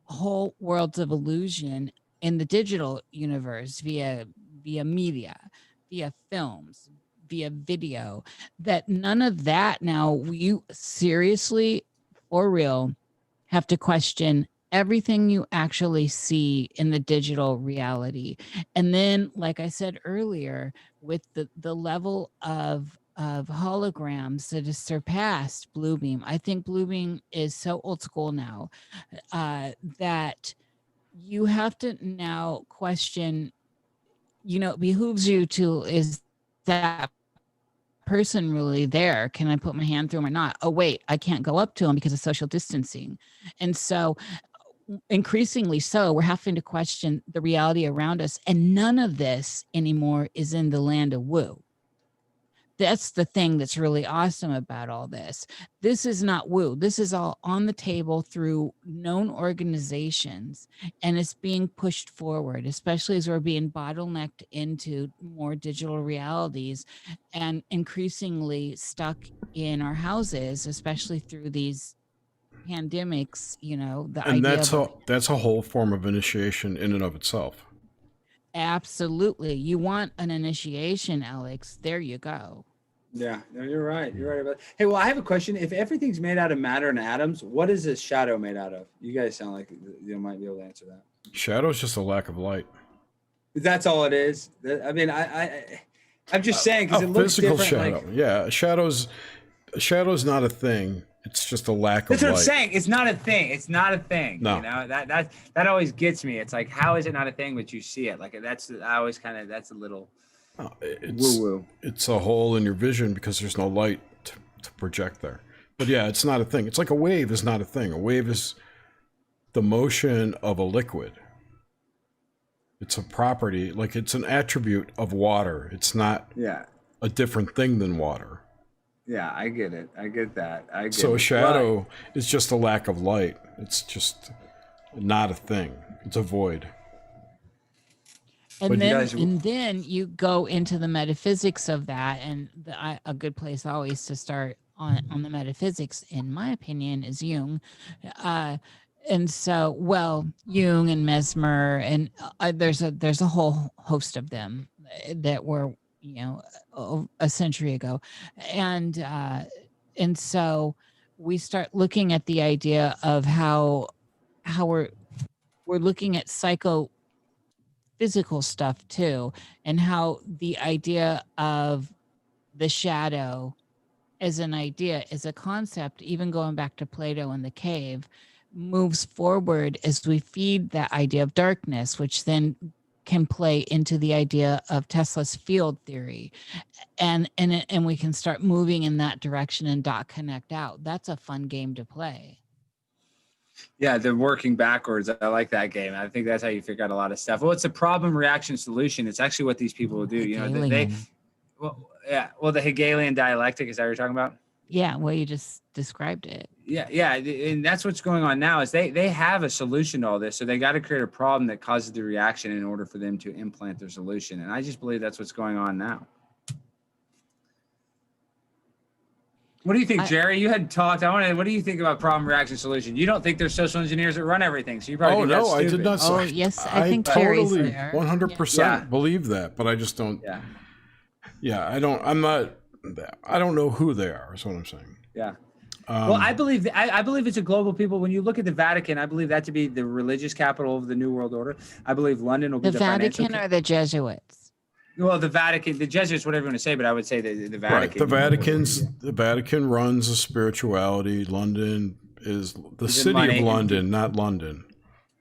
whole worlds of illusion in the digital universe via media, via films, via video, that none of that now you seriously, for real, have to question everything you actually see in the digital reality. And then, like I said earlier, with the level of of holograms that has surpassed Bluebeam. I think Bluebeam is so old school now that you have to now question, it behooves you to, is that person really there? Can I put my hand through him or not? Oh, wait, I can't go up to him because of social distancing. And so increasingly so, we're having to question the reality around us. And none of this anymore is in the land of woo. That's the thing that's really awesome about all this. This is not woo. This is all on the table through known organizations, and it's being pushed forward, especially as we're being bottlenecked into more digital realities and increasingly stuck in our houses, especially through these pandemics,
and that's a whole form of initiation in and of itself.
Absolutely. You want an initiation, Alex. There you go.
Yeah, no, you're right. You're right about it. Hey, well, I have a question. If everything's made out of matter and atoms, what is a shadow made out of? You guys sound like you might be able to answer that.
Shadow is just a lack of light.
That's all it is. I mean, I'm just saying because it looks
physical
different.
Shadow. Yeah, shadow's not a thing. It's just a lack of light.
That's what I'm saying. It's not a thing. It's not a thing.
No.
That always gets me. It's like, how is it not a thing, but you see it? Like that's a little woo-woo.
It's a hole in your vision because there's no light to project there. But yeah, it's not a thing. It's like a wave is not a thing. A wave is the motion of a liquid. It's a property, like it's an attribute of water. It's not a different thing than water.
Yeah, I get it. I get that.
So a shadow is just a lack of light. It's just not a thing. It's a void.
And then you go into the metaphysics of that, and a good place always to start on the metaphysics, in my opinion, is Jung. And so, Jung and Mesmer, and there's a whole host of them that were, a century ago. And so we start looking at the idea of how we're looking at physical stuff too, and how the idea of the shadow as an idea, as a concept, even going back to Plato and the cave, moves forward as we feed that idea of darkness, which then can play into the idea of Tesla's field theory, and we can start moving in that direction and dot connect out. That's a fun game to play.
Yeah, the working backwards. I like that game. I think that's how you figure out a lot of stuff. Well, it's a problem, reaction, solution. It's actually what these people will do. The Hegelian dialectic, is that what you're talking about?
Yeah, well, you just described it.
Yeah, and that's what's going on now is they have a solution to all this, so they got to create a problem that causes the reaction in order for them to implant their solution, and I just believe that's what's going on now. What do you think, Jerry? You had talked. What do you think about problem, reaction, solution? You don't think there's social engineers that run everything, so you probably think that's stupid.
I did not say.
Oh, yes, I think Jerry's
totally
there.
100% believe that, but I just don't. Yeah, I don't. I'm not. I don't know who they are. Is what I'm saying.
Yeah. Well, I believe it's a global people. When you look at the Vatican, I believe that to be the religious capital of the New World Order. I believe London will be the
Vatican or the Jesuits.
Well, the Vatican, the Jesuits, whatever you want to say, but I would say the Vatican.
Right. The Vatican runs a spirituality. London is the city of London, not London.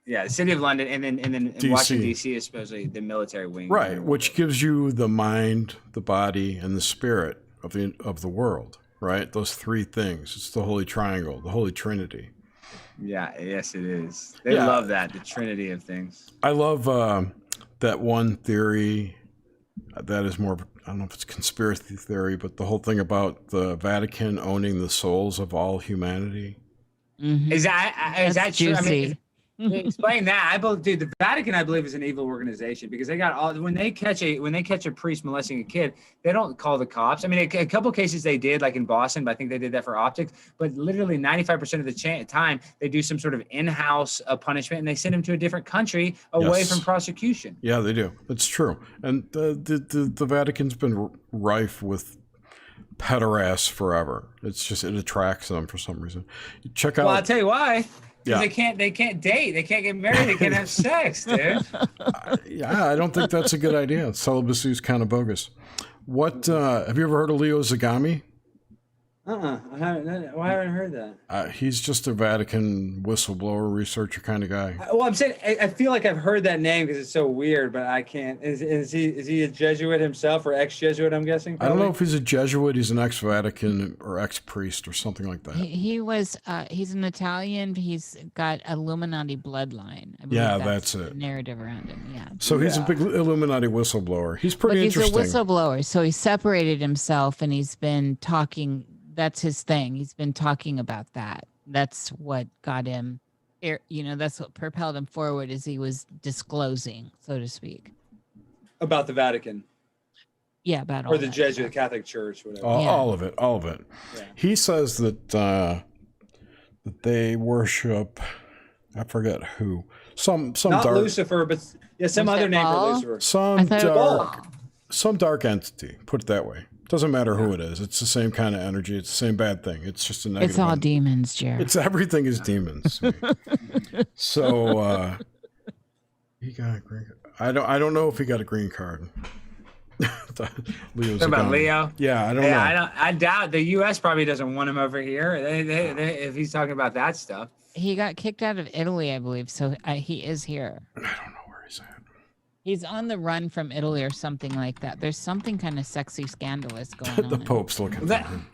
Yeah, the city of London, and then
DC.
Washington D.C. is supposedly the military wing.
Right, which gives you the mind, the body, and the spirit of the world. Right, those three things. It's the Holy Triangle, the Holy Trinity.
Yeah, yes, it is. They love that, the Trinity of things.
I love that one theory. That is more, I don't know if it's conspiracy theory, but the whole thing about the Vatican owning the souls of all humanity.
Mm-hmm.
Is that true? I mean, explain that. I believe, dude, the Vatican, I believe, is an evil organization because they got all. When they catch a priest molesting a kid, they don't call the cops. I mean, a couple cases they did, like in Boston, but I think they did that for optics. But literally 95% of the time, they do some sort of in-house punishment, and they send them to a different country away from prosecution.
Yeah, they do. That's true. And the Vatican's been rife with pederasts forever. It's just, it attracts them for some reason. Check out.
Well, I'll tell you why.
Yeah.
They can't date. They can't get married. They can't have sex, dude.
Yeah, I don't think that's a good idea. Celibacy is kind of bogus. What have you ever heard of Leo Zagami?
I haven't heard that.
He's just a Vatican whistleblower researcher kind of guy.
Well, I'm saying I feel like I've heard that name because it's so weird, but I can't. Is he a Jesuit himself or ex-Jesuit? I'm guessing.
Probably? I don't know if he's a Jesuit. He's an ex-Vatican or ex-priest or something like that.
He was. He's an Italian. He's got Illuminati bloodline. I believe
Yeah, that's it.
The narrative around him. Yeah.
So he's a big Illuminati whistleblower. He's pretty interesting.
He's a whistleblower. So he separated himself, and he's been talking. That's his thing. He's been talking about that. That's what got him, that's what propelled him forward as he was disclosing, so to speak.
About the Vatican.
Yeah, about all
or the Jesuit Catholic Church, whatever.
All of it. Yeah. He says that that they worship, I forget who, some
not
dark,
Lucifer, but some other name for Lucifer.
Some dark entity. Put it that way. Doesn't matter who it is. It's the same kind of energy. It's the same bad thing. It's just a negative.
It's all demons, Jerry.
It's everything is demons. So he got a green card. I don't know if he got a green card. Leo's
about Leo?
Yeah, I don't know.
I doubt the U.S. probably doesn't want him over here. They, if he's talking about that stuff.
He got kicked out of Italy, I believe. So he is here.
I don't know where he's at.
He's on the run from Italy or something like that. There's something kind of sexy, scandalous going on.
The Pope's looking for him.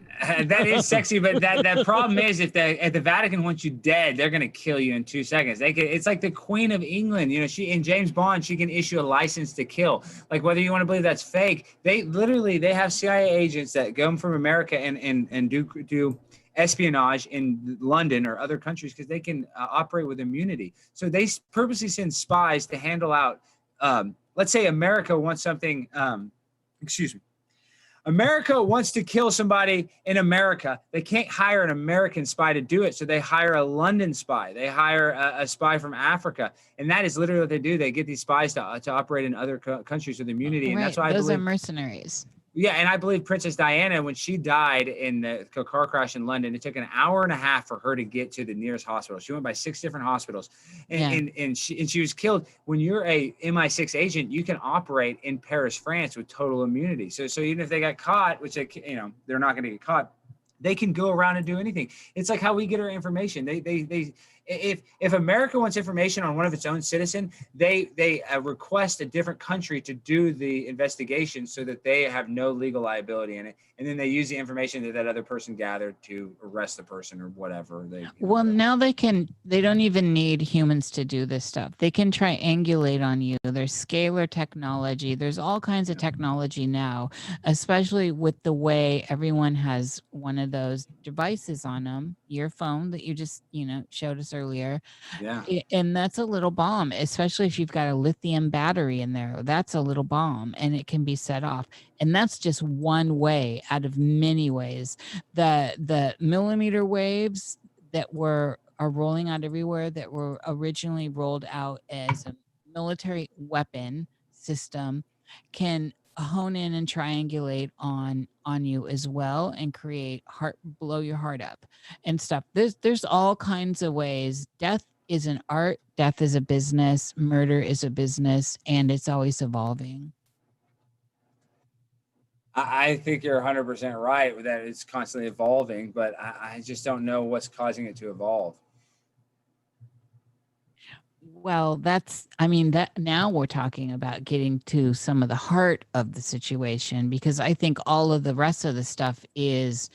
That is sexy, but that problem is if the Vatican wants you dead, they're gonna kill you in 2 seconds. It's like the Queen of England. She in James Bond, she can issue a license to kill. Like whether you want to believe that's fake, they have CIA agents that come from America and do espionage in London or other countries because they can operate with immunity. So they purposely send spies to handle out. Let's say America wants something, America wants to kill somebody in America. They can't hire an American spy to do it. So they hire a London spy. They hire a spy from Africa. And that is literally what they do. They get these spies to operate in other countries with immunity.
Right.
And that's why
those are mercenaries.
Yeah, and I believe Princess Diana, when she died in the car crash in London, it took an hour and a half for her to get to the nearest hospital. She went by 6 different hospitals, and she was killed. When you're a MI6 agent, you can operate in Paris, France, with total immunity. So even if they got caught, which they're not going to get caught, they can go around and do anything. It's like how we get our information. If America wants information on one of its own citizen, they request a different country to do the investigation so that they have no legal liability in it, and then they use the information that other person gathered to arrest the person or whatever.
Now they don't even need humans to do this stuff. They can triangulate on you. There's scalar technology. There's all kinds of technology now, especially with the way everyone has one of those devices on them, your phone that you just showed us earlier.
Yeah.
And that's a little bomb, especially if you've got a lithium battery in there. That's a little bomb and it can be set off. And that's just one way out of many ways. The millimeter waves that are rolling out everywhere, that were originally rolled out as a military weapon system, can hone in and triangulate on you as well and blow your heart up and stuff. There's all kinds of ways. Death is an art, death is a business, murder is a business, and it's always evolving.
I think you're 100% right with that. It's constantly evolving, but I just don't know what's causing it to evolve.
Well, that now we're talking about getting to some of the heart of the situation, because I think all of the rest of the stuff is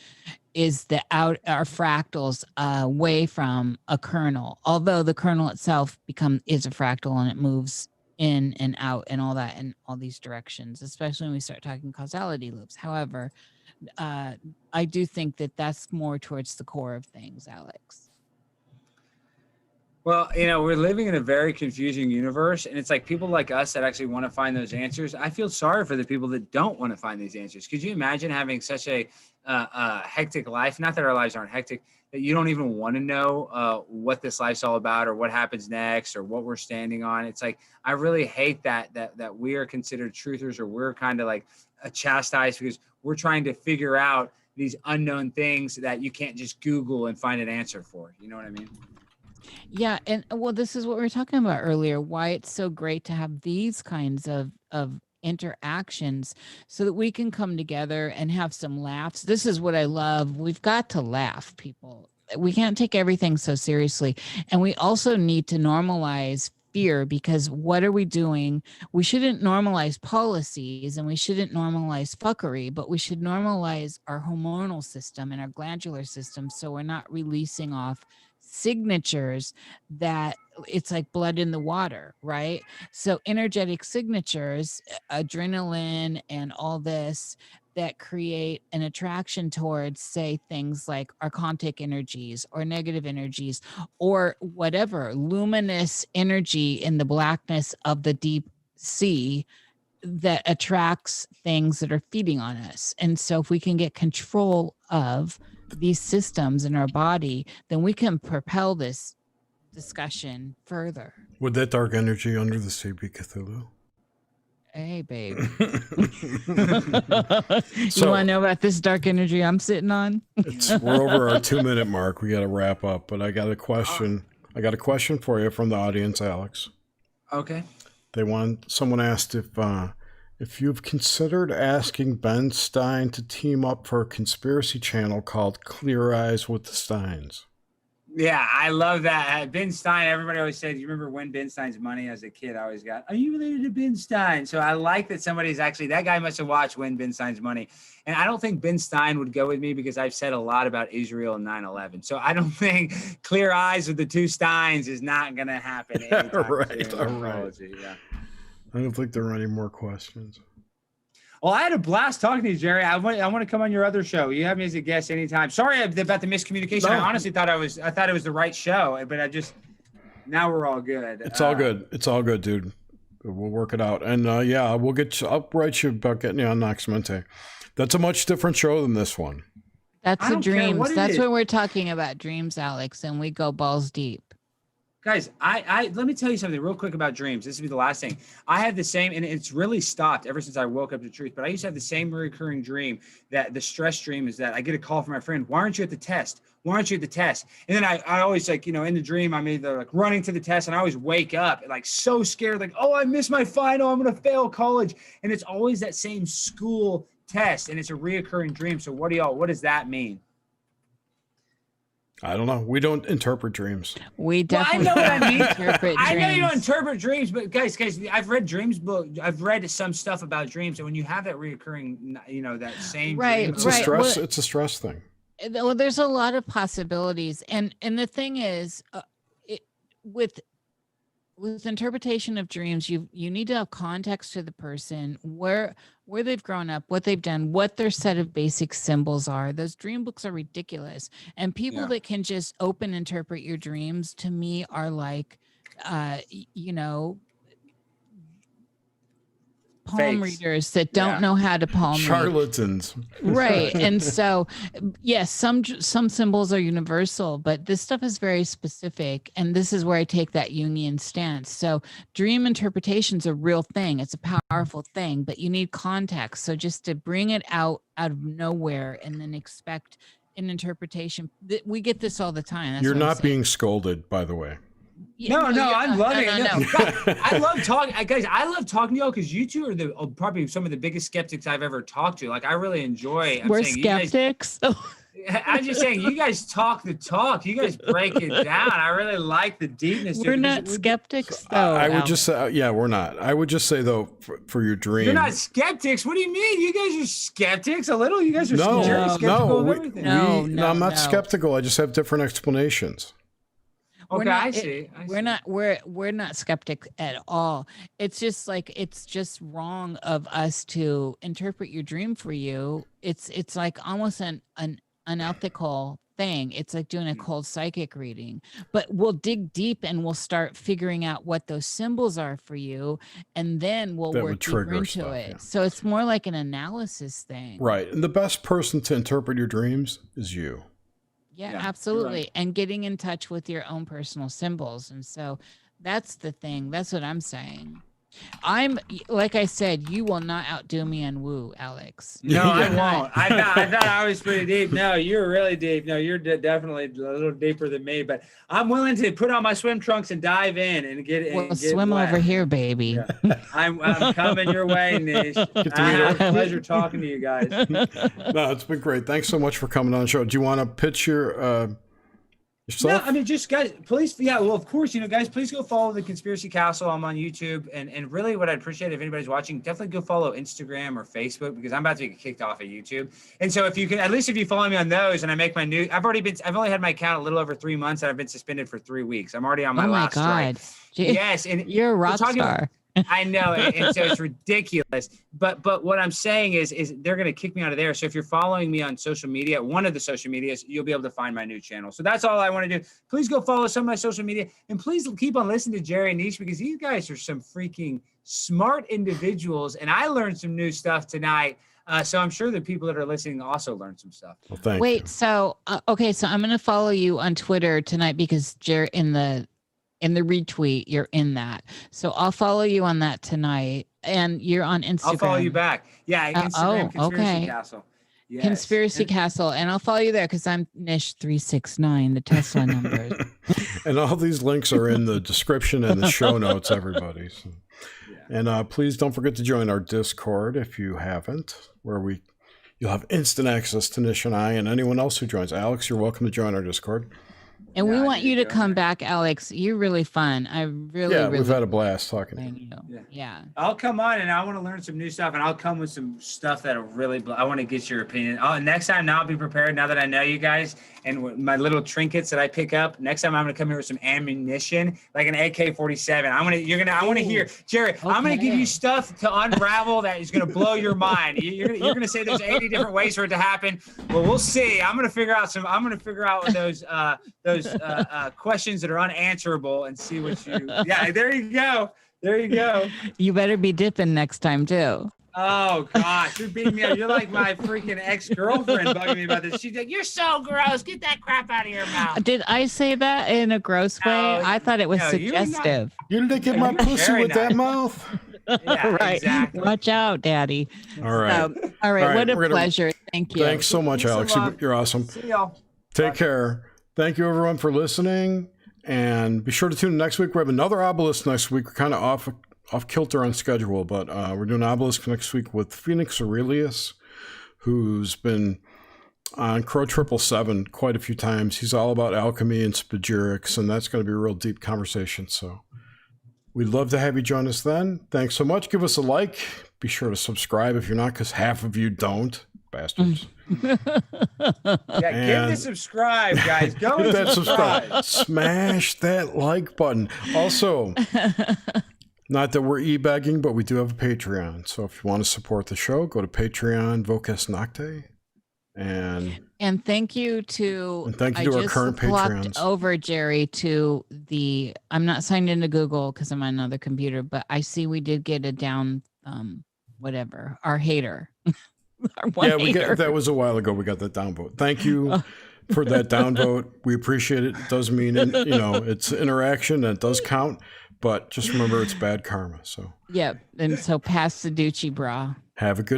our fractals away from a kernel, although the kernel itself is a fractal and it moves in and out and all that in all these directions, especially when we start talking causality loops. However, I do think that that's more towards the core of things, Alex.
Well, we're living in a very confusing universe, and it's like people like us that actually want to find those answers. I feel sorry for the people that don't want to find these answers. Could you imagine having such a hectic life? Not that our lives aren't hectic, that you don't even want to know what this life's all about or what happens next or what we're standing on. It's like, I really hate that we are considered truthers, or we're kind of like chastised because we're trying to figure out these unknown things that you can't just Google and find an answer for. You know what I mean?
Yeah, and well, this is what we were talking about earlier. Why it's so great to have these kinds of interactions, so that we can come together and have some laughs. This is what I love. We've got to laugh, people. We can't take everything so seriously, and we also need to normalize fear, because what are we doing? We shouldn't normalize policies and we shouldn't normalize fuckery, but we should normalize our hormonal system and our glandular system, so we're not releasing off signatures that it's like blood in the water, right? So energetic signatures, adrenaline and all this, that create an attraction towards, say, things like archontic energies or negative energies or whatever, luminous energy in the blackness of the deep sea, that attracts things that are feeding on us. And so if we can get control of these systems in our body, then we can propel this discussion further.
Would that dark energy under the sea be Cthulhu?
Hey, babe.
So-
You want to know about this dark energy I'm sitting on?
We're over our 2-minute mark. We got to wrap up, but I got a question. I got a question for you from the audience, Alex.
Okay.
Someone asked if you've considered asking Ben Stein to team up for a conspiracy channel called Clear Eyes with the Steins.
Yeah, I love that. Ben Stein, everybody always said, you remember Win Ben Stein's Money as a kid? I always got, are you related to Ben Stein? So I like that somebody's actually, that guy must have watched Win Ben Stein's Money. And I don't think Ben Stein would go with me because I've said a lot about Israel and 9/11. So I don't think Clear Eyes with the two Steins is not going to happen anytime
Right,
soon.
all right.
Yeah.
I don't think there are any more questions.
Well, I had a blast talking to you, Jerry. I want to come on your other show. You have me as a guest anytime. Sorry about the miscommunication.
No.
I honestly thought it was the right show, but now we're all good.
It's all good. It's all good, dude. We'll work it out. And yeah, I'll write you about getting you on Noxmente. That's a much different show than this one.
That's
I
the
don't care
dreams.
what it
That's
is.
when we're talking about dreams, Alex, and we go balls deep.
Guys, I let me tell you something real quick about dreams. This will be the last thing. I have the same, and it's really stopped ever since I woke up to truth, but I used to have the same recurring dream, that the stress dream is that I get a call from my friend, why aren't you at the test? Why aren't you at the test? And then I always, like, in the dream, I'm either like running to the test, and I always wake up like so scared, like, oh, I missed my final, I'm going to fail college. And it's always that same school test, and it's a reoccurring dream. So what does that mean?
I don't know. We don't interpret dreams.
We
Well, I
definitely
know what I mean.
interpret
I know you don't
dreams.
interpret dreams, but guys, I've read dreams book. I've read some stuff about dreams, and when you have that reoccurring, that same
Right,
dream,
It's
right.
a stress.
Well-
It's a stress thing.
Well, there's a lot of possibilities, and the thing is, with interpretation of dreams, you need to have context to the person, where they've grown up, what they've done, what their set of basic symbols are. Those dream books are ridiculous, and people
Yeah.
that can just open interpret your dreams, to me, are like, palm
Fakes.
readers that don't
Yeah.
know how to palm read.
Charlatans.
Right. And so, yes, some symbols are universal, but this stuff is very specific, and this is where I take that Jungian stance. So dream interpretation's a real thing. It's a powerful thing, but you need context. So just to bring it out of nowhere and then expect an interpretation, we get this all the time. That's
You're
what I'm
not
saying.
being scolded, by the way.
Yeah,
No,
you're
I'm
not.
loving it.
No.
No. I love talking, guys. I love talking to y'all because you two are probably some of the biggest skeptics I've ever talked to. Like, I really enjoy.
We're
saying, you guys-
skeptics.
I'm just saying, you guys talk the talk. You guys break it down. I really like the deepness. to
We're
it
not
because
skeptics, though.
I would
Alex.
just say, yeah, we're not. I would just say, though, for your dream.
You're not skeptics. What do you mean? You guys are skeptics a little. You guys are
No,
very skeptical
no,
of
we,
everything.
No,
I'm not
no.
skeptical. I just have different explanations.
We're
Okay,
not-
I see.
We're not skeptic at all. It's just like, it's just wrong of us to interpret your dream for you. It's like almost an unethical thing. It's like doing a cold psychic reading, but we'll dig deep and we'll start figuring out what those symbols are for you, and then we'll
That
work
would
deeper
trigger
into
stuff,
it.
yeah.
So it's more like an analysis thing.
Right. And the best person to interpret your dreams is you.
Yeah,
Yeah, you're
absolutely.
right.
And getting in touch with your own personal symbols. And so that's the thing. That's what I'm saying. I'm like I said, you will not outdo me on woo, Alex.
No, I
You're not.
won't. I thought I was pretty deep. No, you're really deep. No, you're definitely a little deeper than me. But I'm willing to put on my swim trunks and dive in and get.
We'll
get
swim
wet.
over here, baby.
Yeah. I'm coming your way, Niish. I had a pleasure talking to you guys.
No, it's been great. Thanks so much for coming on the show. Do you want to pitch yourself?
No, I mean, just guys, please. Yeah, well, of course, guys, please go follow the Conspiracy Castle. I'm on YouTube. And really what I'd appreciate if anybody's watching, definitely go follow Instagram or Facebook because I'm about to get kicked off of YouTube. And so if you can, at least if you follow me on those and I make my new, I've only had my account a little over 3 months and I've been suspended for 3 weeks. I'm already on my last strike. Yes. And
you're a rock star.
I know, and so it's ridiculous. But what I'm saying is they're going to kick me out of there. So if you're following me on social media, one of the social medias, you'll be able to find my new channel. So that's all I want to do. Please go follow some of my social media, and please keep on listening to Jerry and Niish because these guys are some freaking smart individuals, and I learned some new stuff tonight. So I'm sure the people that are listening also learned some stuff.
Well, thank you.
Wait, so okay, so I'm going to follow you on Twitter tonight because Jerry in the retweet, you're in that. So I'll follow you on that tonight. And you're on Instagram.
I'll follow you back. Yeah, Instagram, Conspiracy Castle. Yes.
Conspiracy Castle. And I'll follow you there because I'm Nish369, the Tesla numbers.
And all these links are in the description and the show notes, everybody. So. Yeah. And please don't forget to join our Discord if you haven't, where you'll have instant access to Nish and I and anyone else who joins. Alex, you're welcome to join our Discord.
And we want you to come back, Alex. You're really fun.
We've had a blast talking to you.
Yeah.
I'll come on and I want to learn some new stuff and I'll come with some stuff that'll really, I want to get your opinion. Next time, now I'll be prepared now that I know you guys and my little trinkets that I pick up. Next time I'm going to come here with some ammunition, like an AK-47. I want to hear, Jerry, okay. I'm going to give you stuff to unravel that is going to blow your mind. You're going to say there's 80 different ways for it to happen. Well, we'll see. I'm going to figure out those questions that are unanswerable and see what you. Yeah, there you go. There you go.
You better be dipping next time too.
Oh gosh, you're beating me up. You're like my freaking ex-girlfriend bugging me about this. She's like, "You're so gross. Get that crap out of your mouth."
Did I say that in a gross way? I thought it was suggestive.
You didn't get my pussy with that mouth.
Yeah,
right.
Exactly.
Watch out, Daddy.
All right.
All right. What a pleasure. Thank you.
Thanks so much, Alex. You're awesome.
See y'all.
Take care. Thank you, everyone, for listening. And be sure to tune in next week. We have another Obelisk next week. We're kind of off kilter on schedule, but we're doing Obelisk next week with Phoenix Aurelius, who's been on Crow 777 quite a few times. He's all about alchemy and spagyrics, and that's going to be a real deep conversation. So we'd love to have you join us then. Thanks so much. Give us a like. Be sure to subscribe if you're not, because half of you don't. Bastards.
Give the subscribe, guys. Go
hit
and
that subscribe. Smash that like button. Also, not that we're e-begging, but we do have a Patreon. So if you want to support the show, go to Patreon, Vocus Nocte.
And thank you to
our current Patreons.
Over, Jerry, to I'm not signed into Google because I'm on another computer, but I see we did get a down our hater.
That was a while ago. We got that downvote. Thank you for that downvote. We appreciate it. It does mean it's interaction and it does count, but just remember it's bad karma. So
and so pass the Ducci bra.
Have a good